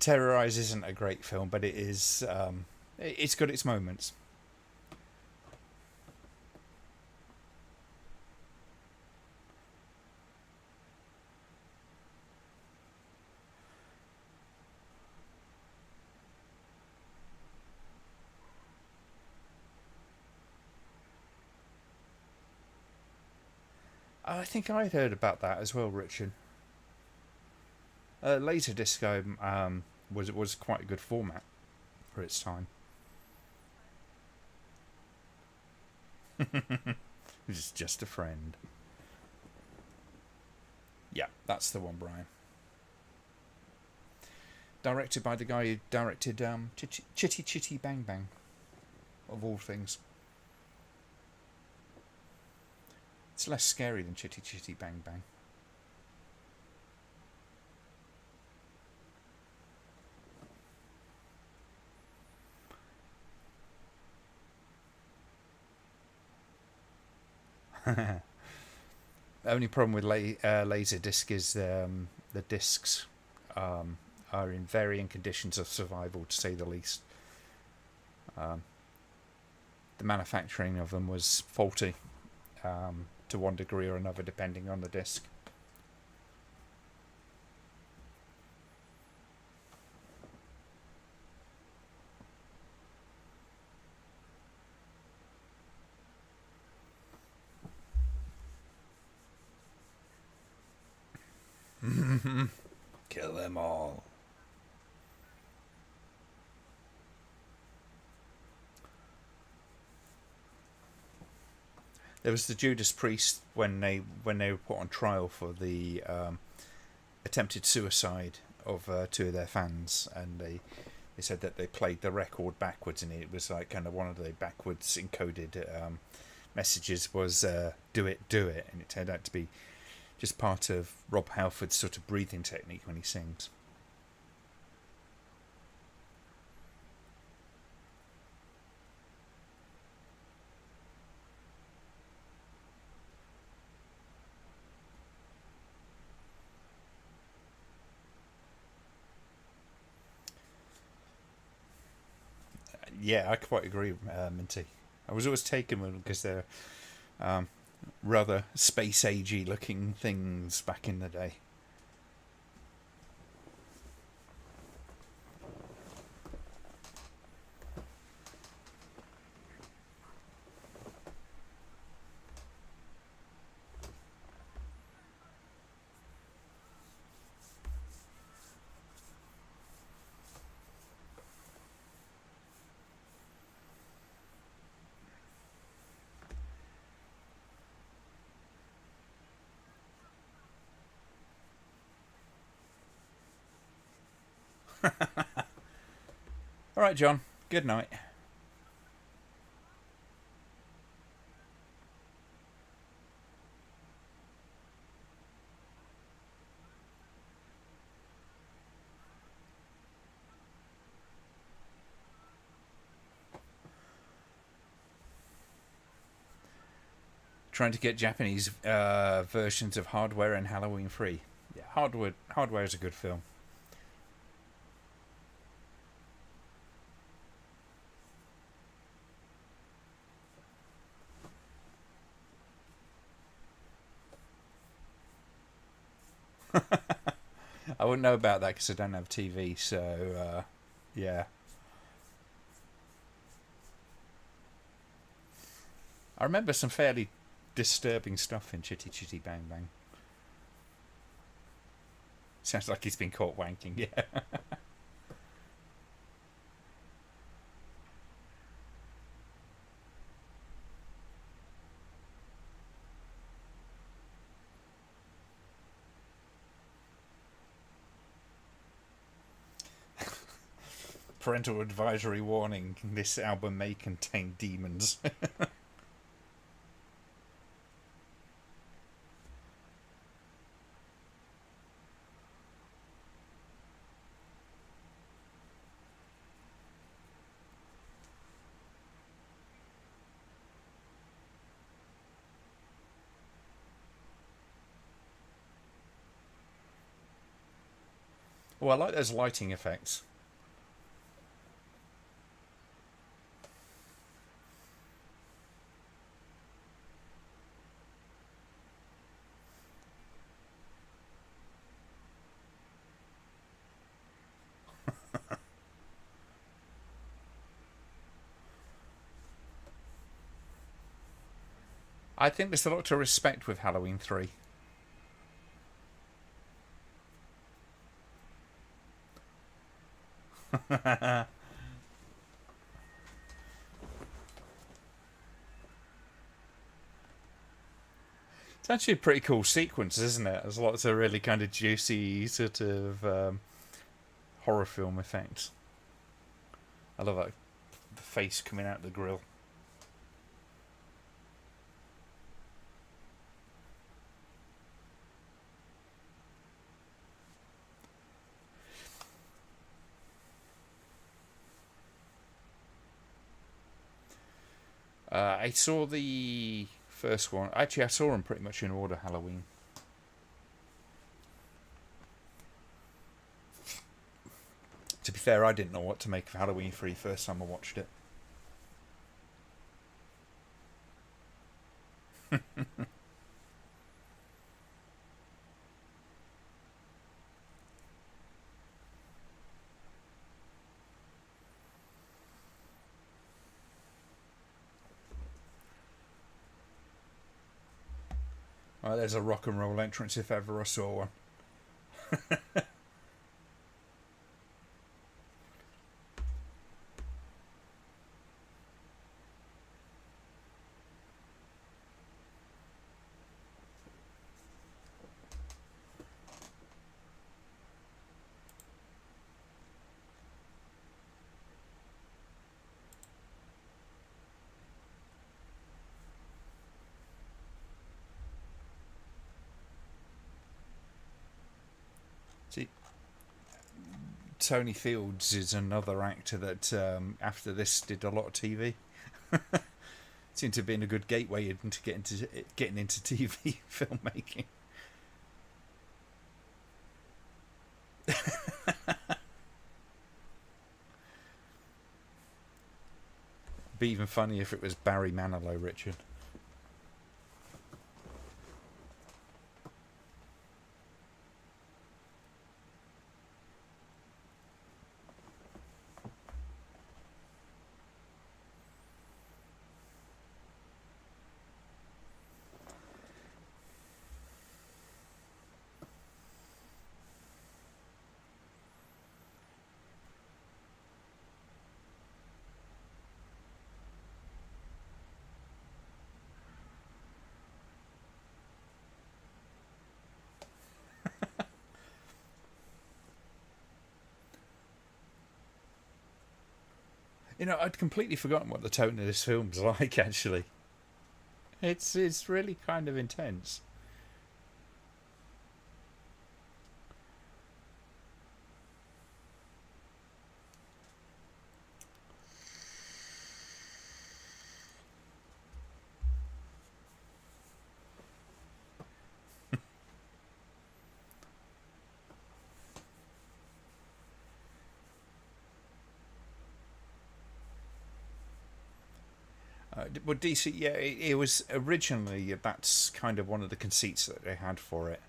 Terrorize isn't a great film, but it is. It's got its moments. I think I'd heard about that as well, Richard. Laserdisc was quite a good format for its time. It's just a friend. Yeah, that's the one, Brian. Directed by the guy who directed Chitty Chitty Bang Bang, of all things. It's less scary than Chitty Chitty Bang Bang. The only problem with Laserdisc is the discs are in varying conditions of survival, to say the least. Um, the manufacturing of them was faulty to one degree or another, depending on the disc. Kill them all. There was the Judas Priest when they were put on trial for the attempted suicide of two of their fans, and they said that they played the record backwards, and it was like kind of one of the backwards encoded messages was "do it, do it," and it turned out to be just part of Rob Halford's sort of breathing technique when he sings. Yeah, I quite agree, Minty. I was always taken with them because they're um, rather space agey looking things back in the day. All right, John. Good night. Trying to get Japanese versions of Hardware and Halloween free. Yeah, Hardware is a good film. I wouldn't know about that because I don't have TV. So yeah, I remember some fairly disturbing stuff in Chitty Chitty Bang Bang. Sounds like he's been caught wanking. Yeah. Parental advisory warning: this album may contain demons. Well, I like those lighting effects. I think there's a lot to respect with Halloween 3. It's actually a pretty cool sequence, isn't it? There's lots of really kind of juicy sort of horror film effects. I love that the face coming out the grill. I saw the first one. Actually, I saw them pretty much in order. Halloween. To be fair, I didn't know what to make of Halloween 3 first time I watched it. Right, there's a rock and roll entrance if ever I saw one. See, Tony Fields is another actor that after this did a lot of TV. Seemed to have been a good gateway into getting into TV filmmaking. Be even funny if it was Barry Manilow, Richard. You know, I'd completely forgotten what the tone of this film's like. Actually, it's really kind of intense. Well, DC, yeah, it was originally that's kind of one of the conceits that they had for it.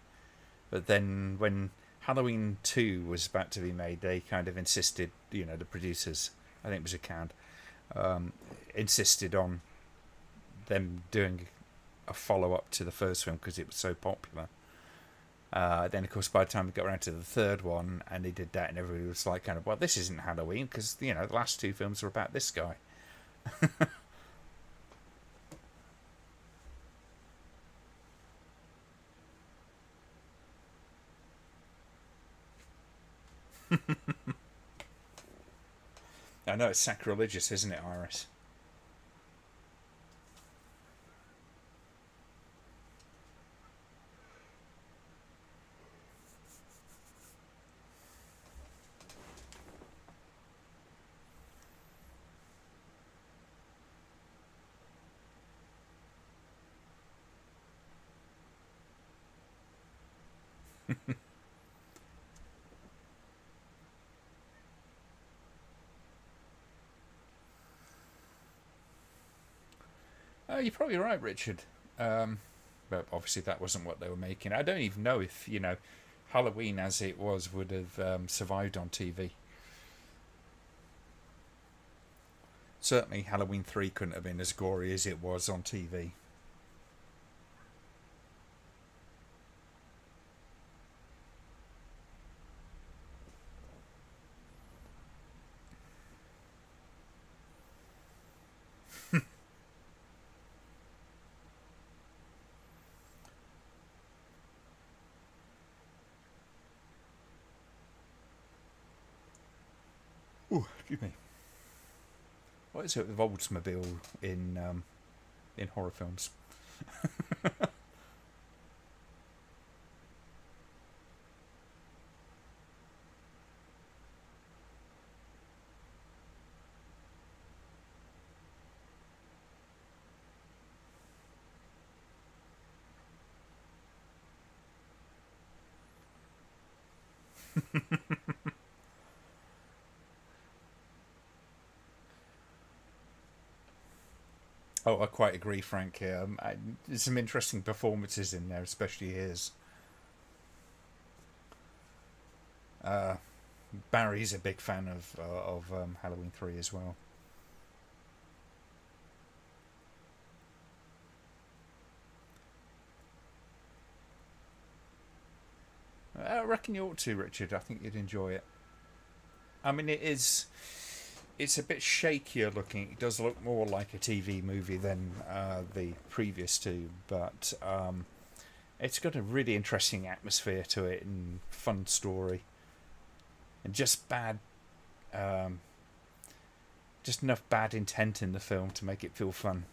But then when Halloween 2 was about to be made, they kind of insisted, the producers, I think it was a can, insisted on them doing a follow up to the first film because it was so popular. Then, of course, by the time we got around to the third one and they did that, and everybody was like, kind of, well, this isn't Halloween because, the last two films were about this guy. I know it's sacrilegious, isn't it, Iris? You're probably right, Richard. But obviously that wasn't what they were making. I don't even know if, Halloween as it was would have survived on TV. Certainly Halloween 3 couldn't have been as gory as it was on TV. Excuse me. What is it with Oldsmobile in horror films? Oh, I quite agree, Frank. There's some interesting performances in there, especially his. Uh, Barry's a big fan of Halloween 3 as well. I reckon you ought to, Richard. I think you'd enjoy it. I mean, it's a bit shakier looking. It does look more like a TV movie than the previous two, but it's got a really interesting atmosphere to it and fun story, and um, just enough bad intent in the film to make it feel fun.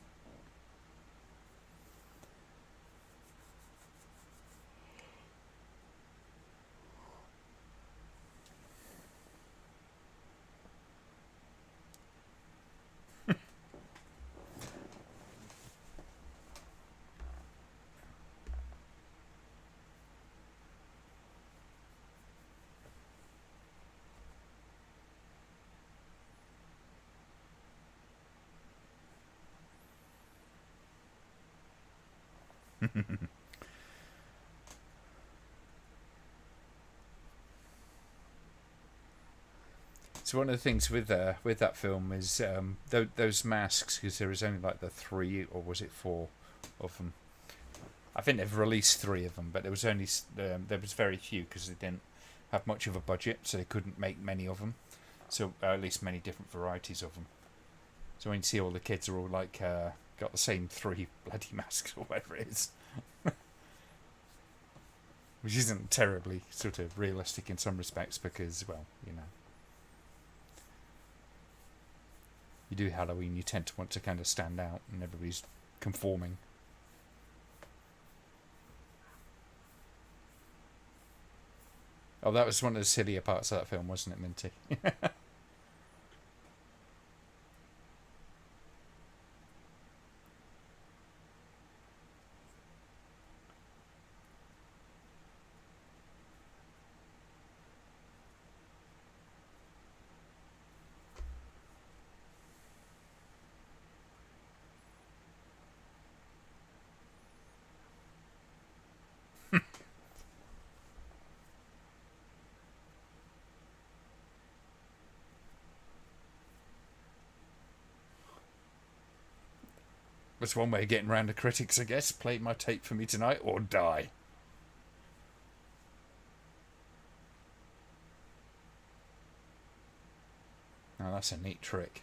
So one of the things with that film is those masks, because there was only like the three, or was it four of them? I think they've released three of them, but there was only there was very few because they didn't have much of a budget, so they couldn't make many of them. So at least many different varieties of them. So when you see all the kids are all like got the same three bloody masks or whatever it is, which isn't terribly sort of realistic in some respects because, well, you know, you do Halloween, you tend to want to kind of stand out, and everybody's conforming. Oh, that was one of the sillier parts of that film, wasn't it, Minty? That's one way of getting around the critics, I guess. Play my tape for me tonight or die. Now that's a neat trick.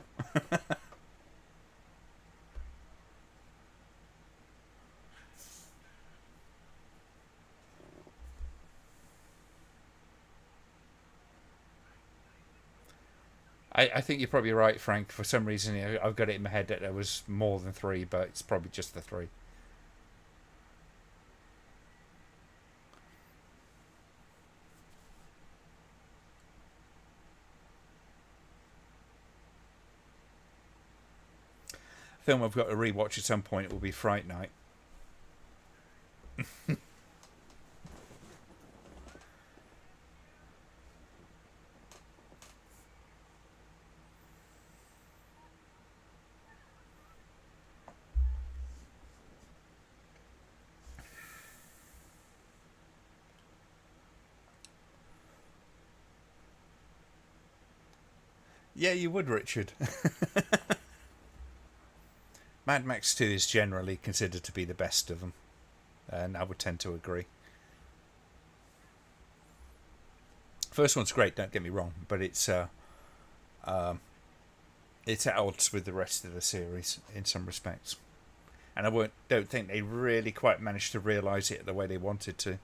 I think you're probably right, Frank. For some reason, I've got it in my head that there was more than three, but it's probably just the three. Film I've got to rewatch at some point will be Fright Night. Yeah, you would, Richard. Mad Max 2 is generally considered to be the best of them, and I would tend to agree. First one's great, don't get me wrong, but um, it's at odds with the rest of the series in some respects, and don't think they really quite managed to realise it the way they wanted to.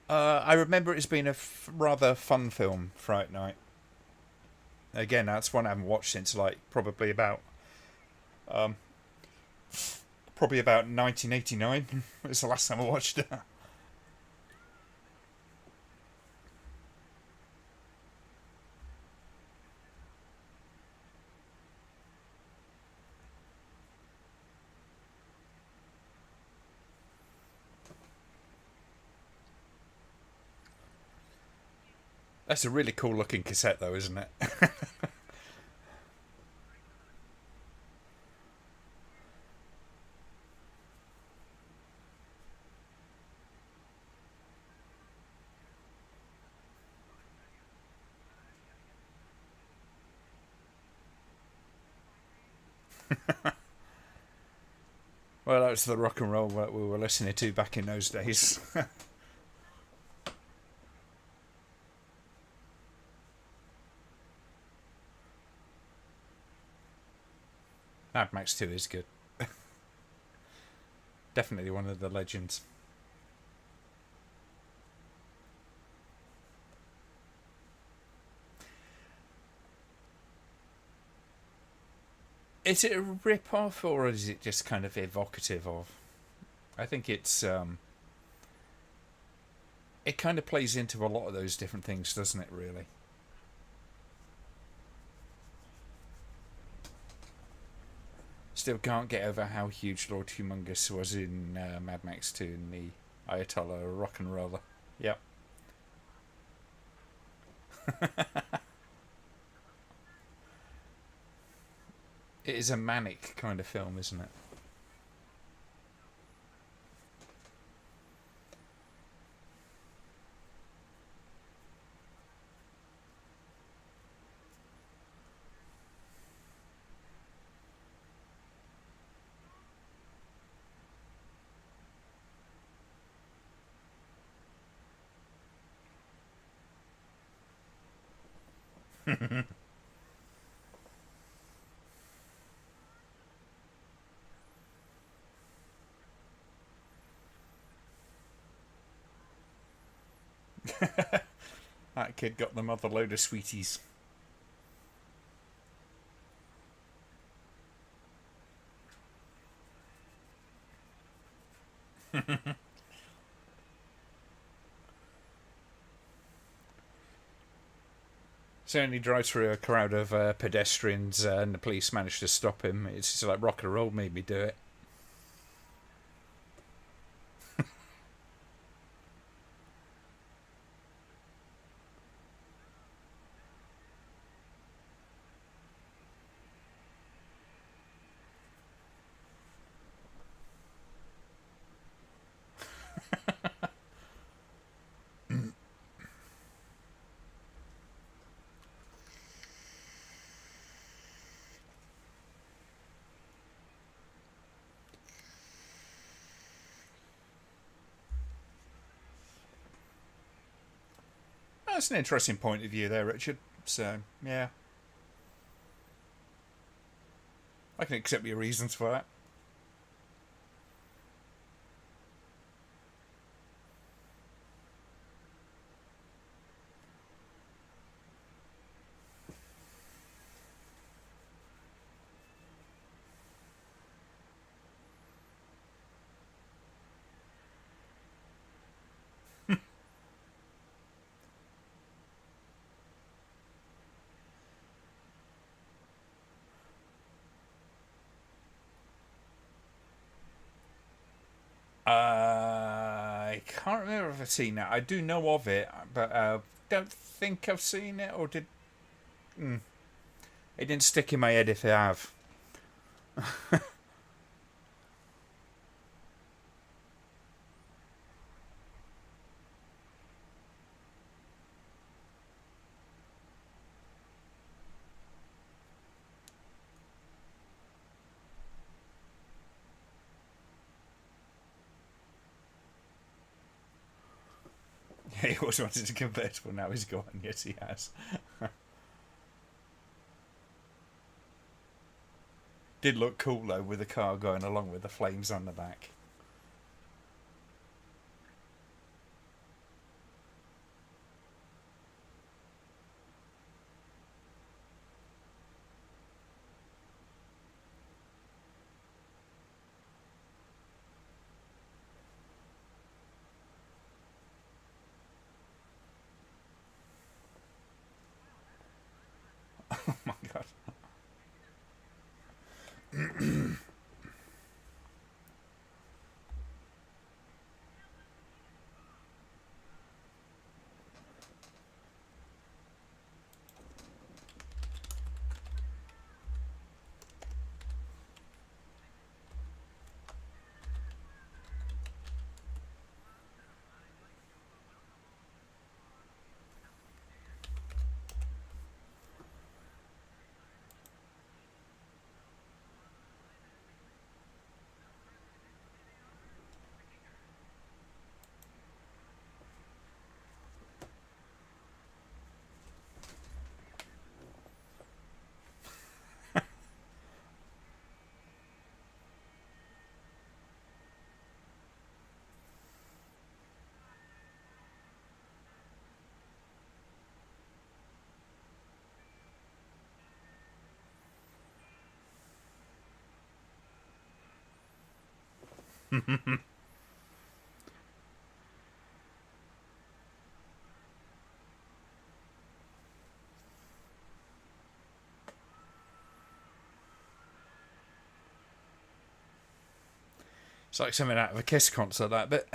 I remember it as being a rather fun film, Fright Night. Again, that's one I haven't watched since like um, probably about 1989. It's the last time I watched it. That's a really cool looking cassette, though, isn't it? Well, that was the rock and roll that we were listening to back in those days. Mad Max 2 is good. Definitely one of the legends. Is it a rip off or is it just kind of evocative of? I think it kind of plays into a lot of those different things, doesn't it, really? Still can't get over how huge Lord Humongous was in Mad Max 2 and the Ayatollah rock and roller. Yep. It is a manic kind of film, isn't it? That kid got the mother load of sweeties. So he drives through a crowd of pedestrians and the police manage to stop him. It's just like rock and roll made me do it. That's an interesting point of view there, Richard. So, yeah, I can accept your reasons for that. I can't remember if I've seen that. I do know of it, but don't think I've seen it, or did. Mm, it didn't stick in my head if I have. He always wanted a convertible, now he's gone. Yes, he has. Did look cool though, with the car going along with the flames on the back. It's like something out of a Kiss concert, that bit.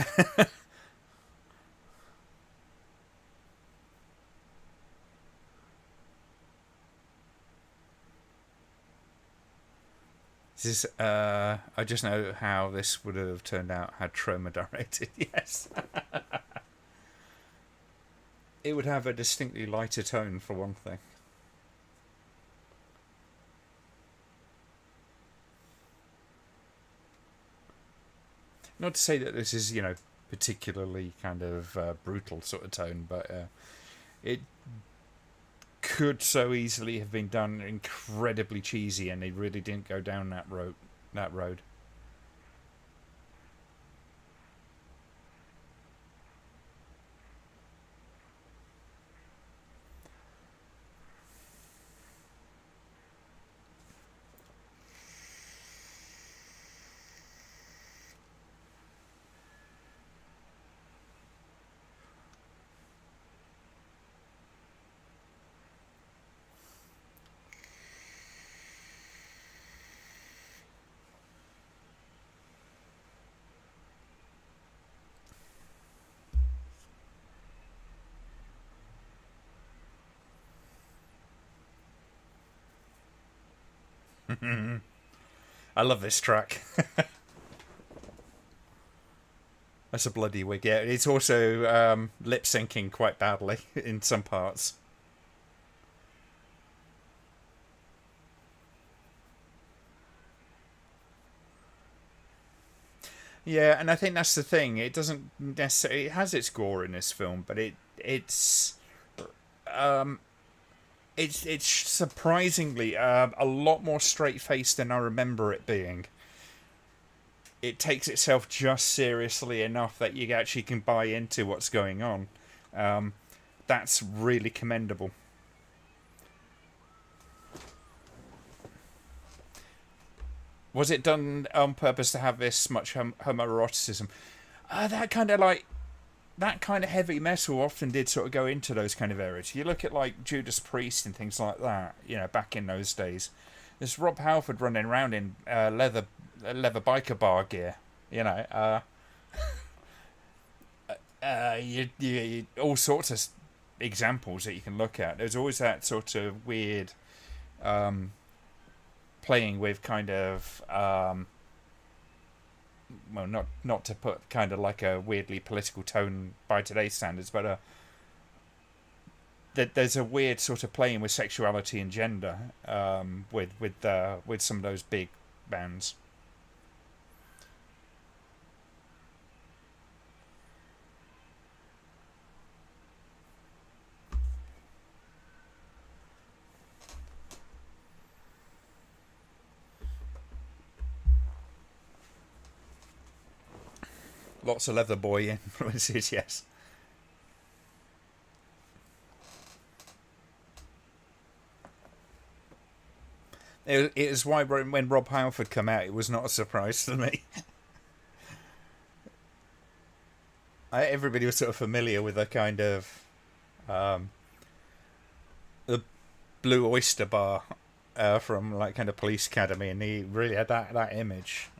This is, I just know how this would have turned out had Troma directed. Yes. It would have a distinctly lighter tone, for one thing. Not to say that this is, particularly kind of brutal sort of tone, but it could so easily have been done incredibly cheesy, and they really didn't go down that road. That road. I love this track. That's a bloody wig. Yeah, it's also lip syncing quite badly in some parts. Yeah, and I think that's the thing. It doesn't necessarily. It has its gore in this film, but um, it's surprisingly a lot more straight faced than I remember it being. It takes itself just seriously enough that you actually can buy into what's going on. Um, that's really commendable. Was it done on purpose to have this much homoeroticism? That kind of like that kind of heavy metal often did sort of go into those kind of areas. You look at like Judas Priest and things like that. Back in those days, there's Rob Halford running around in leather biker bar gear. You know, all sorts of examples that you can look at. There's always that sort of weird playing with kind of well, not to put kind of like a weirdly political tone by today's standards, but there's a weird sort of playing with sexuality and gender with some of those big bands. Lots of Leather Boy influences, yes. It is why when Rob Halford came out, it was not a surprise to me. Everybody was sort of familiar with the kind of um, the Blue Oyster Bar from like kind of Police Academy, and he really had that image.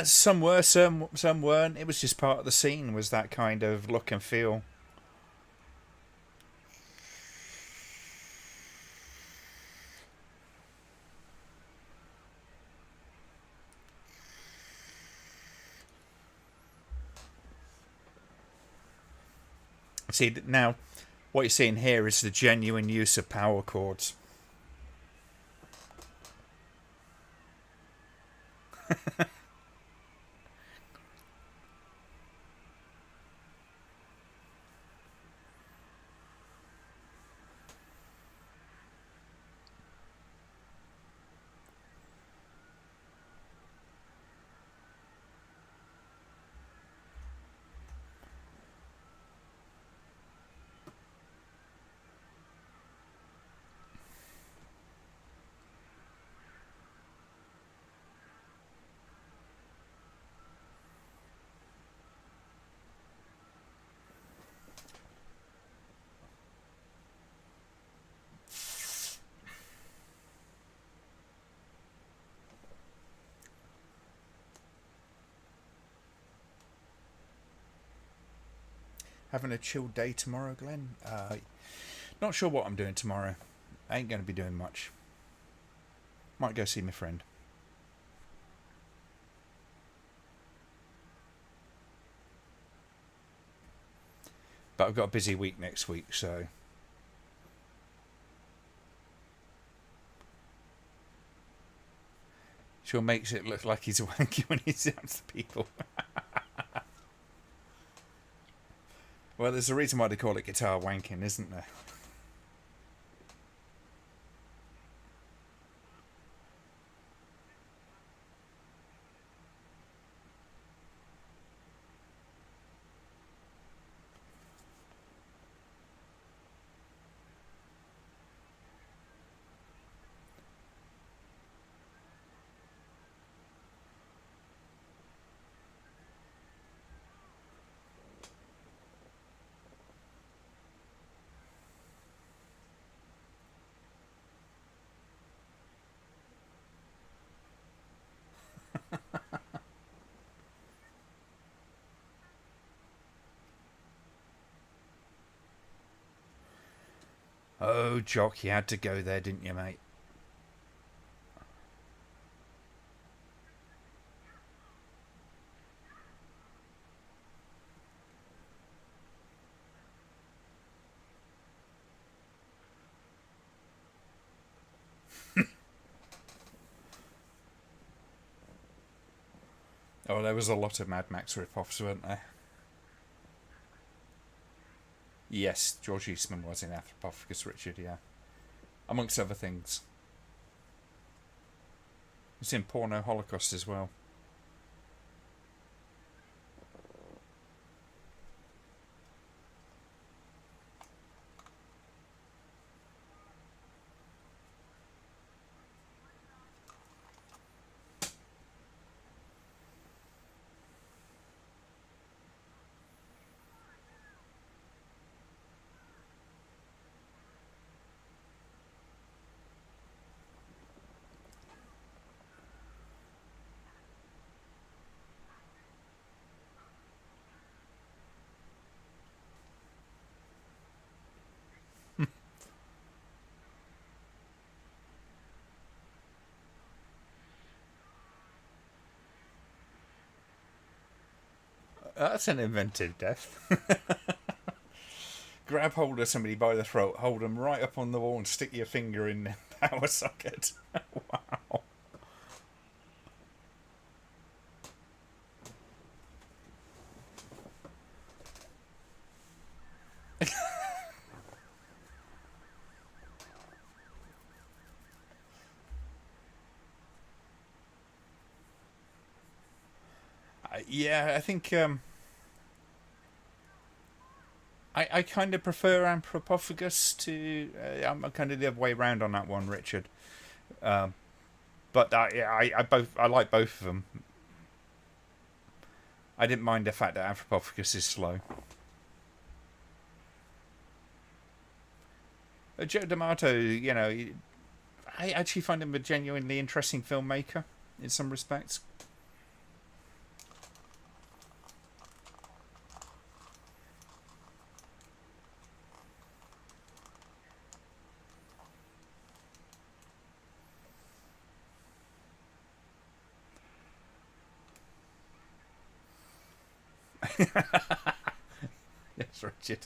Some were, some weren't. It was just part of the scene. Was that kind of look and feel? See now, what you're seeing here is the genuine use of power chords. Having a chill day tomorrow, Glenn. Not sure what I'm doing tomorrow. I ain't going to be doing much. Might go see my friend. But I've got a busy week next week, so... Sure makes it look like he's wanky when he sounds to people. Well, there's a reason why they call it guitar wanking, isn't there? Oh, Jock, you had to go there, didn't you, mate? Oh, there was a lot of Mad Max rip-offs, weren't there? Yes, George Eastman was in Anthropophagus, Richard, yeah. Amongst other things. He's in Porno Holocaust as well. That's an inventive death. Grab hold of somebody by the throat, hold them right up on the wall and stick your finger in the power socket. Wow. Yeah, I think I kind of prefer Anthropophagus to. I'm kind of the other way round on that one, Richard. Um, but yeah, I like both of them. I didn't mind the fact that Anthropophagus is slow. Joe D'Amato, I actually find him a genuinely interesting filmmaker in some respects. Yes, Richard.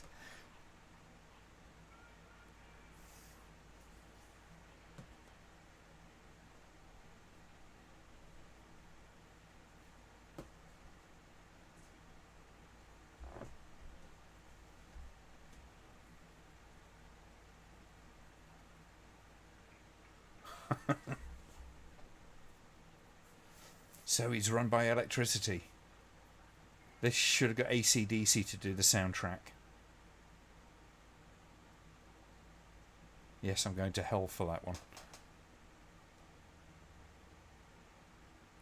So he's run by electricity. They should have got AC/DC to do the soundtrack. Yes, I'm going to hell for that one.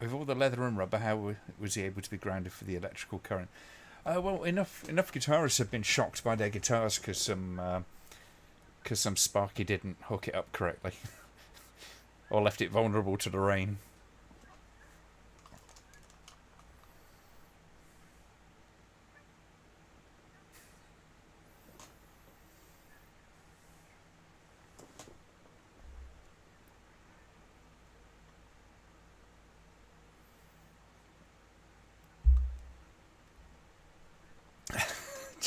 With all the leather and rubber, how was he able to be grounded for the electrical current? Well, enough guitarists have been shocked by their guitars because some Sparky didn't hook it up correctly or left it vulnerable to the rain.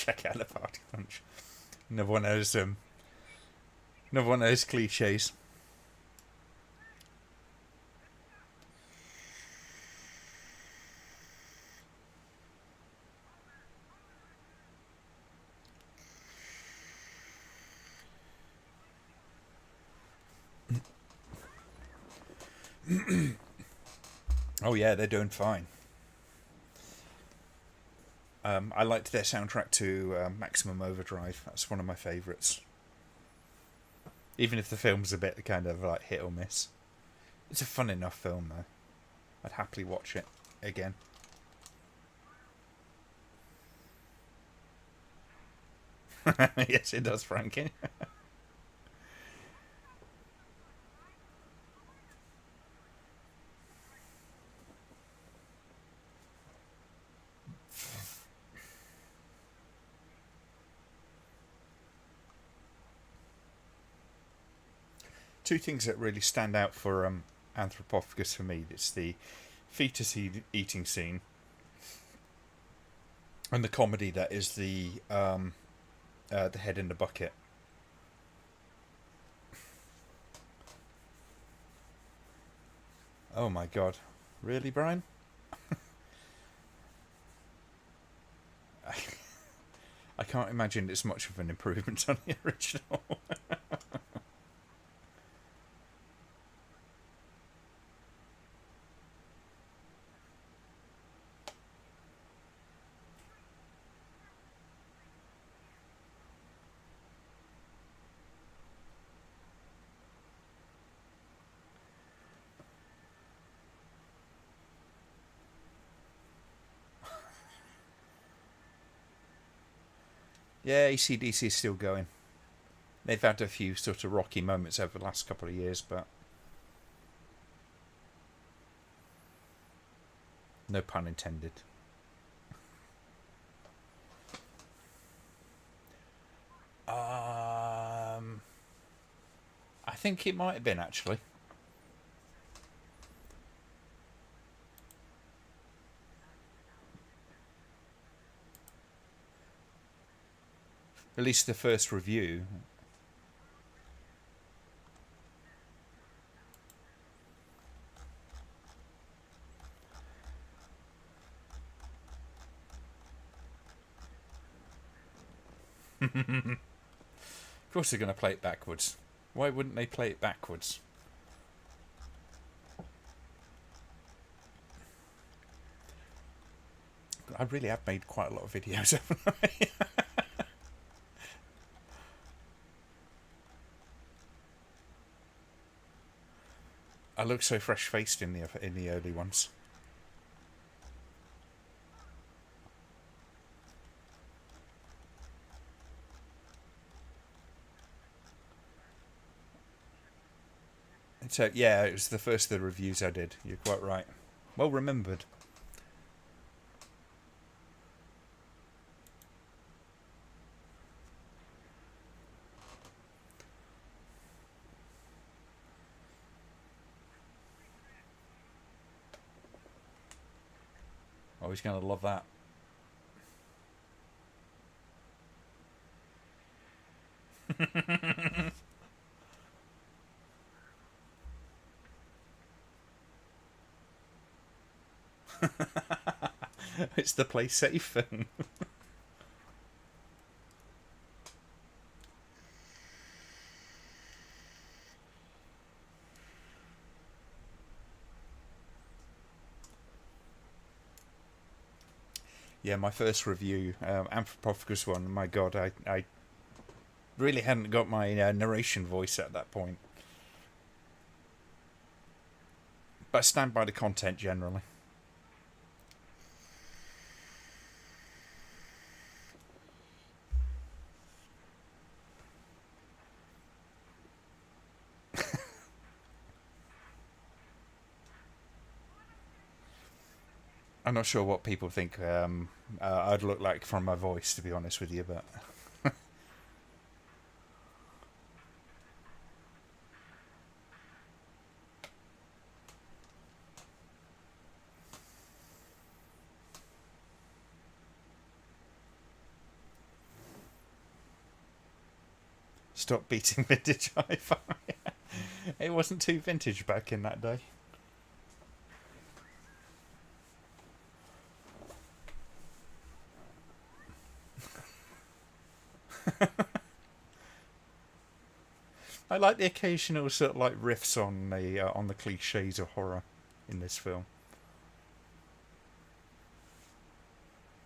check out the party punch. Another one of those cliches. Oh yeah, they're doing fine. I liked their soundtrack to Maximum Overdrive. That's one of my favourites. Even if the film's a bit kind of like hit or miss. It's a fun enough film though. I'd happily watch it again. Yes, it does, Frankie. Two things that really stand out for Anthropophagus for me. It's the fetus eating scene and the comedy that is the head in the bucket. Oh my god. Really, Brian? I can't imagine it's much of an improvement on the original. Yeah, AC/DC is still going. They've had a few sort of rocky moments over the last couple of years, but no pun intended. I think it might have been actually. At least the first review. Of course they're going to play it backwards. Why wouldn't they play it backwards? I really have made quite a lot of videos, haven't I? I look so fresh-faced in the early ones. And so yeah, it was the first of the reviews I did. You're quite right. Well remembered. Oh, he's going to love that. It's the play safe thing. Yeah, my first review, Anthropophagus one. My God, I really hadn't got my narration voice at that point. But I stand by the content generally. I'm not sure what people think I'd look like from my voice, to be honest with you, but Stop beating vintage hi-fi. It wasn't too vintage back in that day. I like the occasional sort of like riffs on the cliches of horror in this film.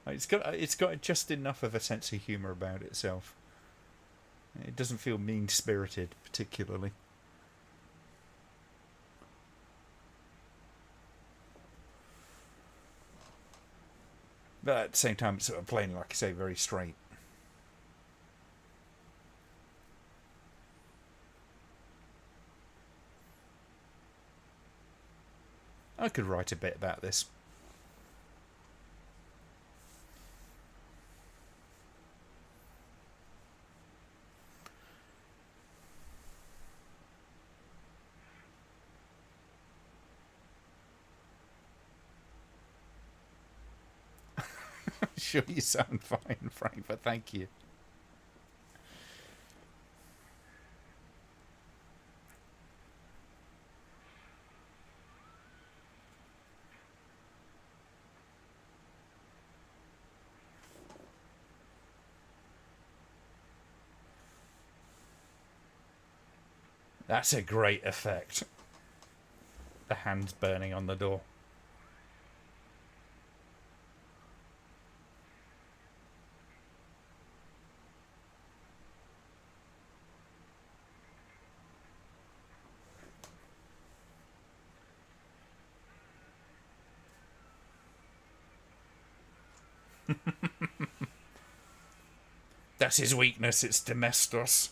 It's got just enough of a sense of humour about itself. It doesn't feel mean spirited particularly. But at the same time, it's sort of playing, like I say, very straight. I could write a bit about this. Sure, you sound fine, Frank, but thank you. That's a great effect. The hands burning on the door. That's his weakness, it's Domestos.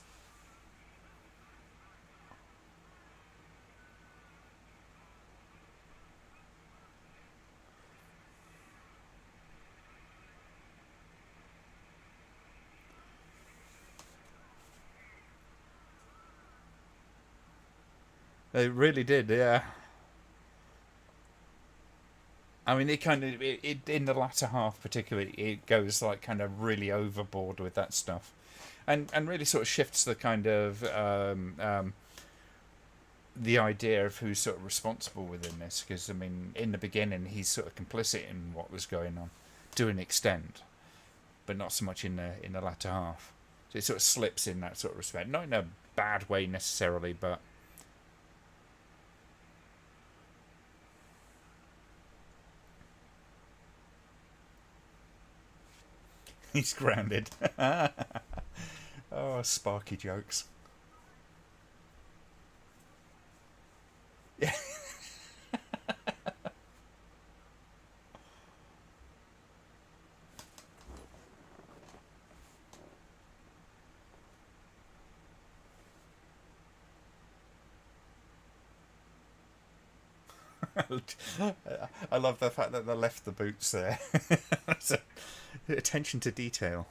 They really did, yeah. I mean, it in the latter half, particularly, it goes like kind of really overboard with that stuff, and really sort of shifts the kind of the idea of who's sort of responsible within this. Because I mean, in the beginning, he's sort of complicit in what was going on, to an extent, but not so much in the latter half. So it sort of slips in that sort of respect, not in a bad way necessarily, but he's grounded. Oh, sparky jokes. Yeah. I love the fact that they left the boots there. So, attention to detail.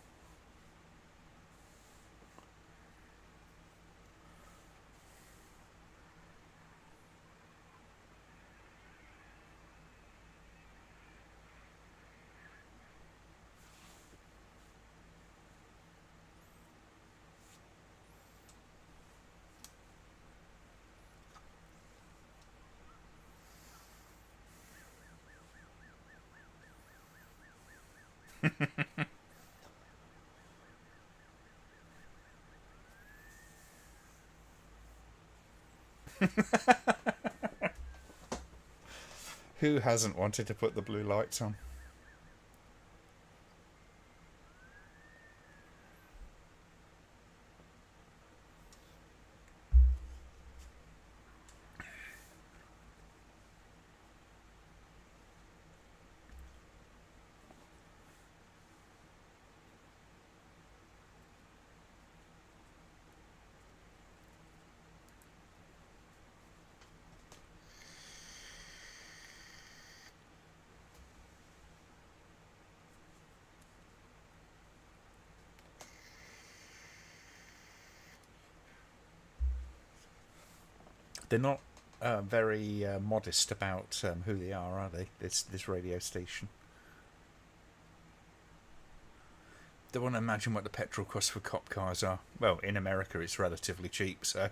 Who hasn't wanted to put the blue lights on? They're not very modest about who they are they? This radio station. Don't want to imagine what the petrol costs for cop cars are. Well, in America, it's relatively cheap, so.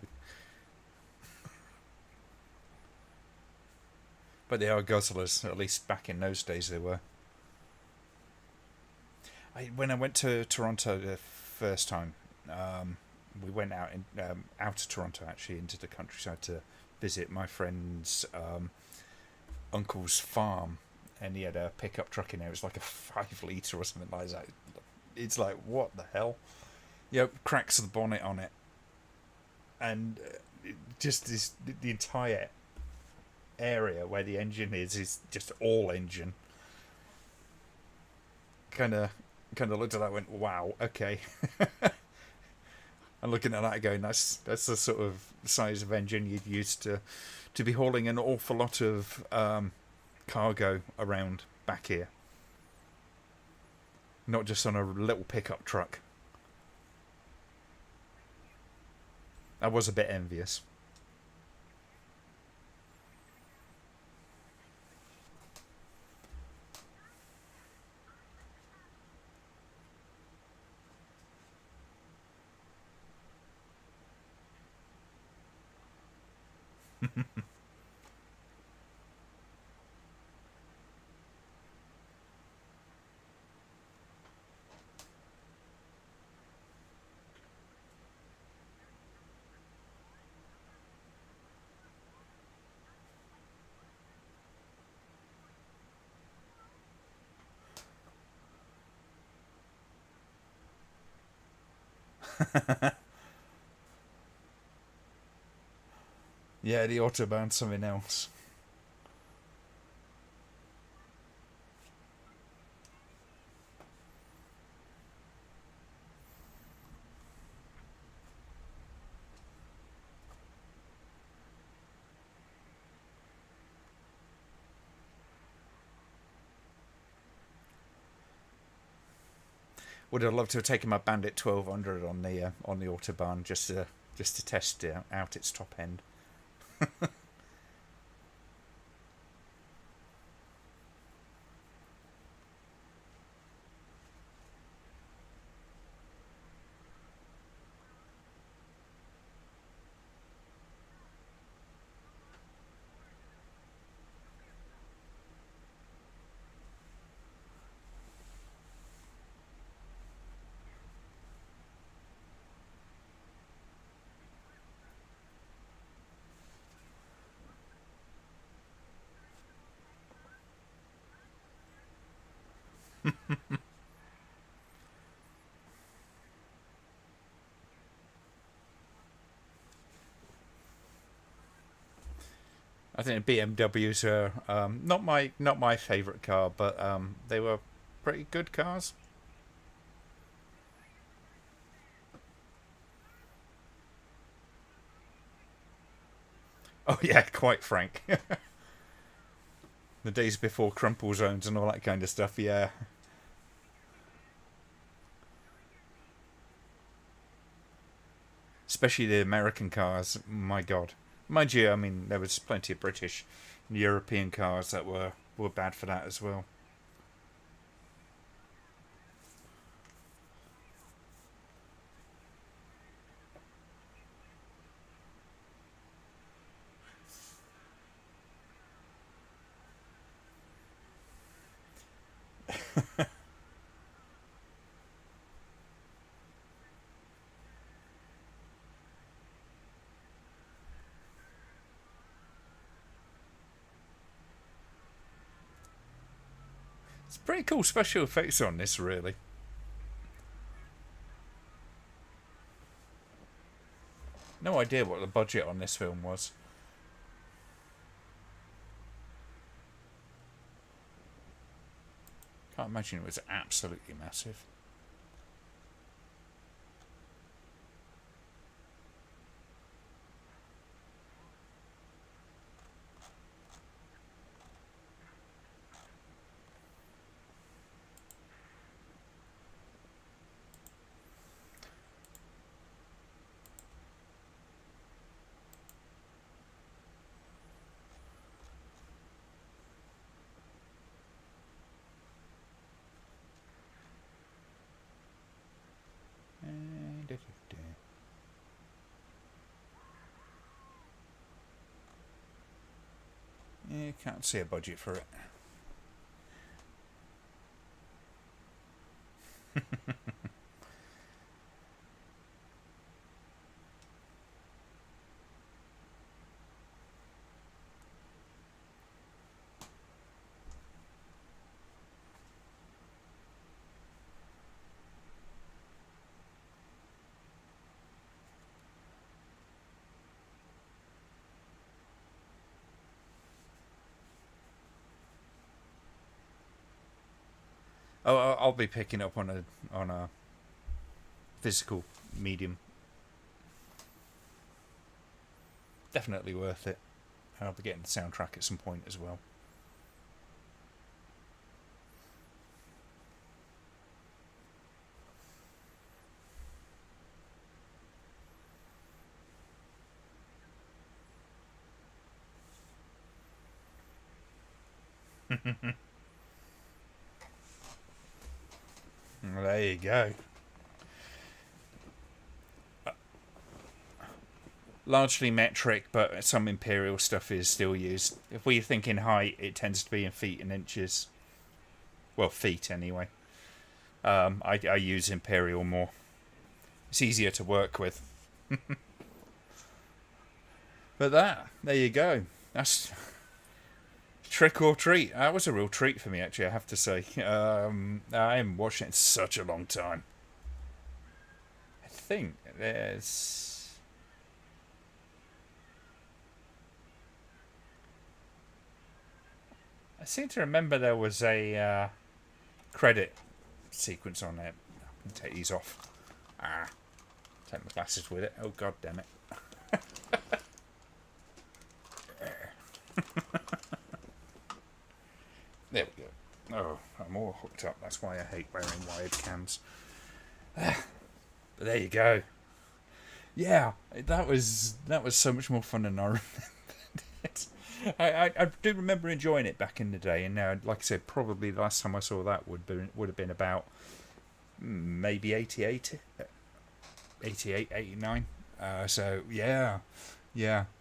But they are guzzlers. At least back in those days, they were. When I went to Toronto the first time, we went out of Toronto, actually, into the countryside to visit my friend's uncle's farm, and he had a pickup truck in there. It was like a 5 litre or something like that. It's like, what the hell? Cracks of the bonnet on it, and just the entire area where the engine is just all engine. Kind of looked at that and went, wow, okay. I'm looking at that going, that's the sort of size of engine you'd use to be hauling an awful lot of cargo around back here. Not just on a little pickup truck. I was a bit envious. Yeah, the Autobahn's something else. Would have loved to have taken my Bandit 1200 on the Autobahn just to test out its top end. I think BMWs are not my favourite car, but they were pretty good cars. Oh yeah, quite frank. The days before crumple zones and all that kind of stuff. Yeah, especially the American cars. My God, mind you, I mean there was plenty of British and European cars that were bad for that as well. It's pretty cool special effects on this, really. No idea what the budget on this film was. Can't imagine it was absolutely massive. can't see a budget for it. Oh, I'll be picking up on a physical medium. Definitely worth it. I'll be getting the soundtrack at some point as well. Well, there you go. Largely metric, but some imperial stuff is still used. If we think in height, it tends to be in feet and inches. Well, feet anyway. I use imperial more. It's easier to work with. But there you go. That's trick or treat. That was a real treat for me, actually, I have to say. I haven't watched it in such a long time. I think there's... I seem to remember there was a credit sequence on it. I'll take these off. Take my glasses with it. Oh, god damn it. There we go. Oh, I'm all hooked up. That's why I hate wearing wired cams. But there you go. Yeah, that was so much more fun than I remembered it. I do remember enjoying it back in the day, and now, like I said, probably the last time I saw that would have been about maybe 88, 89. So yeah.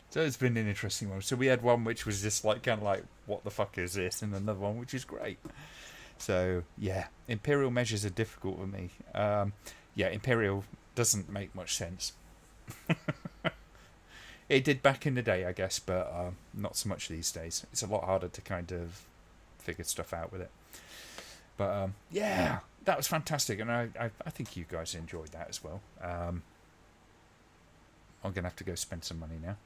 So it's been an interesting one. So we had one which was just like kind of like, what the fuck is this, and another one which is great. So yeah, imperial measures are difficult for me. Yeah, imperial doesn't make much sense. It did back in the day, I guess, but not so much these days. It's a lot harder to kind of figure stuff out with it. But yeah, that was fantastic, and I think you guys enjoyed that as well. I'm going to have to go spend some money now.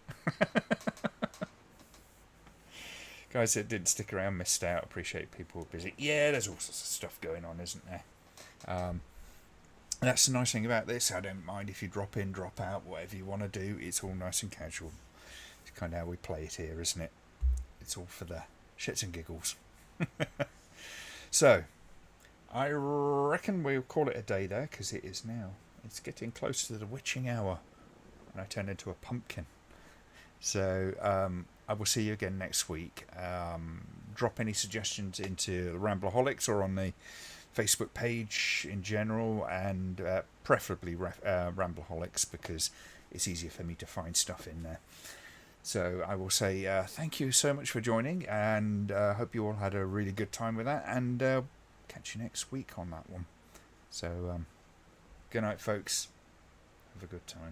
Guys that didn't stick around missed out. Appreciate people were busy. Yeah, there's all sorts of stuff going on, isn't there? That's the nice thing about this. I don't mind if you drop in, drop out, whatever you want to do. It's all nice and casual. It's kind of how we play it here, isn't it? It's all for the shits and giggles. So, I reckon we'll call it a day there, because it is now. It's getting close to the witching hour. And I turn into a pumpkin. So, I will see you again next week. Drop any suggestions into the Rambleholics or on the Facebook page in general, and preferably Rambleholics, because it's easier for me to find stuff in there. So I will say thank you so much for joining, and hope you all had a really good time with that, and catch you next week on that one. So good night, folks. Have a good time.